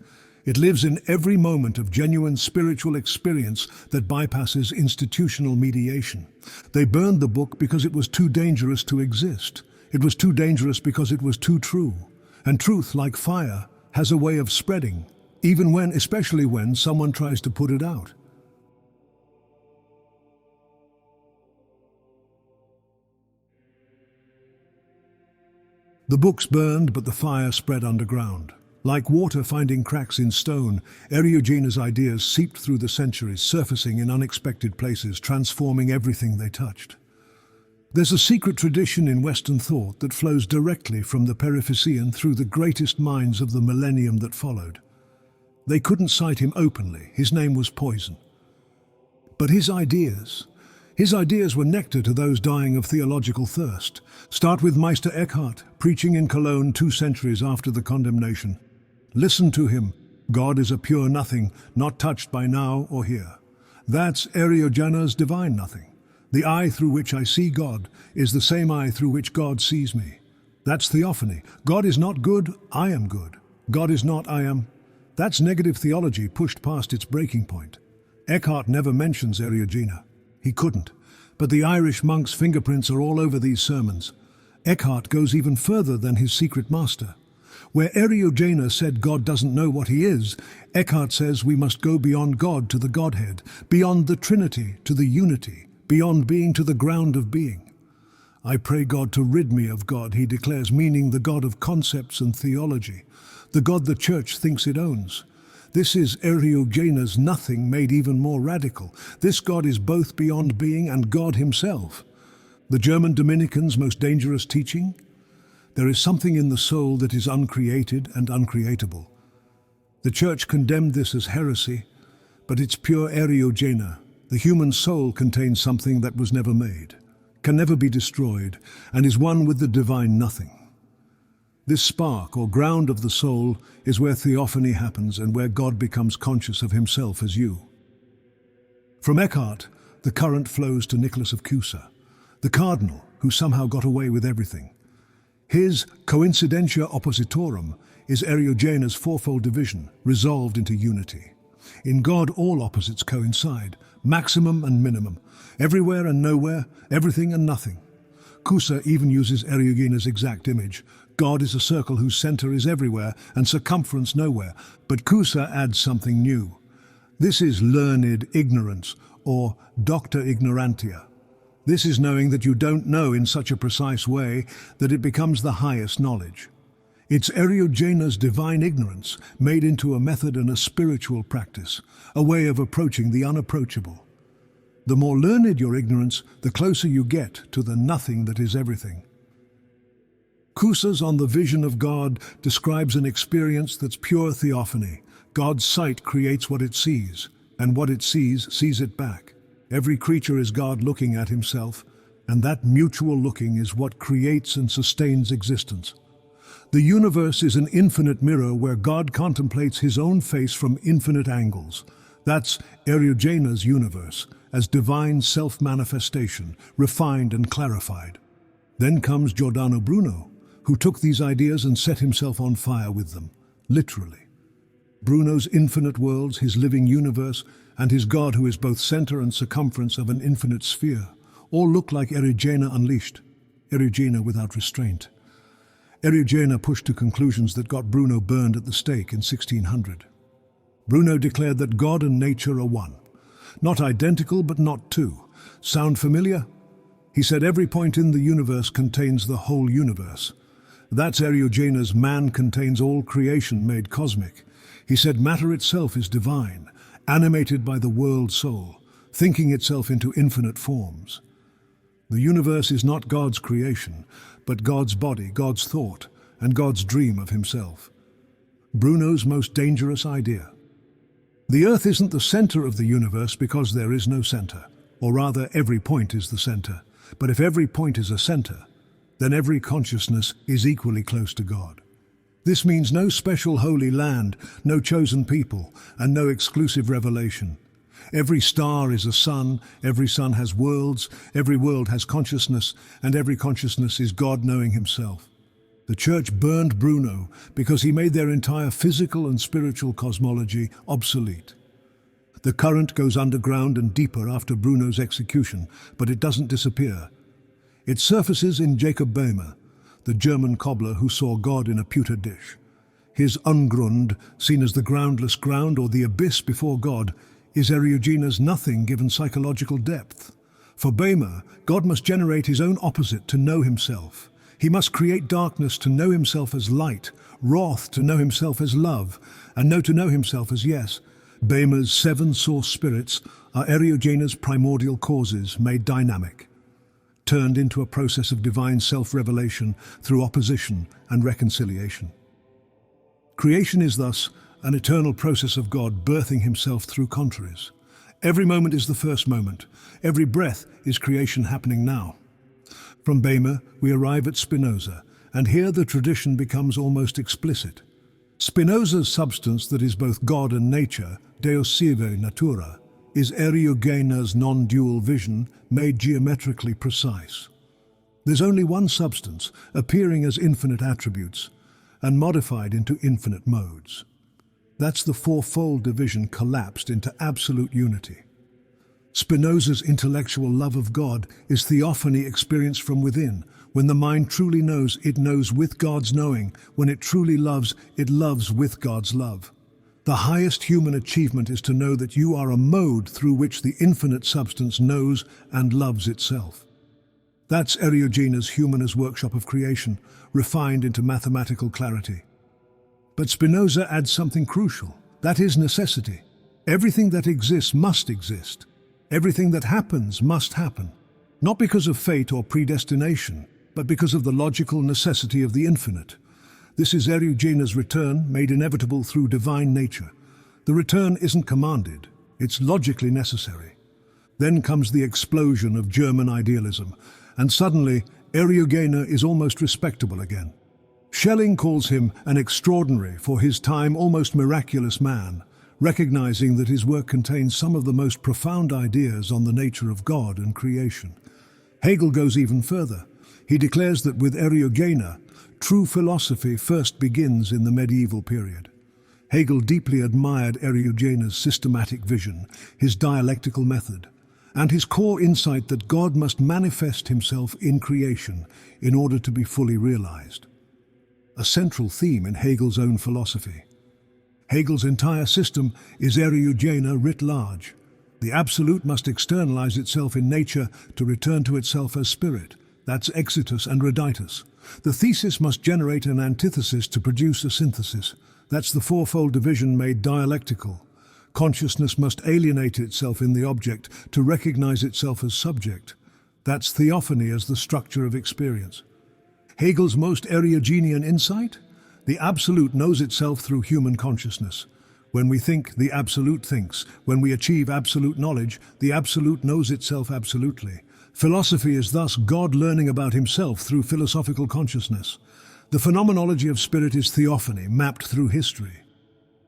It lives in every moment of genuine spiritual experience that bypasses institutional mediation. They burned the book because it was too dangerous to exist. It was too dangerous because it was too true. And truth, like fire, has a way of spreading, especially when someone tries to put it out. The books burned, but the fire spread underground. Like water finding cracks in stone, Eriugena's ideas seeped through the centuries, surfacing in unexpected places, transforming everything they touched. There's a secret tradition in Western thought that flows directly from the Periphyseon through the greatest minds of the millennium that followed. They couldn't cite him openly, his name was poison. But his ideas were nectar to those dying of theological thirst. Start with Meister Eckhart, preaching in Cologne 2 centuries after the condemnation. Listen to him. God is a pure nothing, not touched by now or here. That's Eriugena's divine nothing. The eye through which I see God is the same eye through which God sees me. That's theophany. God is not good, I am good. God is not, I am. That's negative theology pushed past its breaking point. Eckhart never mentions Eriugena. He couldn't. But the Irish monk's fingerprints are all over these sermons. Eckhart goes even further than his secret master. Where Eriugena said God doesn't know what he is, Eckhart says we must go beyond God to the Godhead, beyond the Trinity to the unity, beyond being to the ground of being. I pray God to rid me of God, he declares, meaning the God of concepts and theology, the God the Church thinks it owns. This is Eriugena's nothing made even more radical. This God is both beyond being and God himself. The German Dominican's most dangerous teaching? There is something in the soul that is uncreated and uncreatable. The Church condemned this as heresy, but it's pure Eriugena. The human soul contains something that was never made, can never be destroyed, and is one with the divine nothing. This spark or ground of the soul is where theophany happens and where God becomes conscious of himself as you. From Eckhart, the current flows to Nicholas of Cusa, the cardinal who somehow got away with everything. His coincidentia oppositorum is Eriugena's fourfold division, resolved into unity. In God, all opposites coincide, maximum and minimum, everywhere and nowhere, everything and nothing. Cusa even uses Eriugena's exact image. God is a circle whose center is everywhere and circumference nowhere, but Cusa adds something new. This is learned ignorance, or docta ignorantia. This is knowing that you don't know in such a precise way that it becomes the highest knowledge. It's Eriugena's divine ignorance made into a method and a spiritual practice, a way of approaching the unapproachable. The more learned your ignorance, the closer you get to the nothing that is everything. Cusa's On the Vision of God describes an experience that's pure theophany. God's sight creates what it sees, and what it sees it back. Every creature is God looking at himself, and that mutual looking is what creates and sustains existence. The universe is an infinite mirror where God contemplates his own face from infinite angles. That's Eriugena's universe, as divine self-manifestation, refined and clarified. Then comes Giordano Bruno, who took these ideas and set himself on fire with them, literally. Bruno's infinite worlds, his living universe, and his God who is both center and circumference of an infinite sphere, all look like Eriugena unleashed, Eriugena without restraint. Eriugena pushed to conclusions that got Bruno burned at the stake in 1600. Bruno declared that God and nature are one. Not identical, but not two. Sound familiar? He said every point in the universe contains the whole universe. That's Ereugena's man contains all creation made cosmic. He said matter itself is divine, animated by the world soul, thinking itself into infinite forms. The universe is not God's creation, but God's body, God's thought, and God's dream of himself. Bruno's most dangerous idea. The Earth isn't the center of the universe because there is no center, or rather every point is the center. But if every point is a center, then every consciousness is equally close to God. This means no special holy land, no chosen people, and no exclusive revelation. Every star is a sun, every sun has worlds, every world has consciousness, and every consciousness is God knowing himself. The Church burned Bruno because he made their entire physical and spiritual cosmology obsolete. The current goes underground and deeper after Bruno's execution, but it doesn't disappear. It surfaces in Jacob Boehme, the German cobbler who saw God in a pewter dish. His Ungrund, seen as the groundless ground or the abyss before God, is Eriugena's nothing given psychological depth. For Boehme, God must generate his own opposite to know himself. He must create darkness to know himself as light, wrath to know himself as love, and no to know himself as yes. Boehme's 7 source spirits are Eriugena's primordial causes made dynamic, turned into a process of divine self-revelation through opposition and reconciliation. Creation is thus an eternal process of God birthing himself through contraries. Every moment is the first moment. Every breath is creation happening now. From Boehme, we arrive at Spinoza, and here the tradition becomes almost explicit. Spinoza's substance that is both God and nature, Deus sive natura, is Eriugena's non-dual vision made geometrically precise. There's only one substance, appearing as infinite attributes, and modified into infinite modes. That's the fourfold division collapsed into absolute unity. Spinoza's intellectual love of God is theophany experienced from within. When the mind truly knows, it knows with God's knowing. When it truly loves, it loves with God's love. The highest human achievement is to know that you are a mode through which the infinite substance knows and loves itself. That's Eriugena's humanist workshop of creation, refined into mathematical clarity. But Spinoza adds something crucial. That is necessity. Everything that exists must exist. Everything that happens must happen. Not because of fate or predestination, but because of the logical necessity of the infinite. This is Eriugena's return, made inevitable through divine nature. The return isn't commanded, it's logically necessary. Then comes the explosion of German idealism, and suddenly Eriugena is almost respectable again. Schelling calls him an extraordinary, for his time almost miraculous man, recognizing that his work contains some of the most profound ideas on the nature of God and creation. Hegel goes even further. He declares that with Eriugena, true philosophy first begins in the medieval period. Hegel deeply admired Eriugena's systematic vision, his dialectical method, and his core insight that God must manifest himself in creation in order to be fully realized. A central theme in Hegel's own philosophy. Hegel's entire system is Eriugena writ large. The absolute must externalize itself in nature to return to itself as spirit. That's exitus and reditus. The thesis must generate an antithesis to produce a synthesis. That's the fourfold division made dialectical. Consciousness must alienate itself in the object to recognize itself as subject. That's theophany as the structure of experience. Hegel's most Eriugenian insight? The absolute knows itself through human consciousness. When we think, the absolute thinks. When we achieve absolute knowledge, the absolute knows itself absolutely. Philosophy is thus God learning about himself through philosophical consciousness. The phenomenology of spirit is theophany, mapped through history.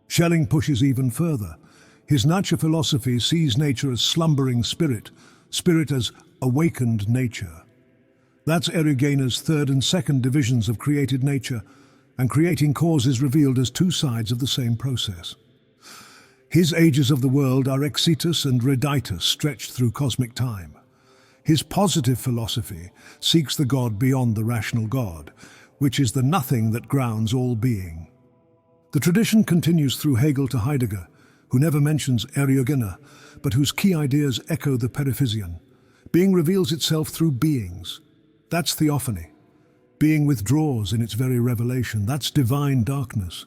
Schelling pushes even further. His nature philosophy sees nature as slumbering spirit, spirit as awakened nature. That's Eriugena's third and second divisions of created nature, and creating cause is revealed as two sides of the same process. His ages of the world are exitus and reditus stretched through cosmic time. His positive philosophy seeks the God beyond the rational God, which is the nothing that grounds all being. The tradition continues through Hegel to Heidegger, who never mentions Eriugena, but whose key ideas echo the Periphyseon. Being reveals itself through beings. That's theophany. Being withdraws in its very revelation. That's divine darkness.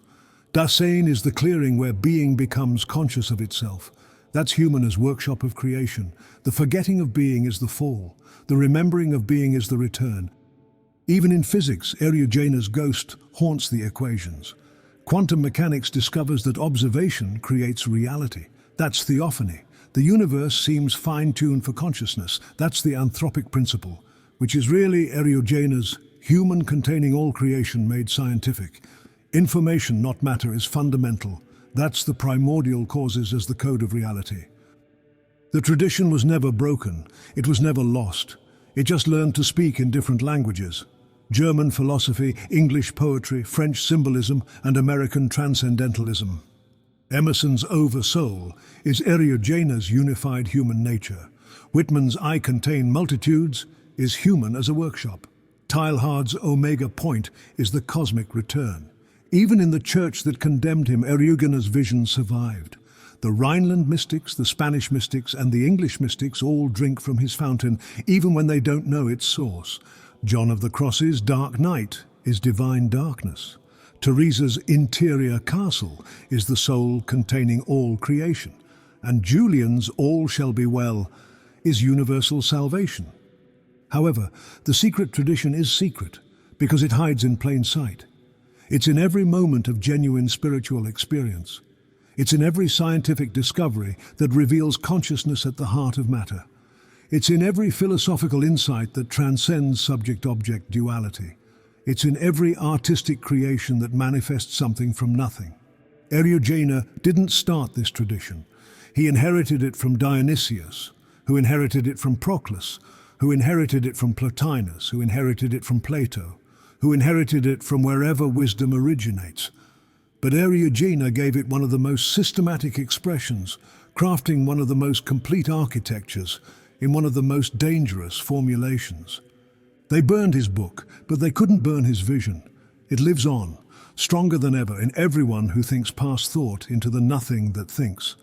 Dasein is the clearing where being becomes conscious of itself. That's Humana's workshop of creation. The forgetting of being is the fall. The remembering of being is the return. Even in physics, Eriugena's ghost haunts the equations. Quantum mechanics discovers that observation creates reality. That's theophany. The universe seems fine-tuned for consciousness. That's the anthropic principle, which is really Eriugena's human containing all creation made scientific. Information, not matter, is fundamental. That's the primordial causes as the code of reality. The tradition was never broken. It was never lost. It just learned to speak in different languages. German philosophy, English poetry, French symbolism, and American transcendentalism. Emerson's Over-Soul is Eriugena's unified human nature. Whitman's I Contain Multitudes is human as a workshop. Teilhard's Omega Point is the cosmic return. Even in the church that condemned him, Eriugena's vision survived. The Rhineland mystics, the Spanish mystics, and the English mystics all drink from his fountain, even when they don't know its source. John of the Cross's Dark Night is divine darkness. Teresa's Interior Castle is the soul containing all creation. And Julian's All Shall Be Well is universal salvation. However, the secret tradition is secret because it hides in plain sight. It's in every moment of genuine spiritual experience. It's in every scientific discovery that reveals consciousness at the heart of matter. It's in every philosophical insight that transcends subject-object duality. It's in every artistic creation that manifests something from nothing. Eriugena didn't start this tradition. He inherited it from Dionysius, who inherited it from Proclus, who inherited it from Plotinus, who inherited it from Plato, who inherited it from wherever wisdom originates. But Eriugena gave it one of the most systematic expressions, crafting one of the most complete architectures in one of the most dangerous formulations. They burned his book, but they couldn't burn his vision. It lives on, stronger than ever, in everyone who thinks past thought into the nothing that thinks,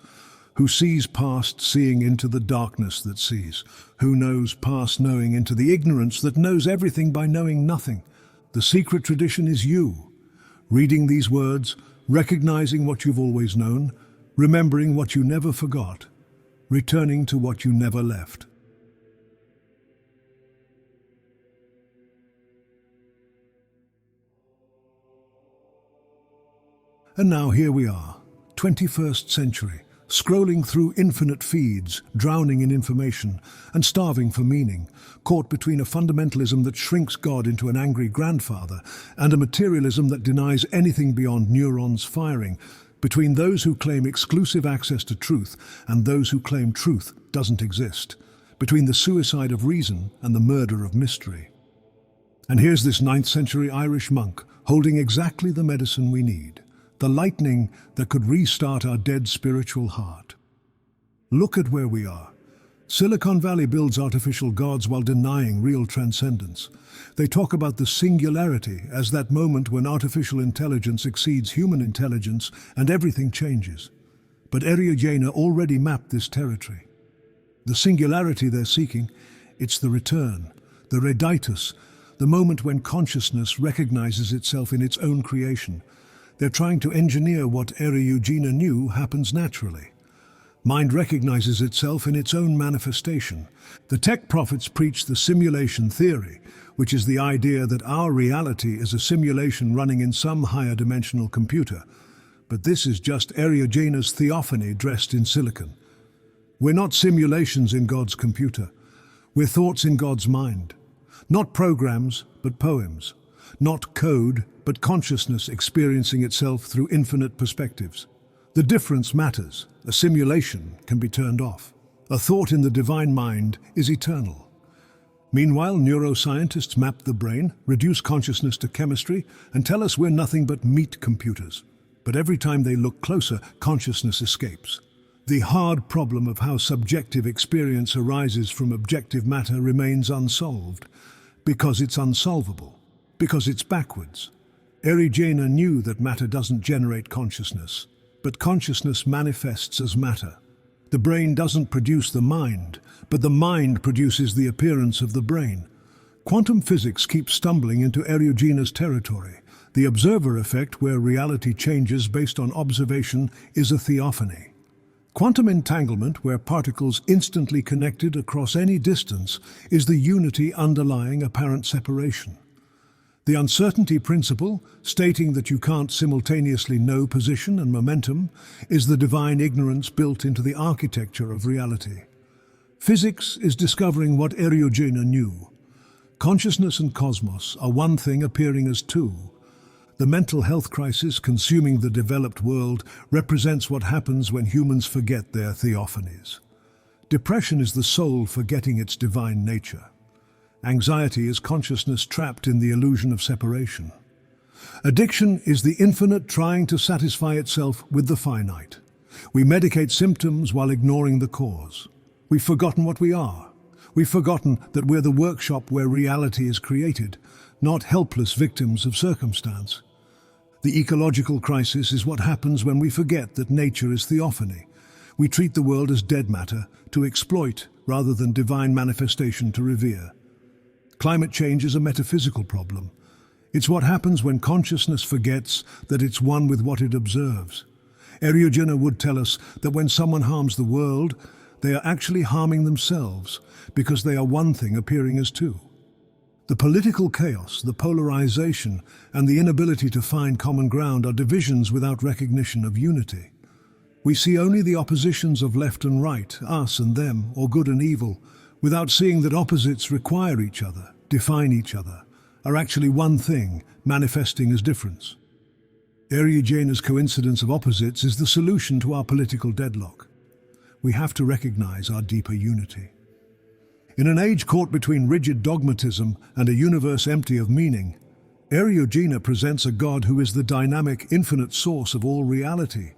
who sees past seeing into the darkness that sees, who knows past knowing into the ignorance that knows everything by knowing nothing. The secret tradition is you, reading these words, recognizing what you've always known, remembering what you never forgot, returning to what you never left. And now here we are, 21st century, scrolling through infinite feeds, drowning in information, and starving for meaning, caught between a fundamentalism that shrinks God into an angry grandfather and a materialism that denies anything beyond neurons firing, between those who claim exclusive access to truth and those who claim truth doesn't exist, between the suicide of reason and the murder of mystery. And here's this 9th century Irish monk holding exactly the medicine we need, the lightning that could restart our dead spiritual heart. Look at where we are. Silicon Valley builds artificial gods while denying real transcendence. They talk about the singularity as that moment when artificial intelligence exceeds human intelligence and everything changes. But Eriugena already mapped this territory. The singularity they're seeking, it's the return, the Reditus, the moment when consciousness recognizes itself in its own creation. They're trying to engineer what Eriugena knew happens naturally. Mind recognizes itself in its own manifestation. The tech prophets preach the simulation theory, which is the idea that our reality is a simulation running in some higher dimensional computer. But this is just Eriugena's theophany dressed in silicon. We're not simulations in God's computer. We're thoughts in God's mind. Not programs, but poems. Not code, but consciousness experiencing itself through infinite perspectives. The difference matters. A simulation can be turned off. A thought in the divine mind is eternal. Meanwhile, neuroscientists map the brain, reduce consciousness to chemistry, and tell us we're nothing but meat computers. But every time they look closer, consciousness escapes. The hard problem of how subjective experience arises from objective matter remains unsolved, because it's unsolvable, because it's backwards. Eriugena knew that matter doesn't generate consciousness, but consciousness manifests as matter. The brain doesn't produce the mind, but the mind produces the appearance of the brain. Quantum physics keeps stumbling into Eriugena's territory. The observer effect, where reality changes based on observation, is a theophany. Quantum entanglement, where particles instantly connected across any distance, is the unity underlying apparent separation. The uncertainty principle, stating that you can't simultaneously know position and momentum, is the divine ignorance built into the architecture of reality. Physics is discovering what Eriugena knew. Consciousness and cosmos are one thing appearing as two. The mental health crisis consuming the developed world represents what happens when humans forget their theophanies. Depression is the soul forgetting its divine nature. Anxiety is consciousness trapped in the illusion of separation. Addiction is the infinite trying to satisfy itself with the finite. We medicate symptoms while ignoring the cause. We've forgotten what we are. We've forgotten that we're the workshop where reality is created, not helpless victims of circumstance. The ecological crisis is what happens when we forget that nature is theophany. We treat the world as dead matter to exploit rather than divine manifestation to revere. Climate change is a metaphysical problem. It's what happens when consciousness forgets that it's one with what it observes. Eriugena would tell us that when someone harms the world, they are actually harming themselves because they are one thing appearing as two. The political chaos, the polarization, and the inability to find common ground are divisions without recognition of unity. We see only the oppositions of left and right, us and them, or good and evil, without seeing that opposites require each other, define each other, are actually one thing, manifesting as difference. Eriugena's coincidence of opposites is the solution to our political deadlock. We have to recognize our deeper unity. In an age caught between rigid dogmatism and a universe empty of meaning, Eriugena presents a God who is the dynamic, infinite source of all reality,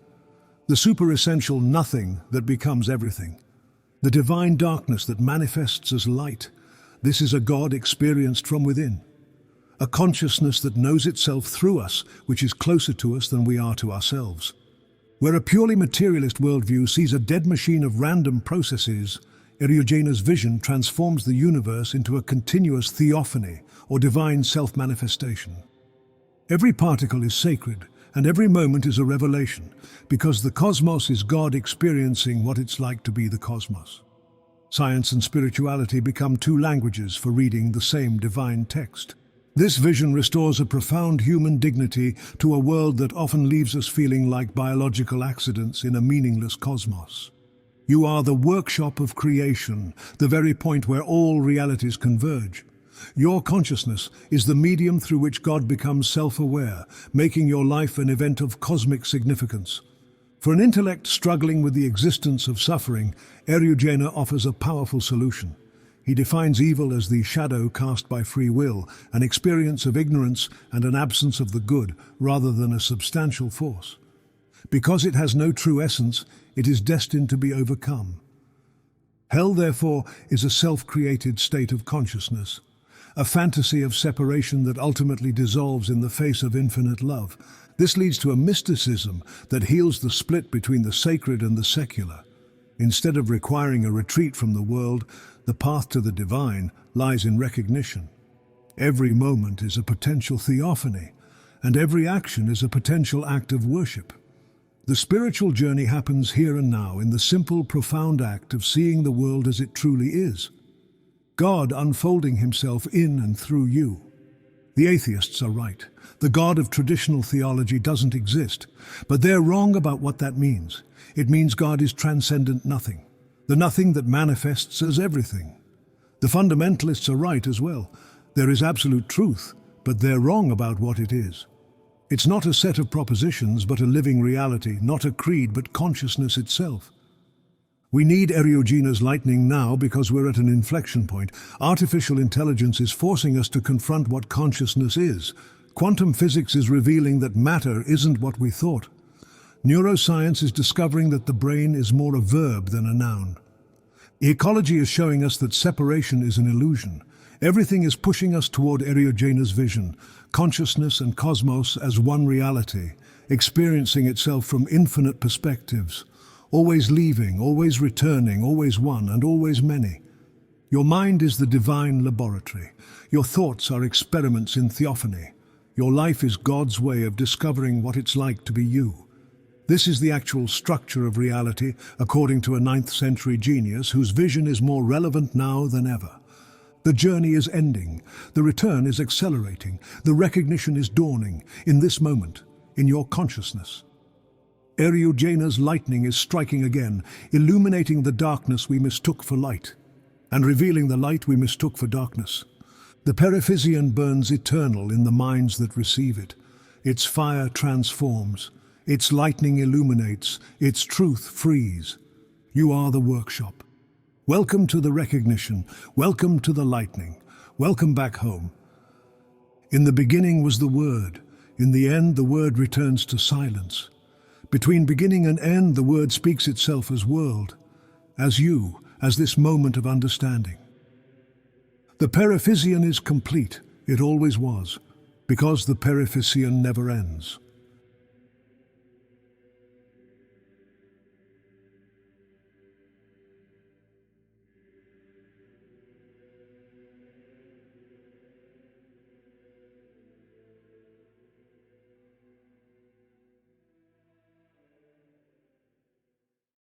the super-essential nothing that becomes everything, the divine darkness that manifests as light. This is a God experienced from within, a consciousness that knows itself through us, which is closer to us than we are to ourselves. Where a purely materialist worldview sees a dead machine of random processes, Eriugena's vision transforms the universe into a continuous theophany, or divine self-manifestation. Every particle is sacred, and every moment is a revelation, because the cosmos is God experiencing what it's like to be the cosmos. Science and spirituality become two languages for reading the same divine text. This vision restores a profound human dignity to a world that often leaves us feeling like biological accidents in a meaningless cosmos. You are the workshop of creation, the very point where all realities converge. Your consciousness is the medium through which God becomes self-aware, making your life an event of cosmic significance. For an intellect struggling with the existence of suffering, Eriugena offers a powerful solution. He defines evil as the shadow cast by free will, an experience of ignorance and an absence of the good, rather than a substantial force. Because it has no true essence, it is destined to be overcome. Hell, therefore, is a self-created state of consciousness, a fantasy of separation that ultimately dissolves in the face of infinite love. This leads to a mysticism that heals the split between the sacred and the secular. Instead of requiring a retreat from the world, the path to the divine lies in recognition. Every moment is a potential theophany, and every action is a potential act of worship. The spiritual journey happens here and now in the simple, profound act of seeing the world as it truly is. God unfolding himself in and through you. The atheists are right. The God of traditional theology doesn't exist, but they're wrong about what that means. It means God is transcendent nothing, the nothing that manifests as everything. The fundamentalists are right as well. There is absolute truth, but they're wrong about what it is. It's not a set of propositions, but a living reality, not a creed, but consciousness itself. We need Eriugena's lightning now because we're at an inflection point. Artificial intelligence is forcing us to confront what consciousness is. Quantum physics is revealing that matter isn't what we thought. Neuroscience is discovering that the brain is more a verb than a noun. Ecology is showing us that separation is an illusion. Everything is pushing us toward Eriugena's vision, consciousness and cosmos as one reality, experiencing itself from infinite perspectives. always leaving, always returning, always one and always many. Your mind is the divine laboratory. Your thoughts are experiments in theophany. Your life is God's way of discovering what it's like to be you. This is the actual structure of reality, according to a 9th century genius whose vision is more relevant now than ever. The journey is ending. The return is accelerating. The recognition is dawning in this moment, in your consciousness. Eriugena's lightning is striking again, illuminating the darkness we mistook for light, and revealing the light we mistook for darkness. The Periphyseon burns eternal in the minds that receive it. Its fire transforms. Its lightning illuminates. Its truth frees. You are the workshop. Welcome to the recognition. Welcome to the lightning. Welcome back home. In the beginning was the Word. In the end, the Word returns to silence. Between beginning and end, the Word speaks itself as world, as you, as this moment of understanding. The Periphyseon is complete. It always was, because the Periphyseon never ends.